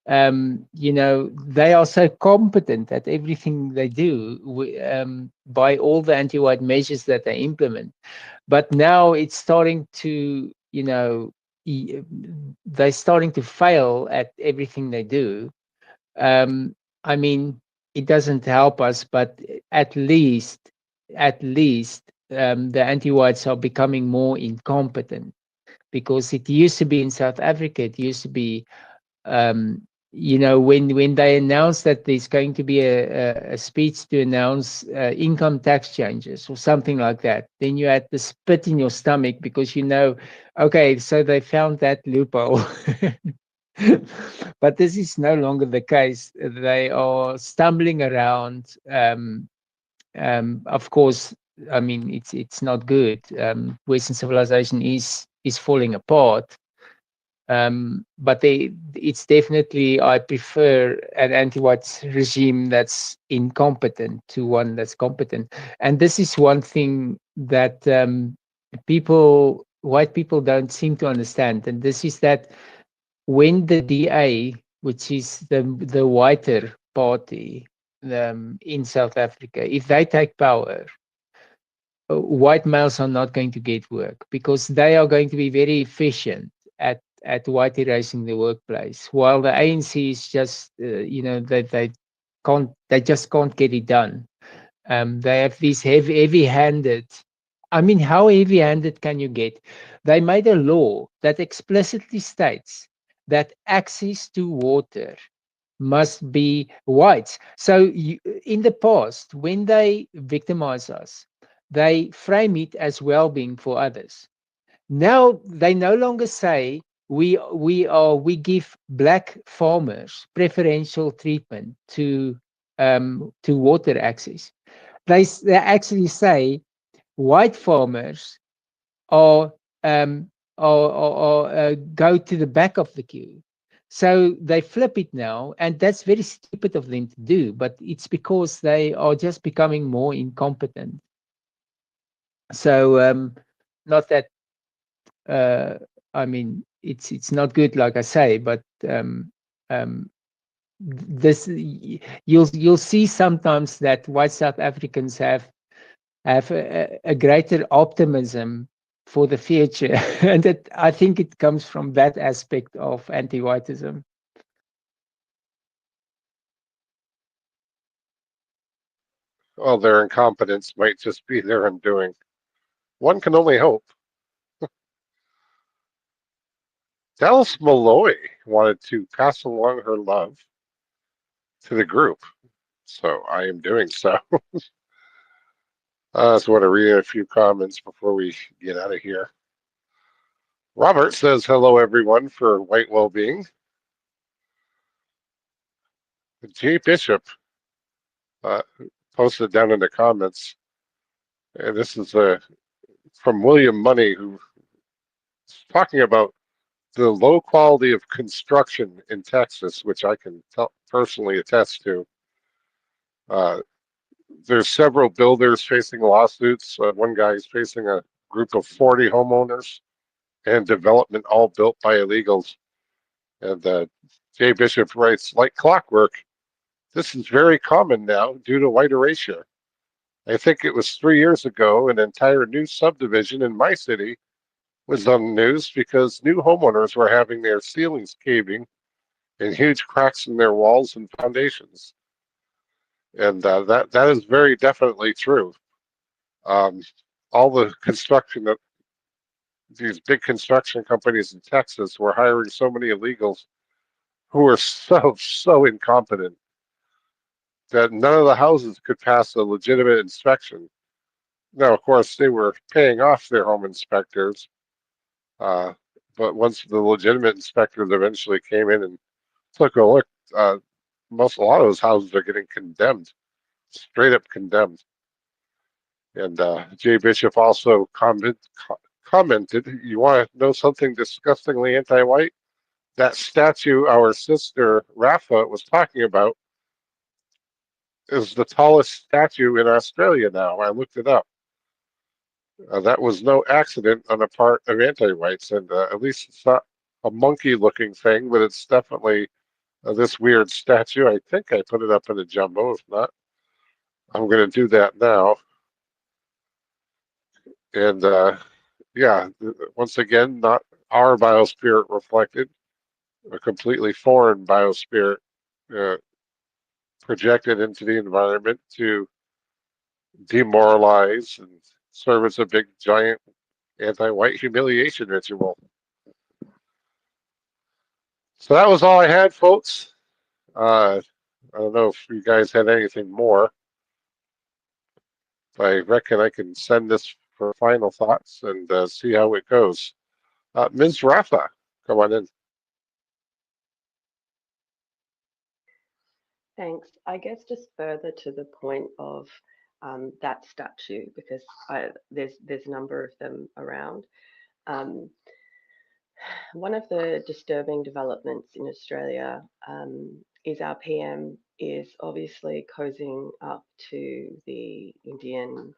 they are so competent at everything they do by all the anti-white measures that they implement. But now it's starting to, they're starting to fail at everything they do. I mean, it doesn't help us, but at least the anti-whites are becoming more incompetent, because it used to be in South Africa, it used to be, when they announced that there's going to be a speech to announce income tax changes or something like that, then you had the spit in your stomach, because okay, so they found that loophole. But this is no longer the case. They are stumbling around. Of course, I mean, it's not good. Western civilization is falling apart. But it's definitely, I prefer an anti-white regime that's incompetent to one that's competent. And this is one thing that white people don't seem to understand. And this is that when the DA, which is the whiter party in South Africa, if they take power, white males are not going to get work, because they are going to be very efficient at white erasing the workplace, while the ANC is just they just can't get it done. They have these heavy-handed. I mean, how heavy-handed can you get? They made a law that explicitly states that access to water must be whites. So in the past, when they victimize us, they frame it as well-being for others. Now they no longer say we give black farmers preferential treatment to water access. They actually say white farmers are go to the back of the queue. So they flip it now, and that's very stupid of them to do. But it's because they are just becoming more incompetent. So not that I mean, it's not good, like I say, but this you'll see sometimes that white South Africans have have a greater optimism for the future. And I think it comes from that aspect of anti-whiteism. Well, their incompetence might just be their undoing. One can only hope. Dallas Malloy wanted to pass along her love to the group, so I am doing so. I just want to read a few comments before we get out of here. Robert says, hello, everyone, for White Wellbeing. Jay Bishop posted down in the comments, and this is from William Money, who's talking about the low quality of construction in Texas, which I can personally attest to. There's several builders facing lawsuits. One guy is facing a group of 40 homeowners and development all built by illegals. And Jay Bishop writes, like clockwork, this is very common now due to white erasure. I think it was 3 years ago, an entire new subdivision in my city was on the news because new homeowners were having their ceilings caving and huge cracks in their walls and foundations. And that is very definitely true. All the construction, these big construction companies in Texas were hiring so many illegals who were so incompetent that none of the houses could pass a legitimate inspection. Now, of course, they were paying off their home inspectors, but once the legitimate inspectors eventually came in and took a look, a lot of those houses are getting condemned, straight up condemned. And Jay Bishop also commented, you want to know something disgustingly anti-white? That statue our sister Rafa was talking about is the tallest statue in Australia now. I looked it up. That was no accident on the part of anti-whites, and at least it's not a monkey-looking thing, but it's definitely this weird statue. I think I put it up in a jumbo. If not, I'm going to do that now. And yeah, once again, not our biospirit reflected, a completely foreign biospirit projected into the environment to demoralize and serve as a big, giant anti-white humiliation ritual. So that was all I had, folks. I don't know if you guys had anything more. I reckon I can send this for final thoughts and see how it goes. Ms. Rafa, come on in. Thanks. I guess just further to the point of that statue, because there's a number of them around. One of the disturbing developments in Australia is our PM is obviously cozying up to the Indian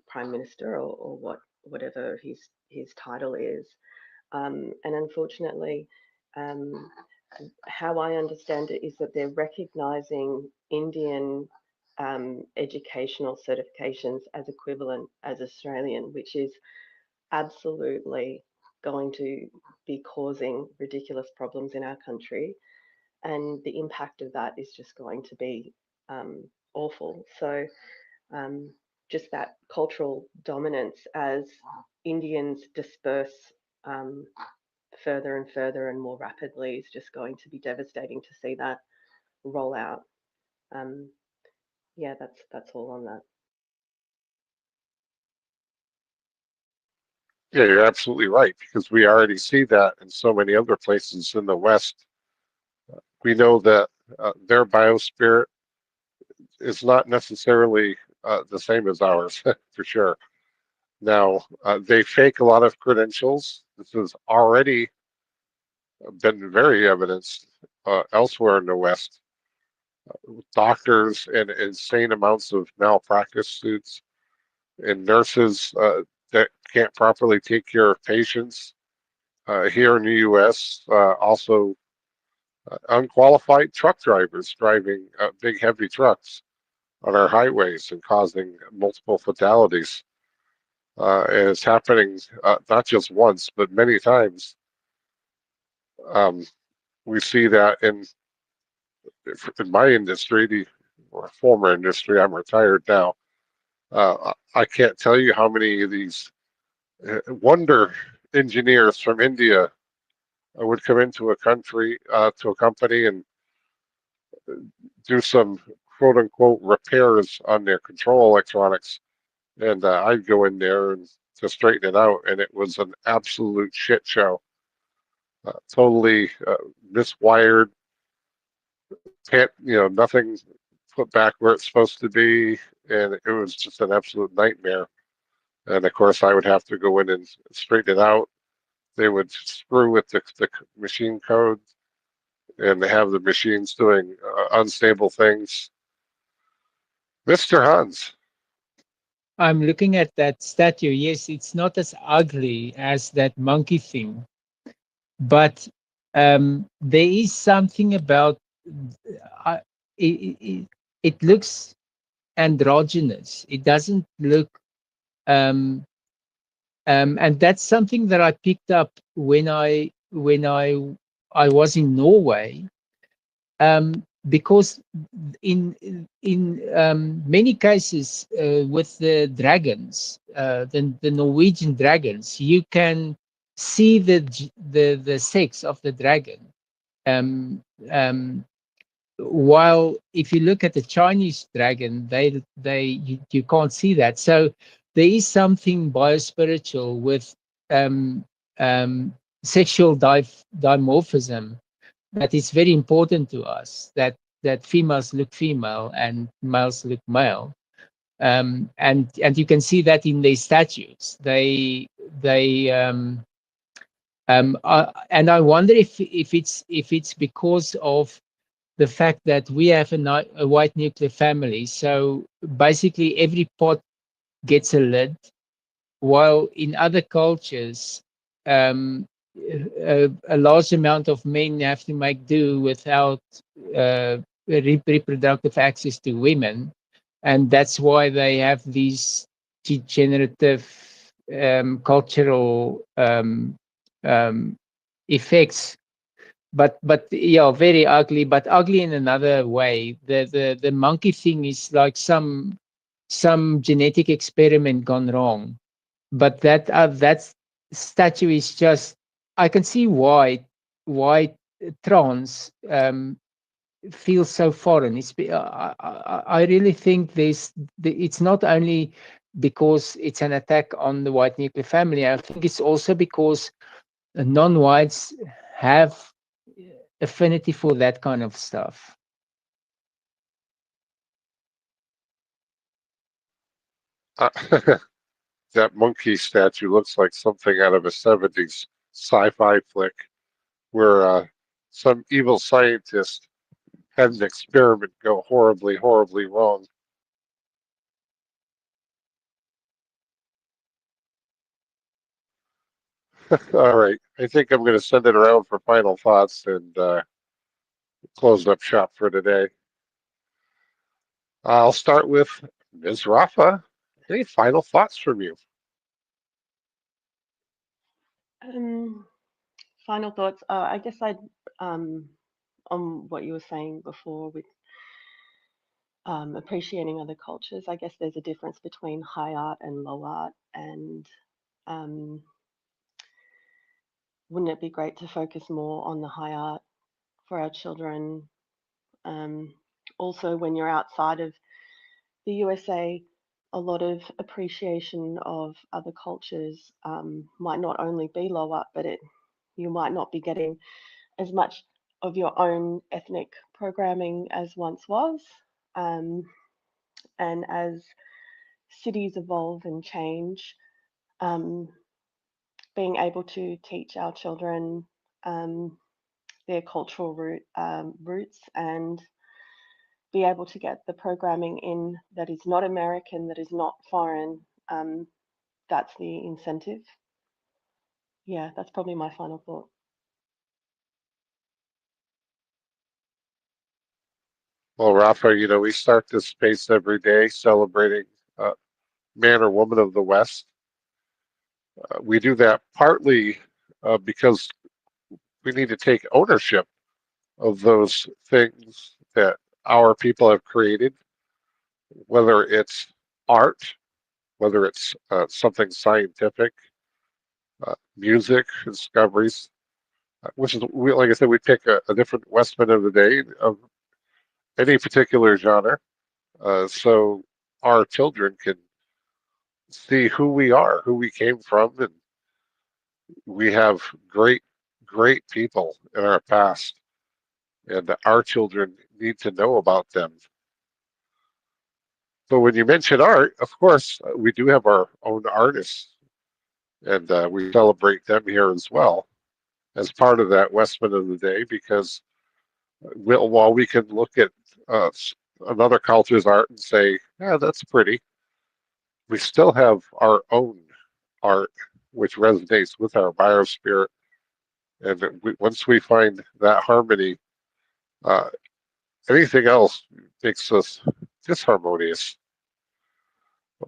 Prime Minister or whatever his title is. And unfortunately, how I understand it is that they're recognizing Indian educational certifications as equivalent as Australian, which is absolutely going to be causing ridiculous problems in our country. And the impact of that is just going to be awful. So just that cultural dominance as Indians disperse further and further and more rapidly is just going to be devastating to see that roll out. Yeah, that's all on that. Yeah, you're absolutely right, because we already see that in so many other places in the West. We know that their biospirit is not necessarily the same as ours, for sure. Now, they fake a lot of credentials. This has already been very evidenced elsewhere in the West. Doctors and insane amounts of malpractice suits, and nurses that can't properly take care of patients. Here in the U.S., also unqualified truck drivers driving big, heavy trucks on our highways and causing multiple fatalities. And it's happening not just once, but many times. Um, we see that in my industry, the or former industry. I'm retired now. I can't tell you how many of these wonder engineers from India would come into a country, to a company, and do some quote unquote repairs on their control electronics. And I'd go in there and to straighten it out, and it was an absolute shit show. Totally miswired, nothing put back where it's supposed to be, and it was just an absolute nightmare. And of course, I would have to go in and straighten it out. They would screw with the machine code, and they have the machines doing unstable things. Mr. Hans. I'm looking at that statue. Yes, it's not as ugly as that monkey thing, but there is something about it, it looks androgynous. It doesn't look and that's something that I picked up when I was in Norway, because in many cases with the dragons, the Norwegian dragons, you can see the sex of the dragon. Um, um, while if you look at the Chinese dragon, you can't see that. So there is something biospiritual with um, um, sexual dimorphism that is very important to us. That females look female and males look male, and you can see that in their statues. And I wonder if it's because of the fact that we have a white nuclear family. So basically, every pot gets a lid, while in other cultures, a large amount of men have to make do without reproductive access to women. And that's why they have these degenerative cultural effects, but yeah, very ugly, but ugly in another way. The monkey thing is like some genetic experiment gone wrong. But that statue is just, I can see why trans feels so foreign. I really think it's not only because it's an attack on the white nuclear family. I think it's also because non-whites have affinity for that kind of stuff. That monkey statue looks like something out of a 70s sci-fi flick where some evil scientist had an experiment go horribly, horribly wrong. All right. I think I'm going to send it around for final thoughts and close up shop for today. I'll start with Ms. Rafa. Any final thoughts from you? Final thoughts. I guess I'd on what you were saying before with appreciating other cultures. I guess there's a difference between high art and low art, and um, wouldn't it be great to focus more on the high art for our children? Also, when you're outside of the USA, a lot of appreciation of other cultures might not only be low art, but you might not be getting as much of your own ethnic programming as once was. Um, and as cities evolve and change, um, being able to teach our children their cultural roots and be able to get the programming in that is not American, that is not foreign, that's the incentive. Yeah, that's probably my final thought. Well, Rafa, we start this space every day celebrating man or woman of the West. We do that partly because we need to take ownership of those things that our people have created, whether it's art, whether it's something scientific, music, discoveries, which is, like I said, we pick a different Westman of the day of any particular genre. So our children can see who we are, who we came from, and we have great, great people in our past, and our children need to know about them. So when you mention art, of course, we do have our own artists, and we celebrate them here as well as part of that Westman of the Day, because while we can look at uh, another culture's art and say, yeah, that's pretty, we still have our own art, which resonates with our biosphere. And once we find that harmony, uh, anything else makes us disharmonious.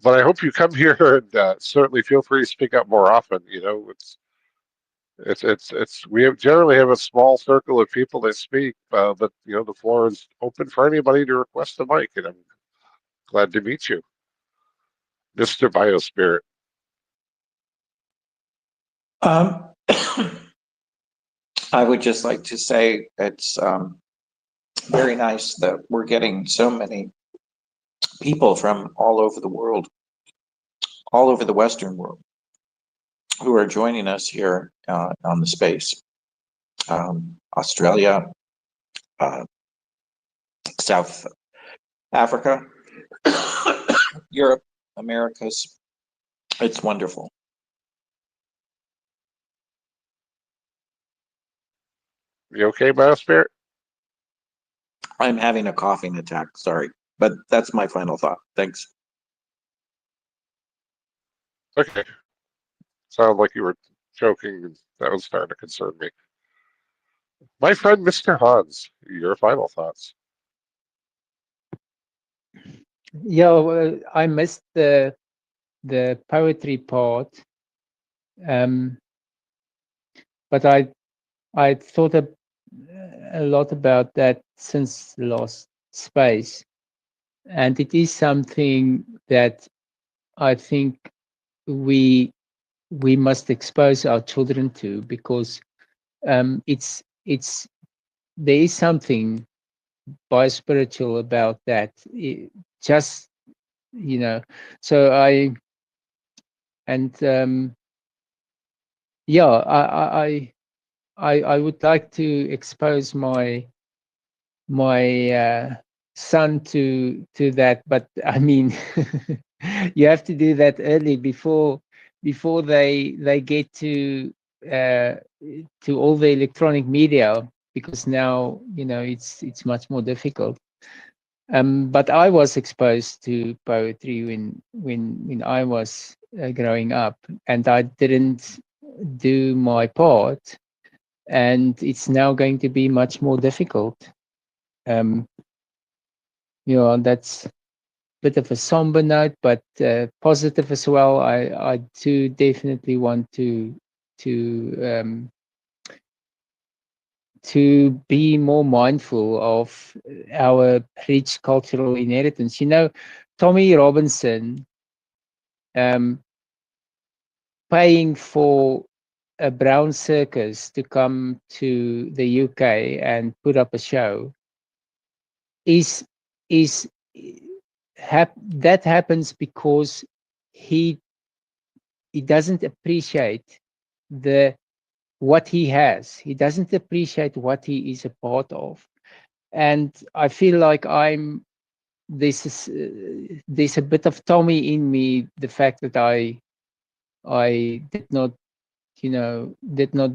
But I hope you come here and certainly feel free to speak up more often. We generally have a small circle of people that speak, but the floor is open for anybody to request a mic, and I'm glad to meet you, Mr. Biospirit. Um, I would just like to say it's very nice that we're getting so many people from all over the world, all over the Western world, who are joining us here on the space. Australia, uh, South Africa, Europe, Americas. It's wonderful. You okay, Biospirit? I'm having a coughing attack, sorry, but that's my final thought. Thanks. Okay. Sounded like you were joking, and that was starting to concern me. My friend, Mr. Hans, your final thoughts. Yeah, well, I missed the poetry part, but I thought a lot about that since the last space, and it is something that I think we must expose our children to, because it's there is something biospiritual about that. Just so and yeah, I would like to expose my son to that, but I mean, you have to do that early before they get to all the electronic media, because now it's much more difficult. But I was exposed to poetry when I was growing up, and I didn't do my part, and it's now going to be much more difficult. That's a bit of a somber note, but positive as well. I do definitely want to be more mindful of our rich cultural inheritance. Tommy Robinson paying for a brown circus to come to the UK and put up a show is is that happens because he doesn't appreciate the what he has. He doesn't appreciate what he is a part of, and I feel like there's a bit of Tommy in me. The fact that I did not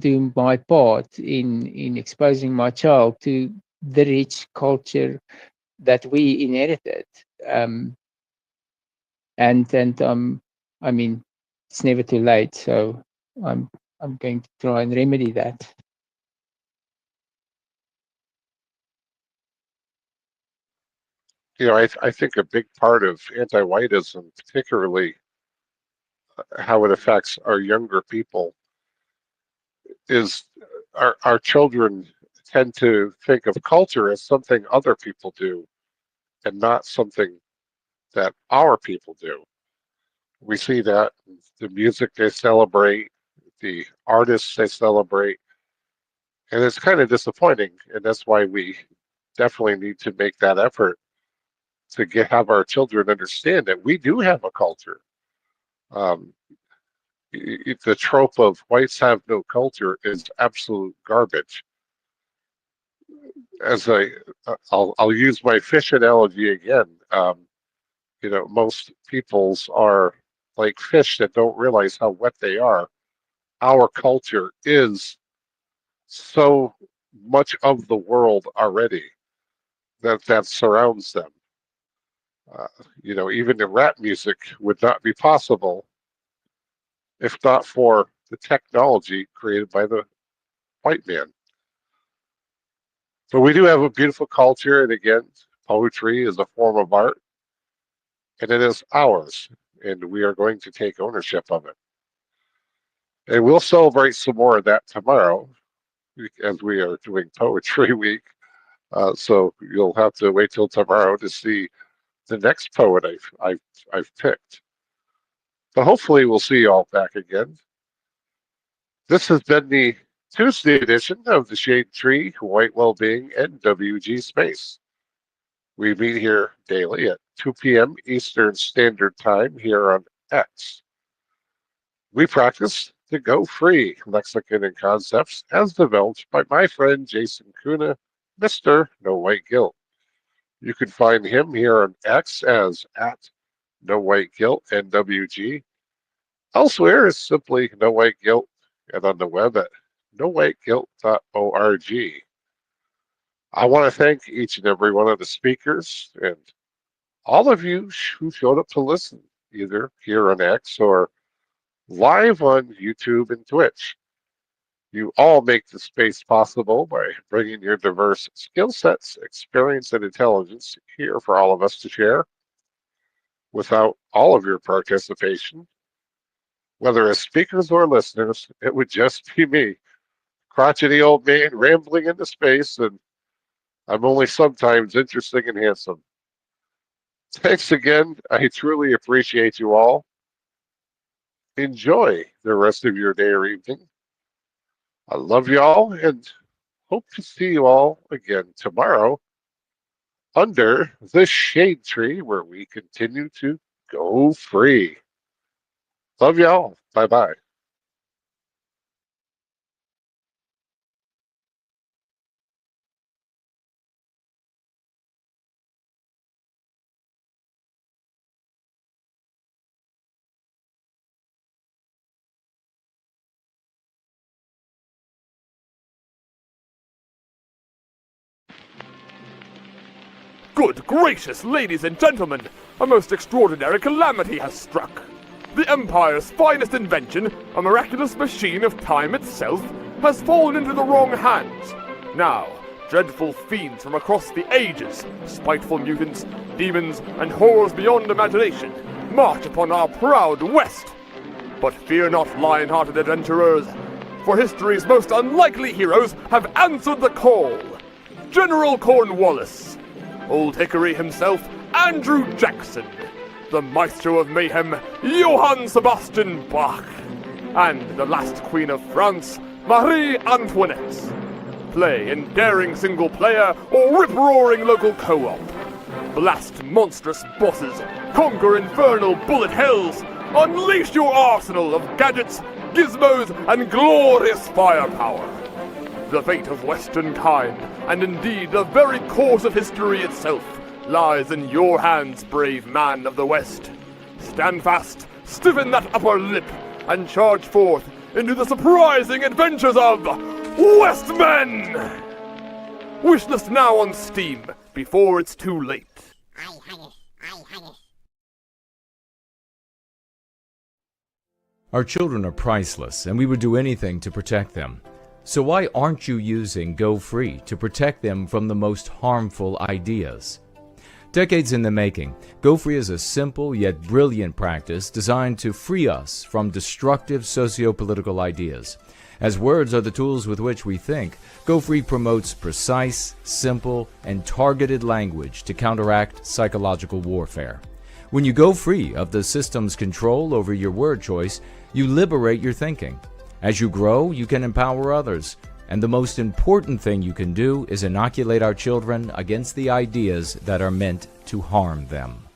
do my part in exposing my child to the rich culture that we inherited. Um, and I mean, it's never too late, so I'm going to try and remedy that. I think a big part of anti-whiteism, particularly how it affects our younger people, is our children tend to think of culture as something other people do and not something that our people do. We see that in the music they celebrate, the artists they celebrate, and it's kind of disappointing. And that's why we definitely need to make that effort to have our children understand that we do have a culture. Um, the trope of whites have no culture is absolute garbage. As I'll use my fish analogy again. Most peoples are like fish that don't realize how wet they are. Our culture is so much of the world already that surrounds them. Even the rap music would not be possible if not for the technology created by the white man. So we do have a beautiful culture, and again, poetry is a form of art, and it is ours, and we are going to take ownership of it. And we'll celebrate some more of that tomorrow, as we are doing Poetry Week. So you'll have to wait till tomorrow to see the next poet I've picked. But hopefully we'll see you all back again. This has been the Tuesday edition of the Shade Tree, White Wellbeing, and WG Space. We meet here daily at 2 p.m. Eastern Standard Time here on X. We practice the Go Free lexicon and concepts as developed by my friend Jason Kuna, Mr. No White Guilt. You can find him here on X as at No White Guilt NWG. Elsewhere is simply No White Guilt, and on the web at nowhiteguilt.org. I want to thank each and every one of the speakers and all of you who showed up to listen, either here on X or live on YouTube and Twitch. You all make the space possible by bringing your diverse skill sets, experience, and intelligence here for all of us to share. Without all of your participation, whether as speakers or listeners, it would just be me, crotchety old man rambling into space, and I'm only sometimes interesting and handsome. Thanks again. I truly appreciate you all. Enjoy the rest of your day or evening. I love you all and hope to see you all again tomorrow under the shade tree where we continue to go free. Love y'all. Bye-bye. Good gracious, ladies and gentlemen, a most extraordinary calamity has struck. The Empire's finest invention, a miraculous machine of time itself, has fallen into the wrong hands. Now, dreadful fiends from across the ages, spiteful mutants, demons, and horrors beyond imagination, march upon our proud West. But fear not, lion-hearted adventurers, for history's most unlikely heroes have answered the call. General Cornwallis, Old Hickory himself, Andrew Jackson, the Maestro of Mayhem, Johann Sebastian Bach, and the last Queen of France, Marie Antoinette. Play in daring single-player or rip-roaring local co-op. Blast monstrous bosses, conquer infernal bullet hells, unleash your arsenal of gadgets, gizmos, and glorious firepower. The fate of Western kind, and indeed the very course of history itself, lies in your hands, brave man of the West. Stand fast, stiffen that upper lip, and charge forth into the surprising adventures of Westmen! Wishlist now on Steam, before it's too late. Our children are priceless, and we would do anything to protect them. So why aren't you using Go Free to protect them from the most harmful ideas? Decades in the making, Go Free is a simple yet brilliant practice designed to free us from destructive socio-political ideas. As words are the tools with which we think, Go Free promotes precise, simple, and targeted language to counteract psychological warfare. When you go free of the system's control over your word choice, you liberate your thinking. As you grow, you can empower others. And the most important thing you can do is inoculate our children against the ideas that are meant to harm them.